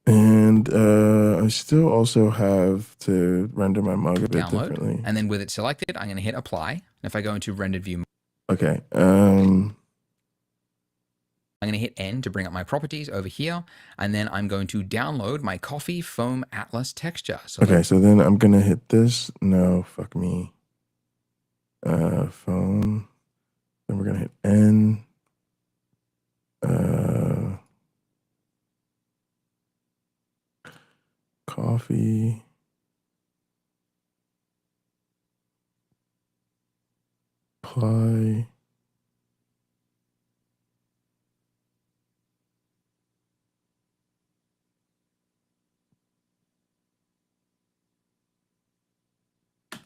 And I still also have to render my mug a bit differently. And then with it selected, I'm going to hit apply. And if I go into rendered view, Okay. I'm going to hit N to bring up my properties over here, and then I'm going to download my coffee foam atlas texture. So okay, so then I'm gonna hit this. No, fuck me. Foam. Then we're gonna hit N. Coffee. Apply.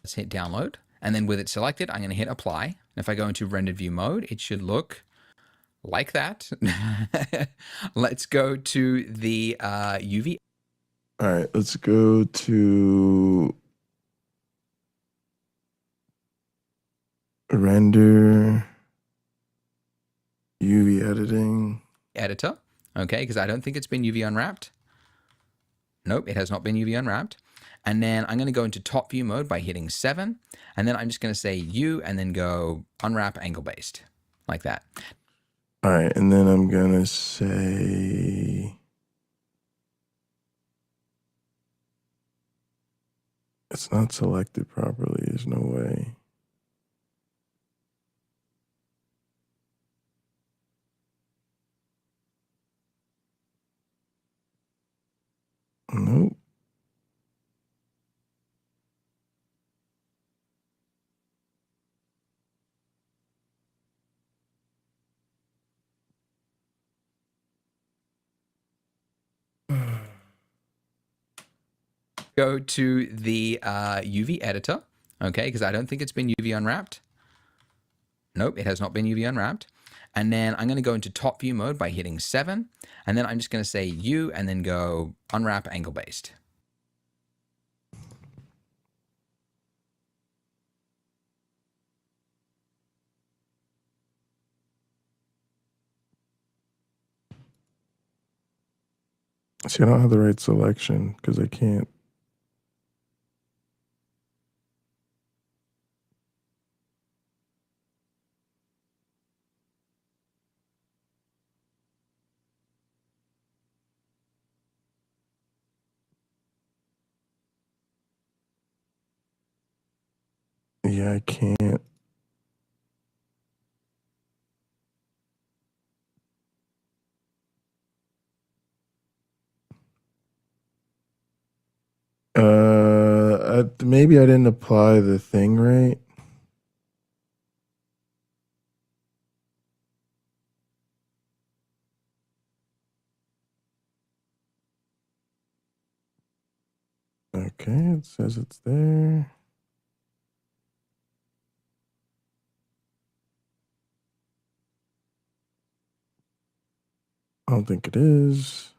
let's hit download. And then with it selected, I'm going to hit apply. And if I go into rendered view mode, it should look like that. Let's go to the UV. All right, let's go to render UV editing editor. Okay, because I don't think it's been UV unwrapped. Nope, it has not been UV unwrapped. And then I'm going to go into top view mode by hitting 7. And then I'm just going to say U and then go unwrap angle based like that. All right, and then I'm going to say it's not selected properly. There's no way. Nope. Go to the UV editor, okay, because I don't think it's been UV unwrapped. Nope, it has not been UV unwrapped. And then I'm going to go into top view mode by hitting 7. And then I'm just going to say U and then go unwrap angle based. See, I don't have the right selection because I can't. Yeah, I can't. maybe I didn't apply the thing right. Okay, it says it's there. I don't think it is.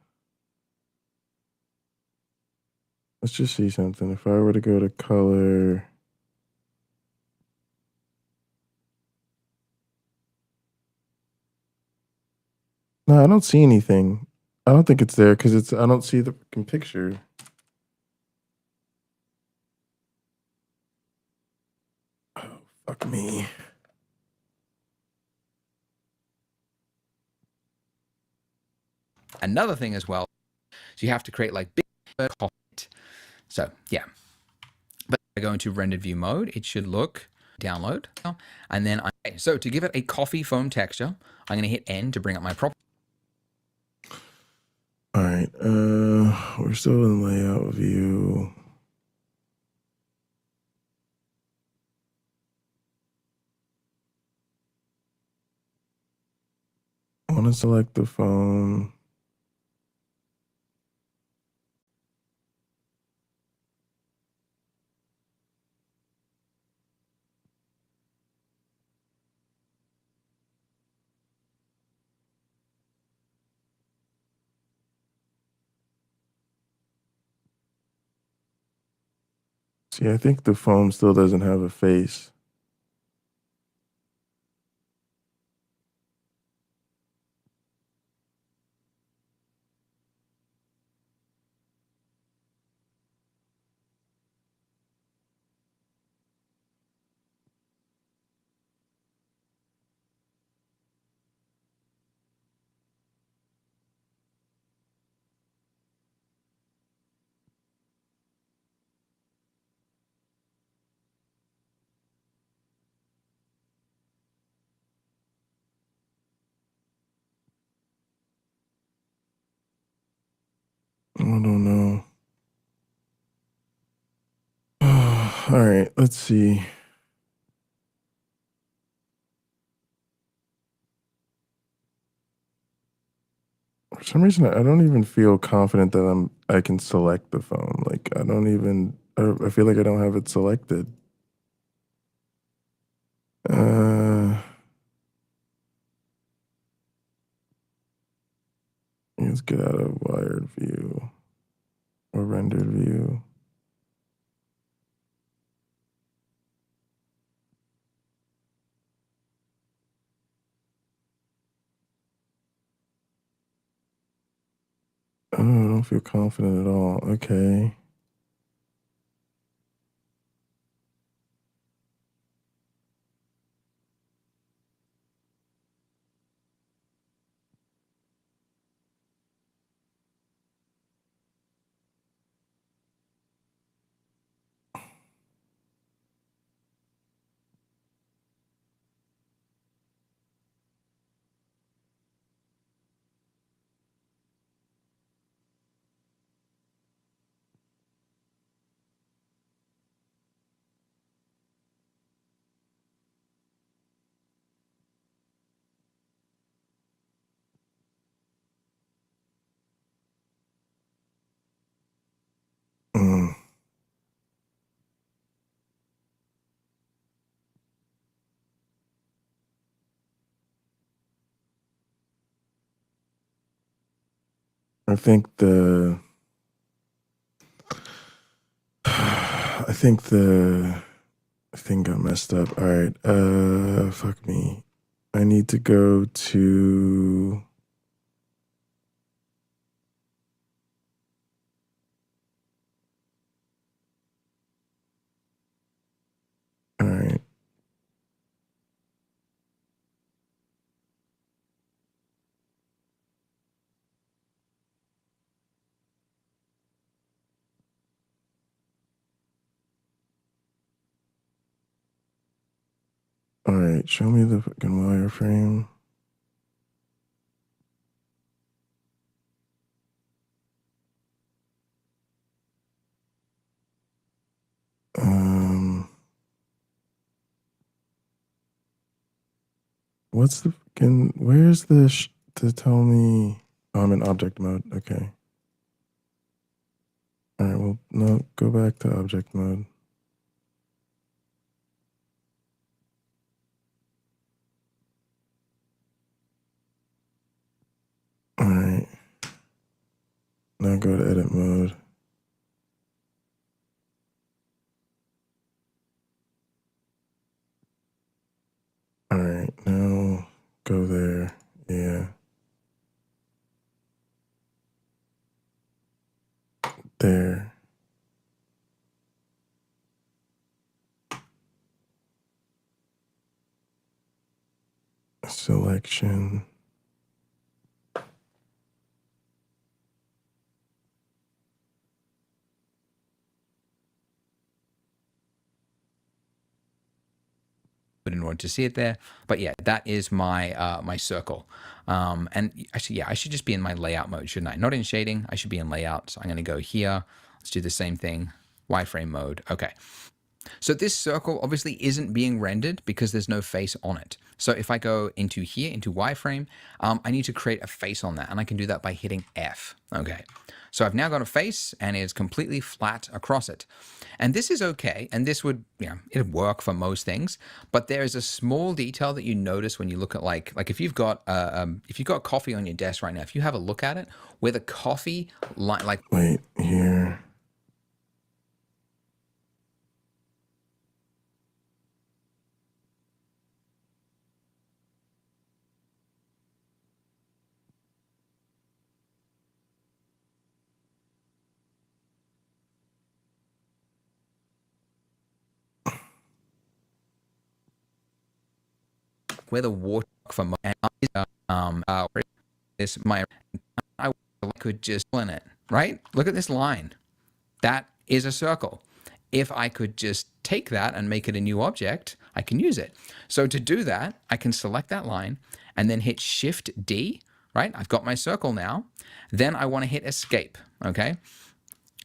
Let's just see something. If I were to go to color, no, I don't see anything. I don't think it's there because I don't see the fucking picture. Oh, fuck me. Another thing as well, so you have to create like big coffee. So yeah, but I go into rendered view mode. It should look download, and then so to give it a coffee foam texture, I'm going to hit N to bring up my prop. All right, we're still in layout view. I want to select the phone. See, I think the foam still doesn't have a face. I don't know. All right, let's see. For some reason, I don't even feel confident that I can select the phone. Like I don't even. I feel like I don't have it selected. Let's get out of wired view or rendered view. Oh, I don't feel confident at all. Okay. Mm. I think the thing got messed up. All right. Fuck me. I need to go to. All right. All right. Show me the fucking wireframe. What's the where's the to tell me I'm in object mode? Okay. All right, well, no, go back to object mode. All right. Now go to edit mode. All right, now go there. Yeah. There. Selection. In order to see it there, but yeah, that is my my circle. And actually, yeah, I should just be in my layout mode, shouldn't I? Not in shading. I should be in layout. So I'm going to go here. Let's do the same thing. Wireframe mode. Okay. So this circle obviously isn't being rendered because there's no face on it. So if I go into here, into wireframe, I need to create a face on that. And I can do that by hitting F. Okay. So I've now got a face and it's completely flat across it. And this is okay. And this would, you know, it'd work for most things. But there is a small detail that you notice when you look at like if you've got coffee on your desk right now, if you have a look at it, where the coffee like Wait, here. where the water for my this my I could just fill in it, right? Look at this line. That is a circle. If I could just take that and make it a new object, I can use it. So to do that, I can select that line and then hit Shift D, right? I've got my circle now. Then I want to hit Escape, okay?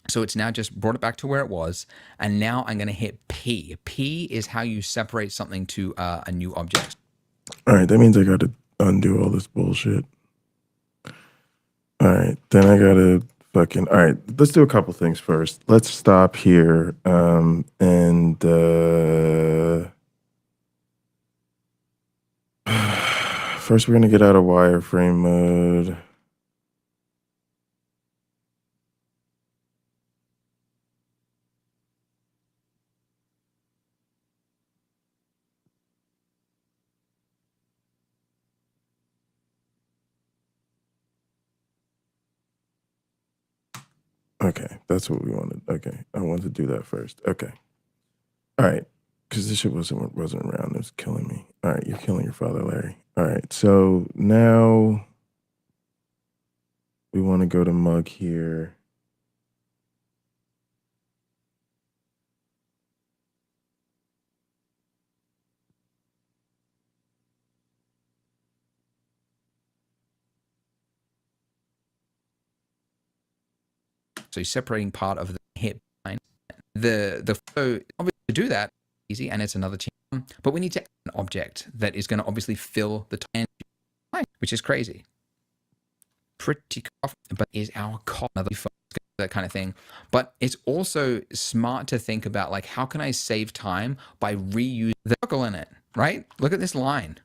So it's now just brought it back to where it was. And now I'm going to hit P. P is how you separate something to a new object. All right, that means I got to undo all this bullshit. All right, then I got to fucking... All right, let's do a couple things first. Let's stop here and... First, we're going to get out of wireframe mode. Okay, that's what we wanted. Okay, I wanted to do that first. Okay. All right, because this shit wasn't around. It was killing me. All right, you're killing your father, Larry. All right, so now we want to go to mug here. So you're separating part of the hip line. The photo, obviously to do that, easy, and it's another chain. But we need to add an object that is going to obviously fill the time, which is crazy. Pretty cool, but is our cost another that kind of thing. But it's also smart to think about like, how can I save time by reusing the circle in it, right? Look at this line.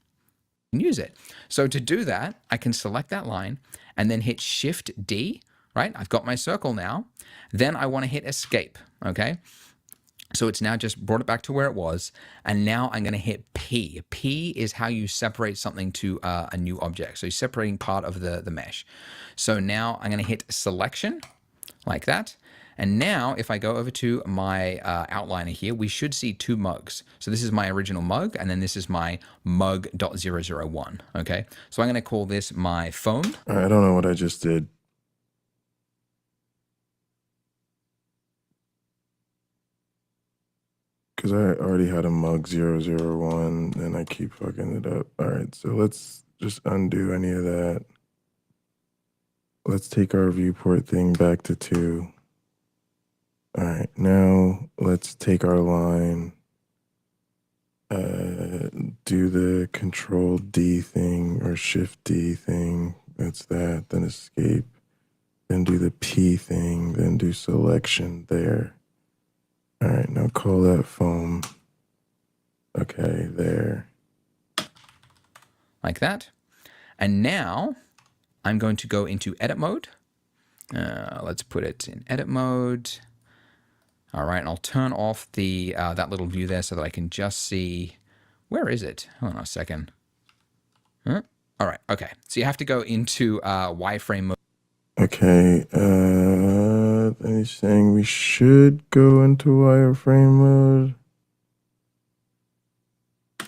You can use it. So to do that, I can select that line and then hit Shift D, right? I've got my circle now. Then I want to hit Escape, okay? So it's now just brought it back to where it was. And now I'm going to hit P. P is how you separate something to a new object. So you're separating part of the mesh. So now I'm going to hit Selection like that. And now if I go over to my outliner here, we should see two mugs. So this is my original mug, and then this is my mug.001, okay? So I'm going to call this my phone. All right, I don't know what I just did. Because I already had a mug 001 and I keep fucking it up. All right, so let's just undo any of that. Let's take our viewport thing back to 2. All right, now let's take our line do the Control D thing or Shift D thing. That's that. Then escape. Then do the P thing. Then do selection there. All right, now call that foam. Okay, there. Like that. And now I'm going to go into edit mode. Let's put it in edit mode. All right, and I'll turn off the that little view there so that I can just see, where is it? Hold on a second. Huh? All right, okay. So you have to go into wireframe mode. Okay, he's saying we should go into wireframe mode.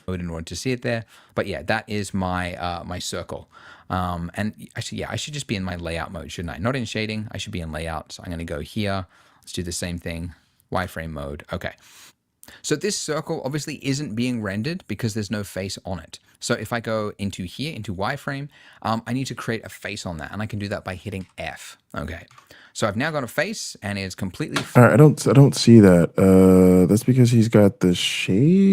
In order to see it there. But yeah, that is my my circle. And actually, yeah, I should just be in my layout mode, shouldn't I? Not in shading, I should be in layout. So I'm going to go here. Let's do the same thing. Wireframe mode. Okay. So this circle obviously isn't being rendered because there's no face on it. So if I go into here, into wireframe, I need to create a face on that. And I can do that by hitting F. Okay. So I've now got a face and it's completely... All right, I don't see that. That's because he's got the shade.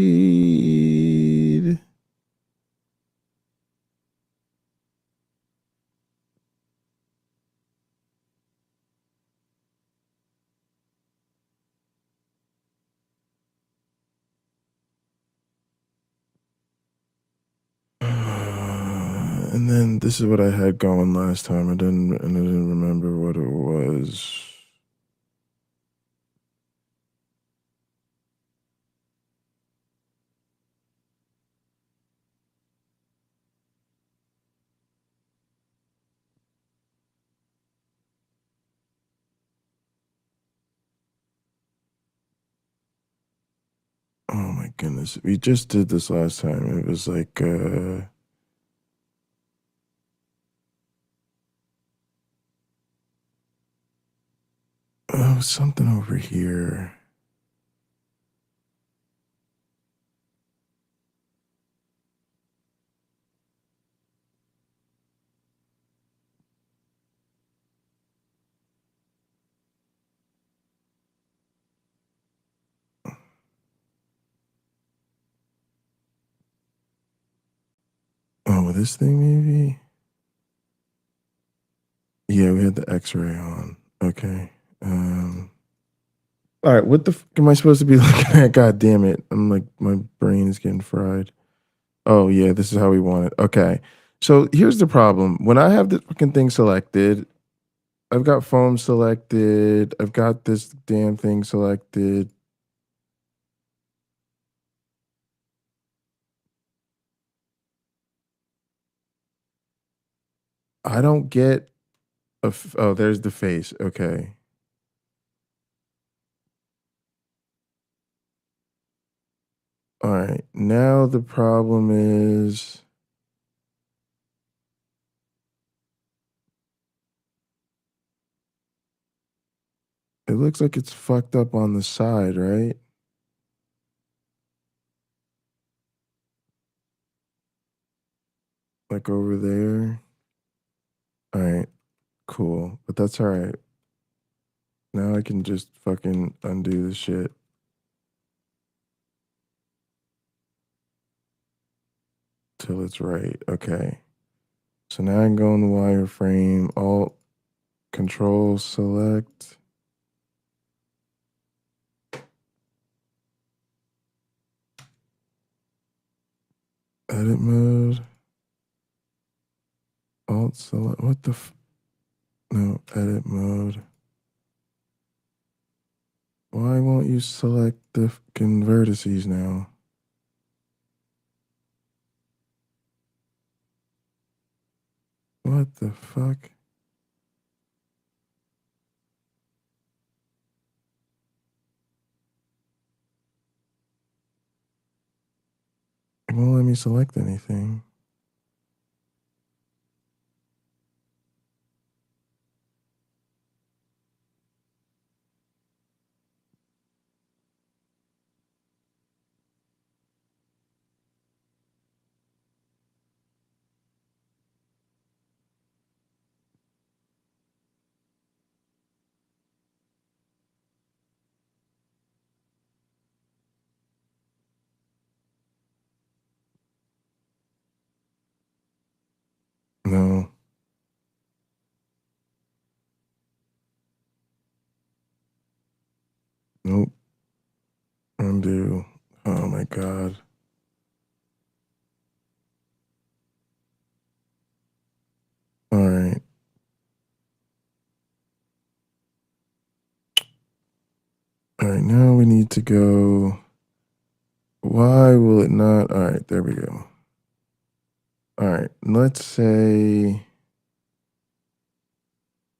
And then this is what I had going last time. I didn't remember what it was. Oh my goodness. We just did this last time. It was like oh, something over here. Oh, this thing maybe? Yeah, we had the X-ray on. Okay. All right, what the fuck am I supposed to be looking at? God damn it. I'm like, my brain is getting fried. Oh, yeah, this is how we want it. Okay. So here's the problem. When I have the fucking thing selected, I've got foam selected. I've got this damn thing selected. I don't get oh, there's the face. Okay. All right. Now the problem is it looks like it's fucked up on the side, right? Like over there. All right. Cool. But that's all right. Now I can just fucking undo the shit. Till it's right. Okay. So now I can go in the wireframe, Alt, Control, Select. Edit mode. Alt, Select. What the no, edit mode. Why won't you select the fucking vertices now? What the fuck? It won't let me select anything. do. Oh my god. All right. All right, now we need to go. Why will it not? All right, there we go. All right, let's say.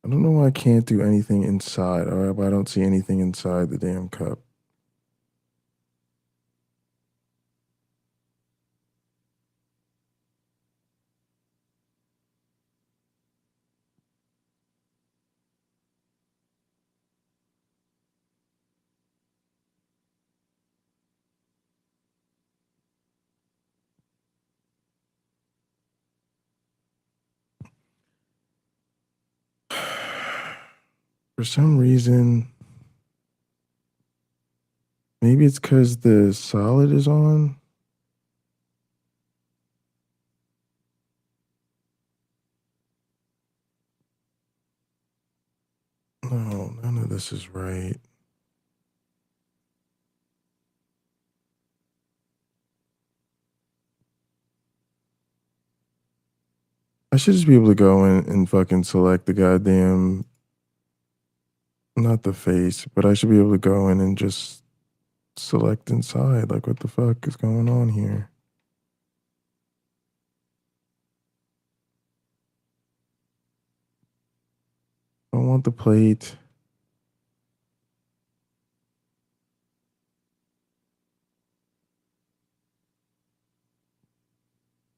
I don't know why I can't do anything inside. All right, but I don't see anything inside the damn cup. For some reason, maybe it's because the solid is on. No, none of this is right. I should just be able to go in and fucking select the goddamn, not the face, but I should be able to go in and just select inside. Like, what the fuck is going on here? I want the plate.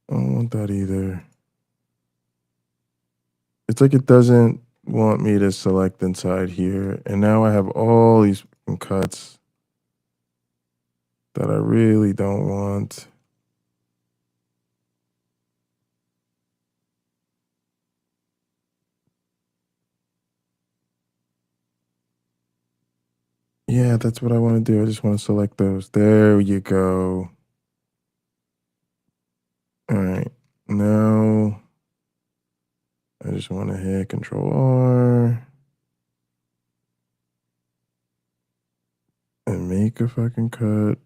I don't want that either. It's like it doesn't want me to select inside here. And now I have all these fucking cuts that I really don't want. Yeah, that's what I want to do. I just want to select those. There you go. All right. Now I just want to hit Control R and make a fucking cut.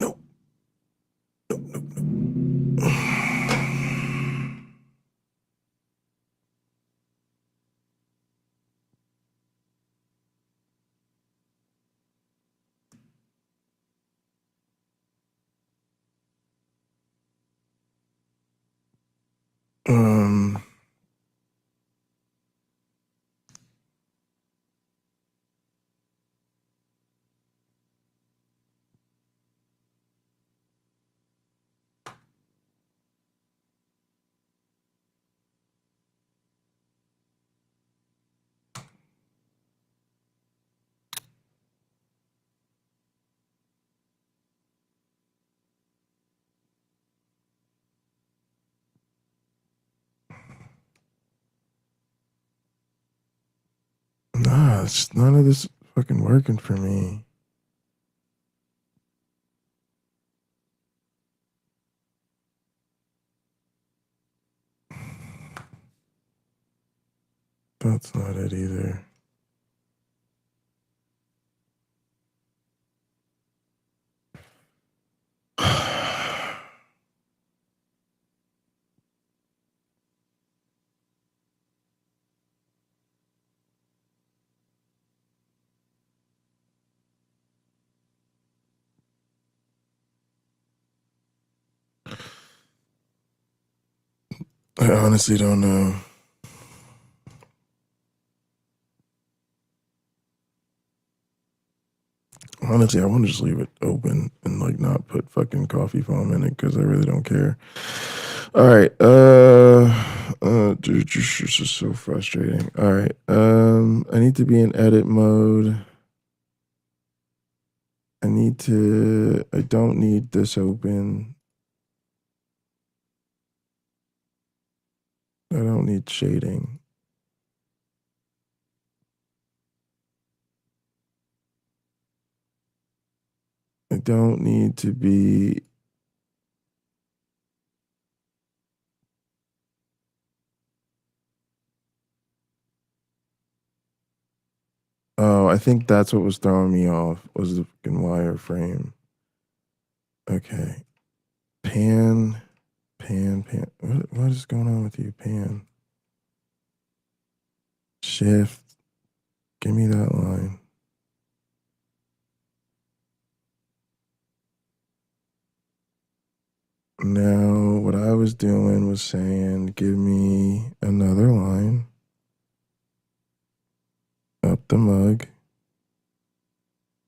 Nope. Nope, nope, nope. Um, nah, it's none of this fucking working for me. That's not it either. I honestly don't know. Honestly, I want to just leave it open and like not put fucking coffee foam in it because I really don't care. All right. Dude, this is so frustrating. All right. I need to be in edit mode. I don't need this open. I don't need shading. I don't need to be I think that's what was throwing me off, was the fucking wireframe. Okay. Pan. What is going on with you, pan? Shift. Give me that line. Now, what I was doing was saying, give me another line up the mug.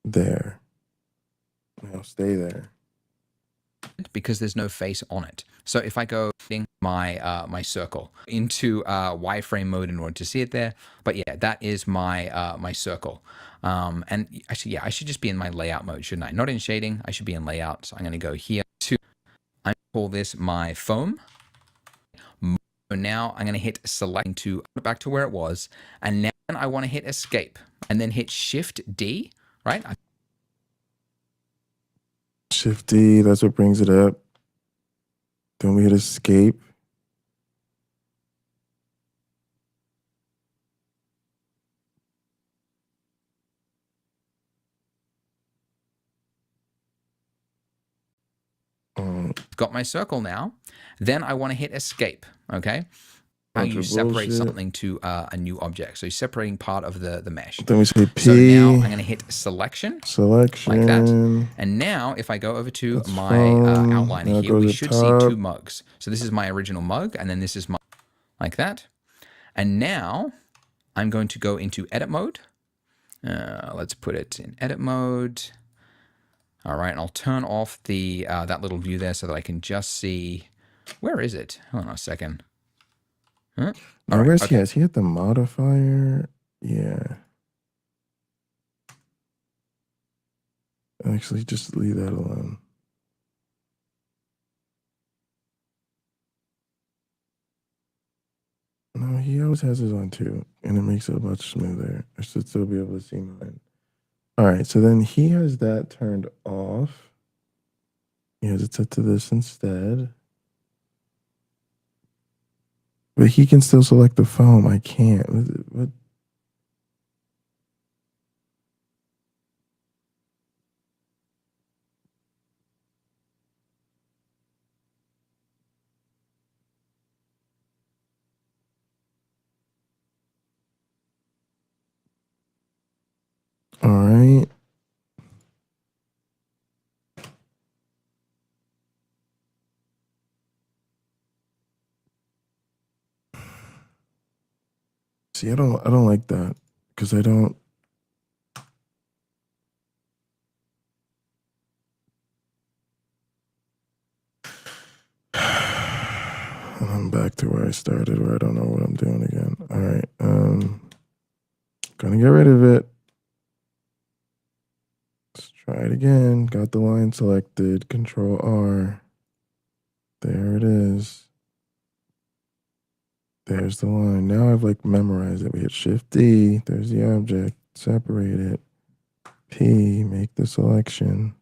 There. Now stay there. Because there's no face on it. So if I go in my circle into wireframe mode in order to see it there, but yeah, that is my my circle. And actually, yeah, I should just be in my layout mode, shouldn't I? Not in shading. I should be in layout. So I'm going to go here to. I call this my foam. So now I'm going to hit select to back to where it was, and now I want to hit escape and then hit Shift D. Right. Shift D, that's what brings it up. Then we hit escape. Got my circle now. Then I want to hit escape. Okay. How you separate bullshit. something to a new object. So you're separating part of the mesh. Then we say P. So now I'm going to hit selection. Selection. Like that. And now if I go over to That's my fine. Now outliner it here, goes we to should top. see two mugs. So this is my original mug, and then this is my, like that. And now I'm going to go into edit mode. Let's put it in edit mode. All right, and I'll turn off the that little view there so that I can just see, where is it? Hold on a second. Huh? Now, All right, where's okay. he at? Is he at the modifier? Yeah. Actually, just leave that alone. No, he always has his on too, and it makes it much smoother. I should still be able to see mine. All right, so then he has that turned off. He has it set to this instead. But he can still select the foam. I can't. What? All right. See, I don't like that because I don't. I'm back to where I started, where I don't know what I'm doing again. All right, gonna get rid of it. Let's try it again. Got the line selected. Control R. There it is. There's the line. Now I've like memorized it. We hit Shift D. There's the object. Separate it. P. Make the selection.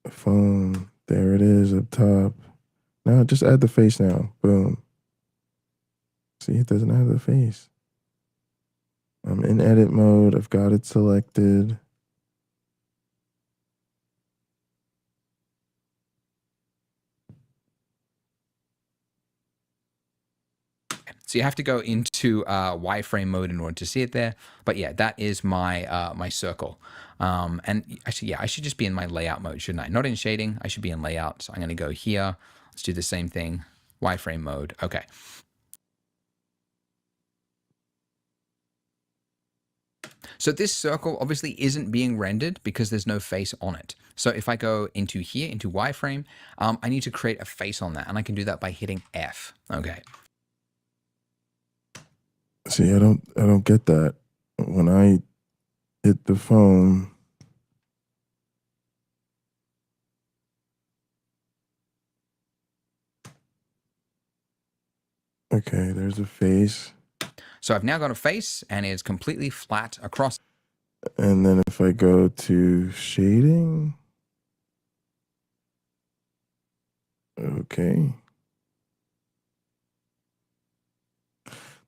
Phone. There it is up top. Now just add the face now. Boom. See, it doesn't have the face. I'm in edit mode. I've got it selected. So you have to go into wireframe mode in order to see it there. But yeah, that is my my circle. And actually, yeah, I should just be in my layout mode, shouldn't I? Not in shading. I should be in layout. So I'm going to go here. Let's do the same thing. Wireframe mode. Okay. So this circle obviously isn't being rendered because there's no face on it. So if I go into here, into wireframe, I need to create a face on that. And I can do that by hitting F. Okay. See, I don't get that. When I hit the phone, okay, there's a face. So I've now got a face and it's completely flat across. And then if I go to shading, okay.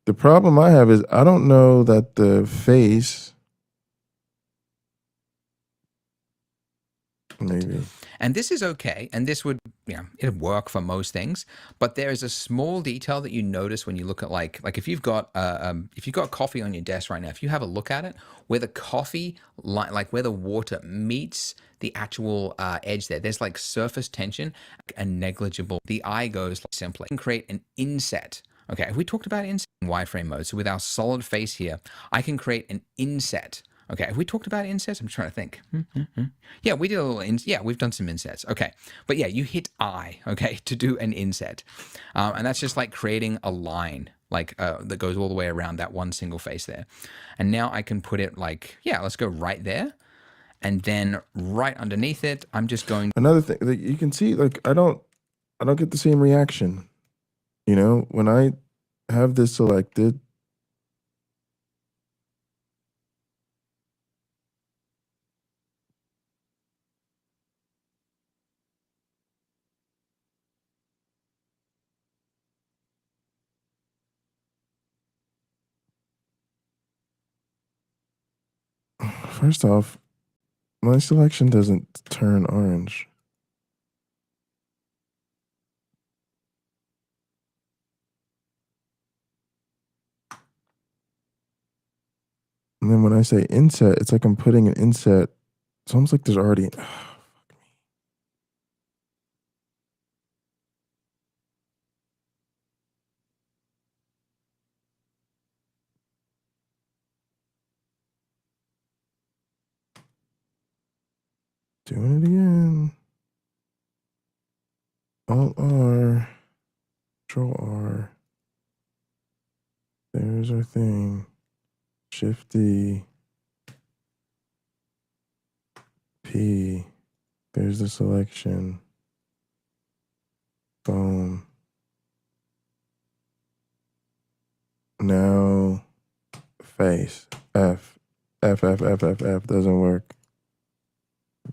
The problem I have is I don't know that the face. Maybe. And this is okay, and this would, it'd work for most things. But there is a small detail that you notice when you look at like if you've got coffee on your desk right now, if you have a look at it, where the coffee like where the water meets the actual edge there's like surface tension and negligible. The eye goes like simply. You can create an inset. Okay, we talked about inset in wireframe mode. So with our solid face here, I can create an inset. Okay, have we talked about insets? I'm trying to think. Yeah, we did a little we've done some insets. Okay, but yeah, you hit I, okay, to do an inset. And that's just like creating a line like that goes all the way around that one single face there. And now I can put it like, let's go right there. And then right underneath it, I'm just going. Another thing that you can see, like I don't get the same reaction. You know, when I have this selected, first off, my selection doesn't turn orange. And then when I say inset, it's like I'm putting an inset. It's almost like there's already. Doing it again. Alt R, Control R. There's our thing. Shift D. P. There's the selection. Boom. Now, face. F. F doesn't work.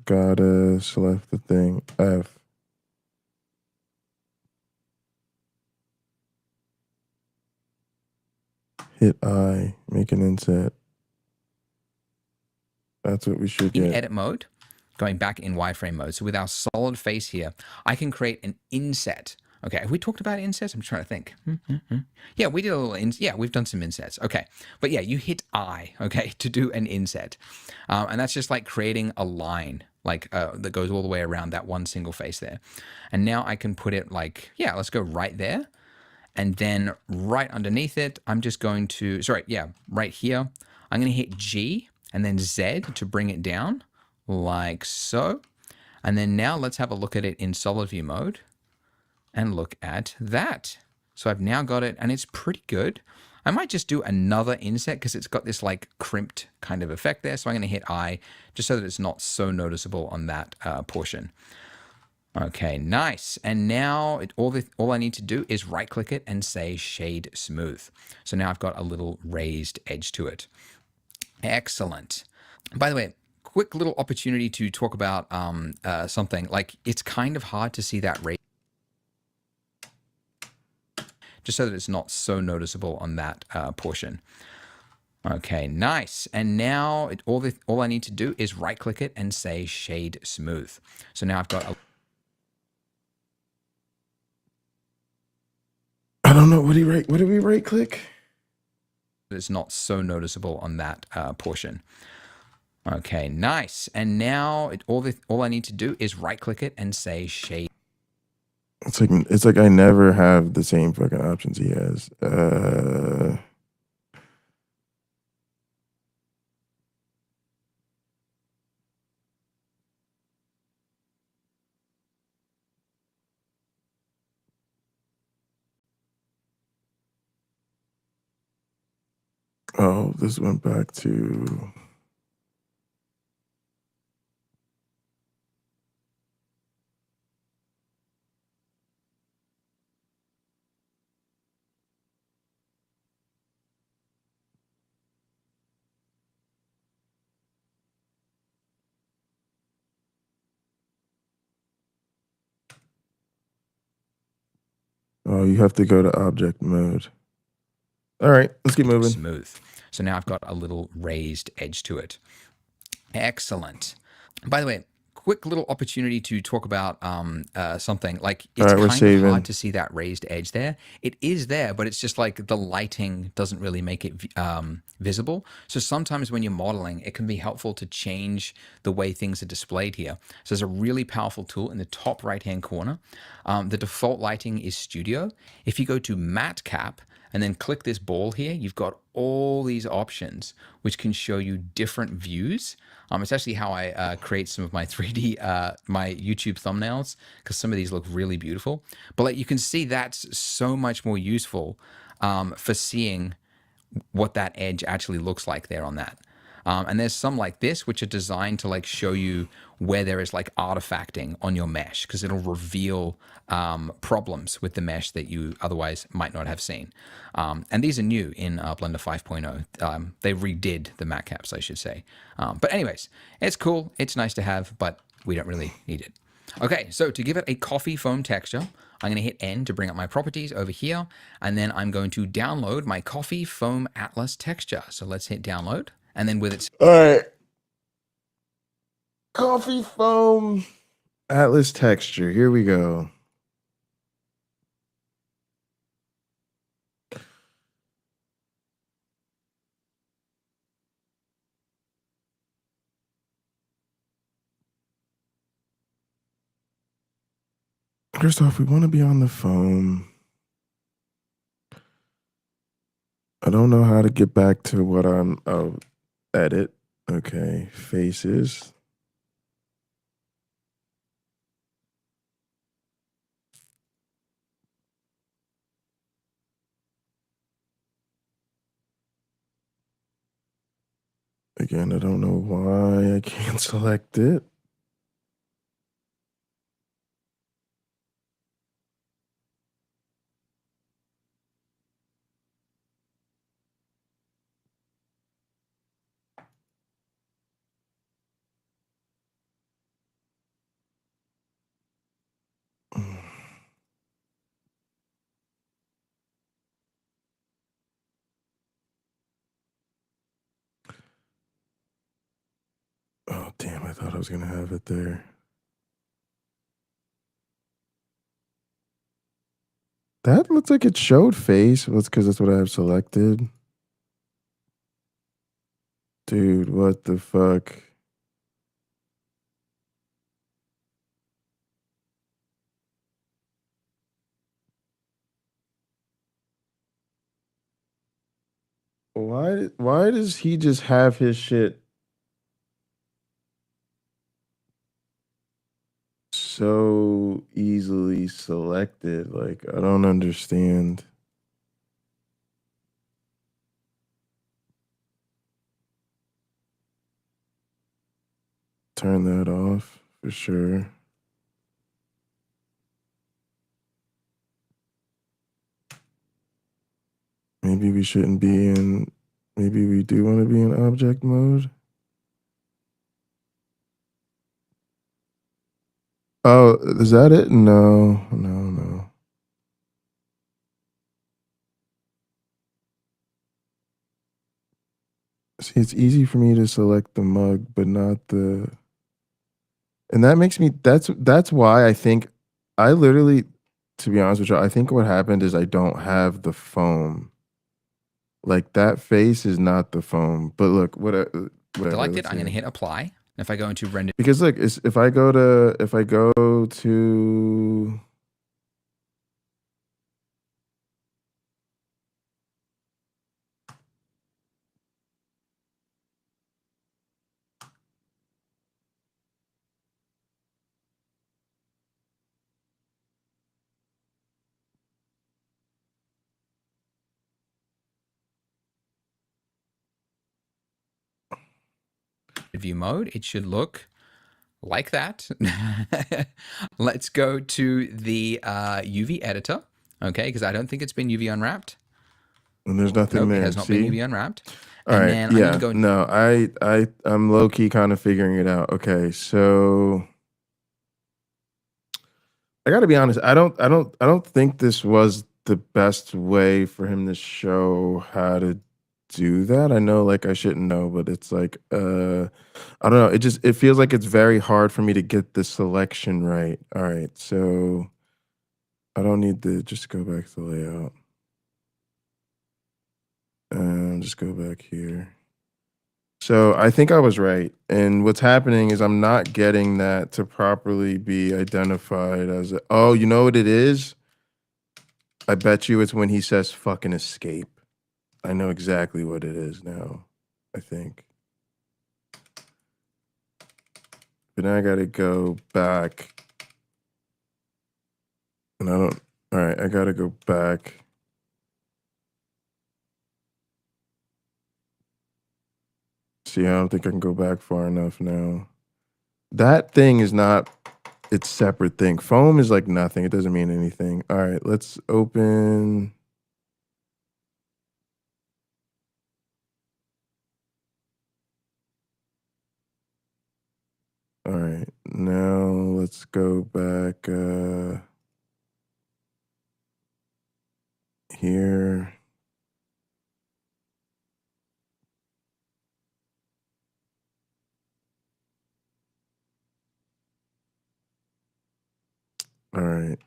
Gotta select the thing. F. Hit I. Make an inset. That's what we should in get. edit mode, going back in wireframe mode. So with our solid face here, I can create an inset. Okay, have we talked about insets? I'm trying to think. Yeah, we did a little we've done some insets. Okay, but yeah, you hit I, okay, to do an inset. And that's just like creating a line like that goes all the way around that one single face there. And now I can put it like, let's go right there. And then right underneath it, I'm just going to, right here, I'm going to hit G and then Z to bring it down like so. And then now let's have a look at it in solid view mode and look at that. So I've now got it and it's pretty good. I might just do another inset because it's got this like crimped kind of effect there. So I'm going to hit I just so that it's not so noticeable on that portion. Okay, nice. And now all I need to do is right click it and say shade smooth. So now I've got a little raised edge to it. Excellent. By the way, quick little opportunity to talk about something. Like it's kind of hard to see that raise just so that it's not so noticeable on that portion. Okay, nice. And now all I need to do is right click it and say shade smooth. So now I've got a I don't know. What did we right click? it's not so noticeable on that portion. Okay, nice. And now all I need to do is right click it and say shade. It's like I never have the same fucking options he has. Oh, this went back to. Oh, you have to go to object mode. All right, let's keep moving. Smooth. So now I've got a little raised edge to it. Excellent. By the way, quick little opportunity to talk about something. Like, it's right, we're kind of saving. hard to see that raised edge there. It is there, but it's just like the lighting doesn't really make it visible. So sometimes when you're modeling, it can be helpful to change the way things are displayed here. So there's a really powerful tool in the top right-hand corner. The default lighting is Studio. If you go to Matte Cap, and then click this ball here, you've got all these options which can show you different views. It's actually how I create some of my 3D, my YouTube thumbnails, because some of these look really beautiful. But like, you can see that's so much more useful for seeing what that edge actually looks like there on that. And there's some like this, which are designed to like show you where there is like artifacting on your mesh, because it'll reveal problems with the mesh that you otherwise might not have seen. And these are new in Blender 5.0. They redid the matte caps, I should say. But anyways, it's cool. It's nice to have, but we don't really need it. Okay, so to give it a coffee foam texture, I'm going to hit N to bring up my properties over here, and then I'm going to download my coffee foam atlas texture. So let's hit download. And then with its All right. Coffee foam atlas texture. Here we go. First off, we want to be on the foam. I don't know how to get back to what I'm edit. Okay, faces. Again, I don't know why I can't select it. Oh, damn, I thought I was going to have it there. That looks like it showed face. That's because that's what I have selected. Dude, what the fuck? Why does he just have his shit so easily selected? Like, I don't understand. Turn that off for sure. Maybe we shouldn't be in, maybe we do want to be in object mode. Oh, is that it? No. See, it's easy for me to select the mug, but not the, and that makes me, that's why I think, I literally, to be honest with you, I think what happened is I don't have the foam. Like, that face is not the foam. But look, whatever. selected, I'm going to hit apply. And if I go into render Because look, if I go to view mode, it should look like that. Let's go to the UV editor, okay, because I don't think it's been UV unwrapped. and there's nothing Nope, there. it has not See? been UV unwrapped. All And right. then I'm Yeah. gonna go No, I'm low key kind of figuring it out. Okay, so I got to be honest. I don't think this was the best way for him to show how to do that. I know like I shouldn't know, but it's like I don't know. It feels like it's very hard for me to get the selection right. All right, so I don't need to just go back to the layout. Just go back here. So I think I was right. And what's happening is I'm not getting that to properly be identified as a, oh, you know what it is? I bet you it's when he says fucking escape. I know exactly what it is now, I think. But now I gotta go back. And I don't, all right, I gotta go back. See, I don't think I can go back far enough now. That thing is not its separate thing. Foam is like nothing. It doesn't mean anything. All right, let's open. All right, now let's go back here. All right.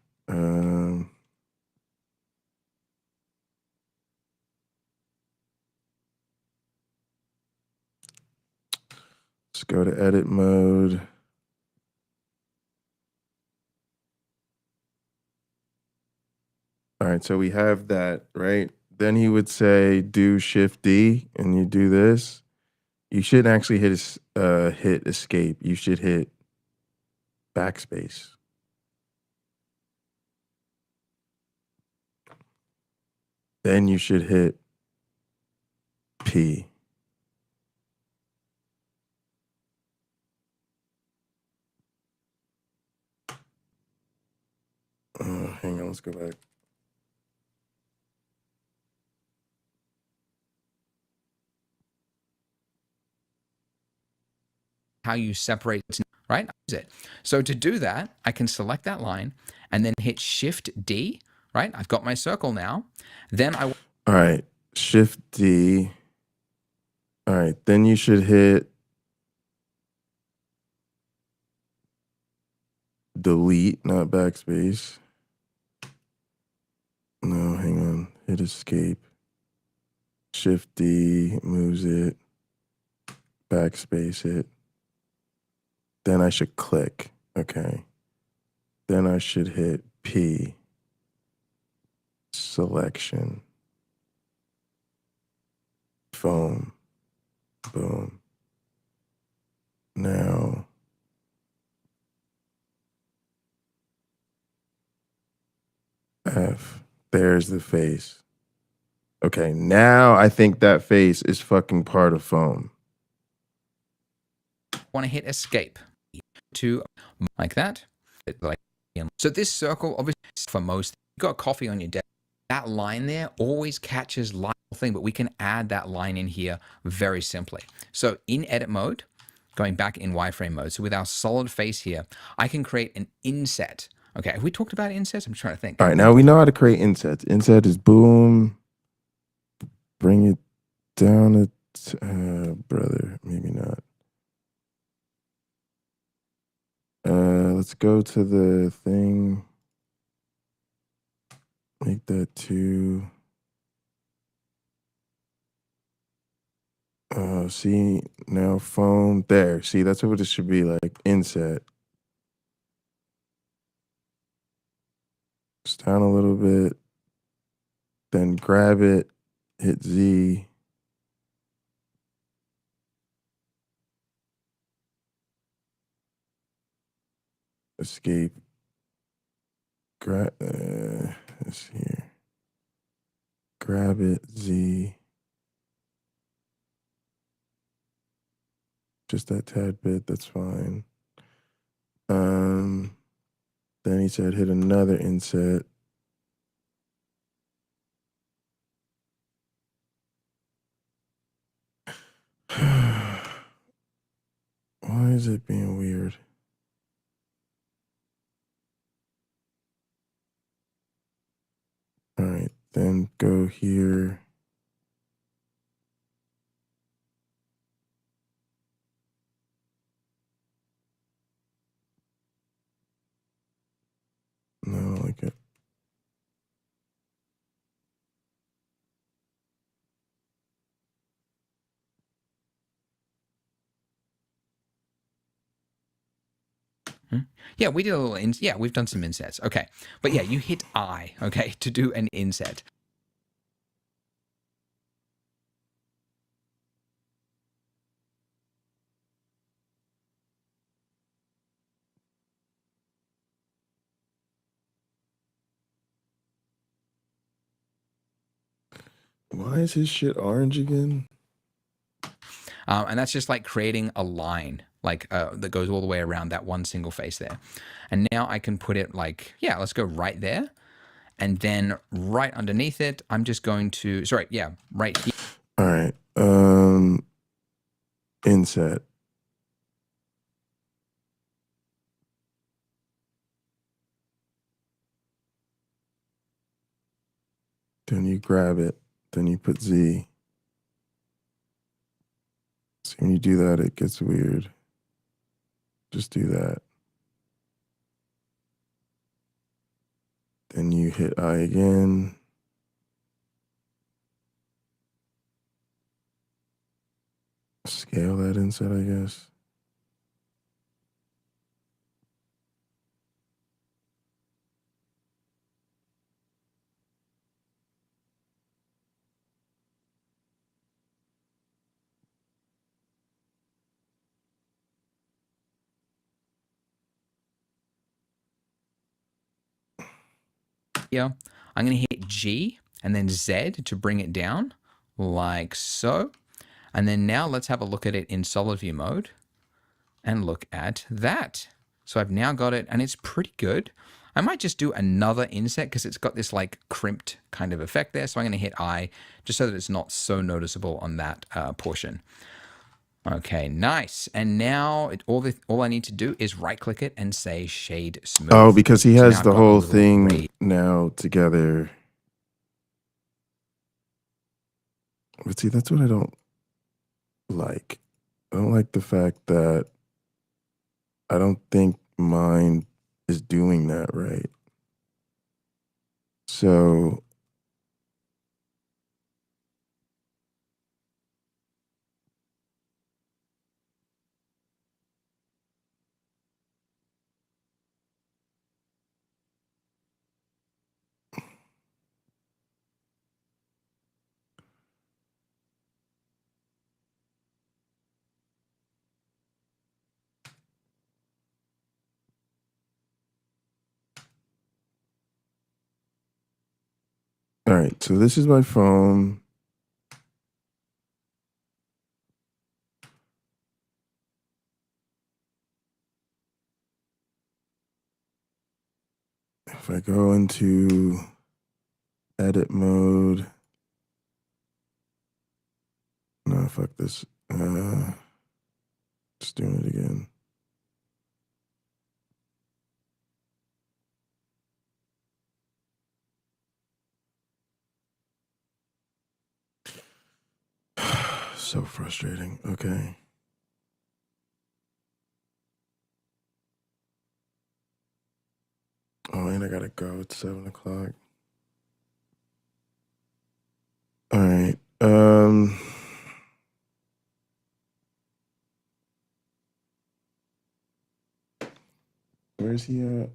Let's go to edit mode. All right, so we have that, right? Then he would say do Shift D and you do this. You shouldn't actually hit escape. You should hit backspace. Then you should hit P. Hang on, let's go back. How you separate, right? So to do that, I can select that line and then hit Shift D, right? I've got my circle now. Then I. All right, Shift D. All right, then you should hit delete, not backspace. No, hang on. Hit escape. Shift D moves it. Backspace it. Then I should click. Okay. Then I should hit P. Selection. Foam. Boom. Now. F. There's the face. Okay, now I think that face is fucking part of foam. Want to hit escape to like that. So this circle, obviously, for most, you got coffee on your desk. That line there always catches light thing, but we can add that line in here very simply. So in edit mode, going back in wireframe mode. So with our solid face here, I can create an inset. Okay, have we talked about insets? I'm trying to think. All right, now we know how to create insets. Inset is boom. Bring it down a brother, maybe not. Let's go to the thing. Make that 2. See, now foam there. See, that's what it should be like. Inset. Just down a little bit. Then grab it, hit Z. Escape. It's here. Grab it, Z. Just that tad bit, that's fine. Then he said hit another inset. Why is it being weird? All right. go here. No, I don't like it. Yeah, we did a little yeah, we've done some insets. Okay. But yeah, you hit I, okay, to do an inset. Why is his shit orange again? And that's just like creating a line like that goes all the way around that one single face there. And now I can put it like, yeah, let's go right there. And then right underneath it, I'm just going to, sorry, yeah, right here. All right. Inset. Then you grab it. Then you put Z. See, when you do that, it gets weird. Just do that. Then you hit I again. Scale that inset, I guess. Here, I'm going to hit G and then Z to bring it down like so. And then now let's have a look at it in solid view mode and look at that. So I've now got it and it's pretty good. I might just do another inset because it's got this like crimped kind of effect there. So I'm going to hit I just so that it's not so noticeable on that portion. Okay, nice. And now all I need to do is right click it and say shade smooth. Oh, because he So has now I've the got a whole little thing gray. now together. But see, that's what I don't like. I don't like the fact that I don't think mine is doing that right. So all right, so this is my phone. If I go into edit mode, no, fuck this. Just doing it again. So frustrating. Okay. Oh, and I gotta go. It's 7 o'clock. All right. Where's he at?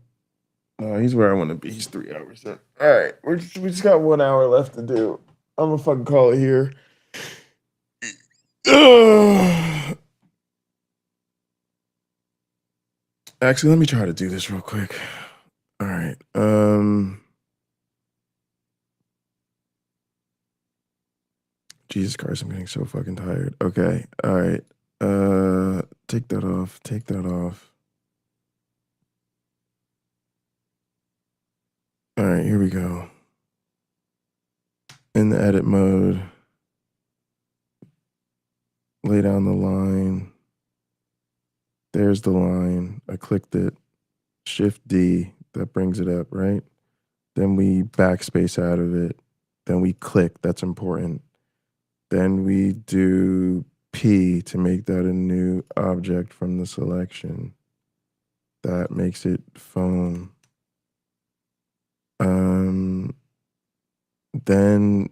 Oh, he's where I want to be. He's 3 hours in. All right, we just got 1 hour left to do. I'm gonna fucking call it here. Actually, let me try to do this real quick. All right. Jesus Christ, I'm getting so fucking tired. Okay. All right. Take that off. Take that off. All right, here we go. In the edit mode, lay down the line. There's the line. I clicked it. Shift D, that brings it up, right? Then we backspace out of it. Then we click. That's important. Then we do P to make that a new object from the selection. That makes it phone. Then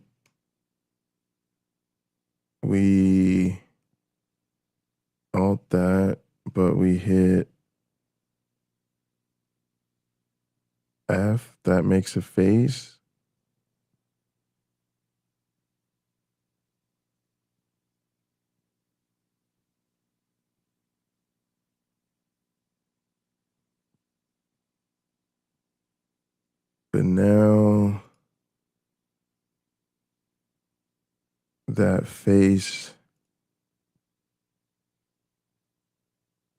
we alt that, but we hit F. That makes a face. But now that face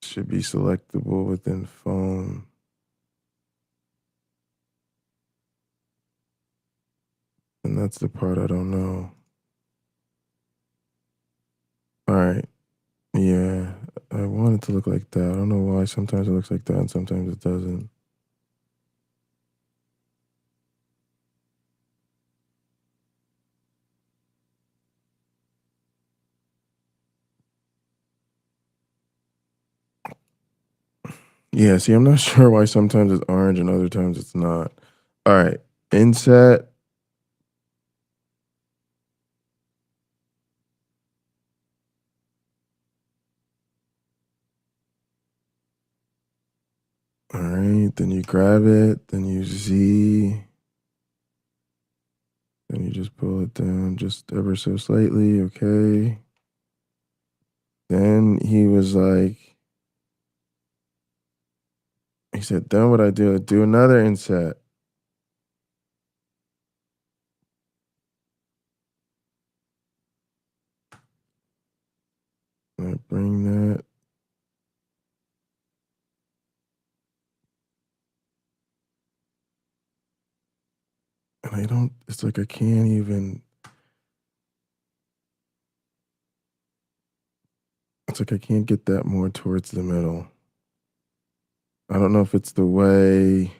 should be selectable within phone. And that's the part I don't know. All right. Yeah, I want it to look like that. I don't know why sometimes it looks like that and sometimes it doesn't. Yeah, see, I'm not sure why sometimes it's orange and other times it's not. All right, inset. All right, then you grab it, then you Z. Then you just pull it down just ever so slightly, okay. Then he was like, he said, then what I do, do another inset. I bring that. And I don't, it's like I can't even, it's like I can't get that more towards the middle. I don't know if it's the way.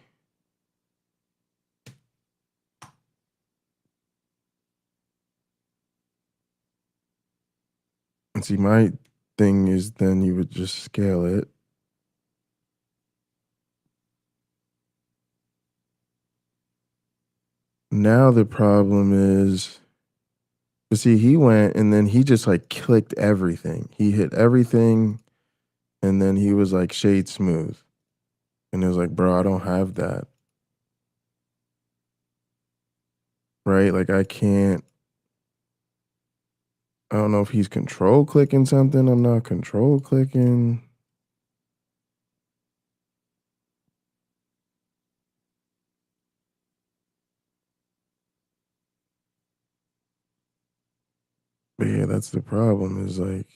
And see, my thing is then you would just scale it. Now the problem is, but see, he went and then he just like clicked everything. He hit everything and then he was like shade smooth. And it was like, bro, I don't have that. Right? Like I can't, I don't know if he's control clicking something. I'm not control clicking. But yeah, that's the problem is like,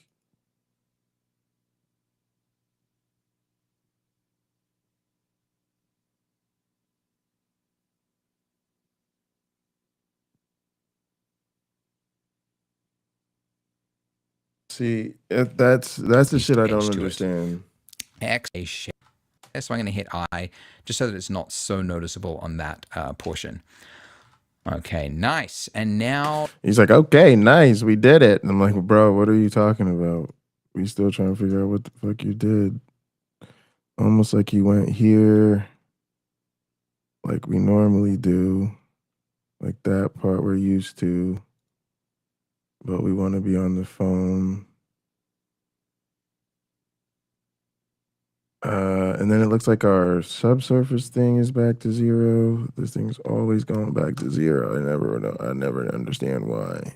see, that's the shit I don't Edge to it. understand. X a shape. So I'm going to hit I just so that it's not so noticeable on that portion. Okay, nice. And now He's like, okay, nice, we did it. And I'm like, bro, what are you talking about? We still trying to figure out what the fuck you did. Almost like you went here, like we normally do, like that part we're used to, but we want to be on the phone. And then it looks like our subsurface thing is back to 0. This thing's always going back to 0. I never understand why.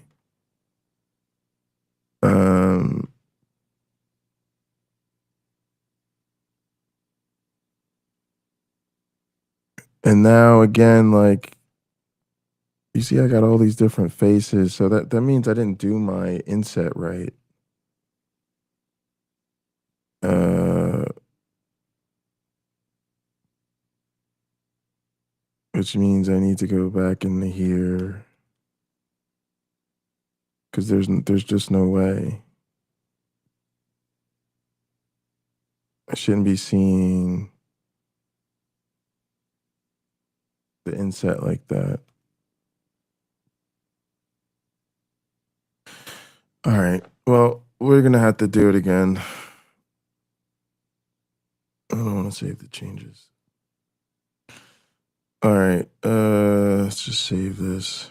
And now again, like, you see, I got all these different faces, so that means I didn't do my inset right. Which means I need to go back into here because there's just no way. I shouldn't be seeing the inset like that. Well, we're gonna have to do it again. I don't want to save the changes. All right, let's just save this.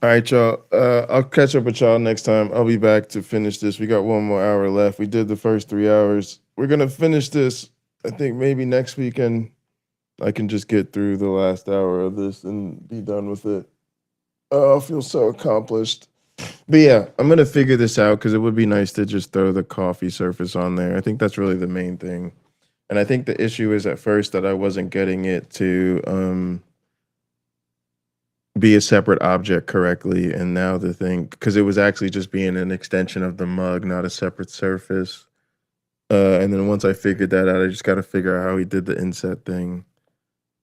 All right, y'all. I'll catch up with y'all next time. I'll be back to finish this. We got 1 more hour left. We did the first 3 hours. We're gonna finish this. I think maybe next weekend I can just get through the last hour of this and be done with it. Oh, I'll feel so accomplished. But yeah, I'm gonna figure this out because it would be nice to just throw the coffee surface on there. I think that's really the main thing. And I think the issue is at first that I wasn't getting it to be a separate object correctly. And now the thing, because it was actually just being an extension of the mug, not a separate surface. And then once I figured that out, I just got to figure out how he did the inset thing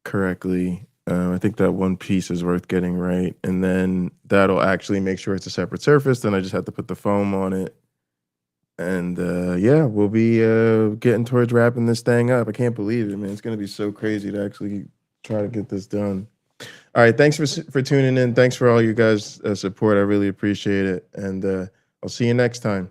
correctly. I think that one piece is worth getting right. And then that'll actually make sure it's a separate surface. Then I just have to put the foam on it. And yeah, we'll be getting towards wrapping this thing up. I can't believe it, man. It's going to be so crazy to actually try to get this done. All right, thanks for tuning in. Thanks for all you guys' support. I really appreciate it. And I'll see you next time.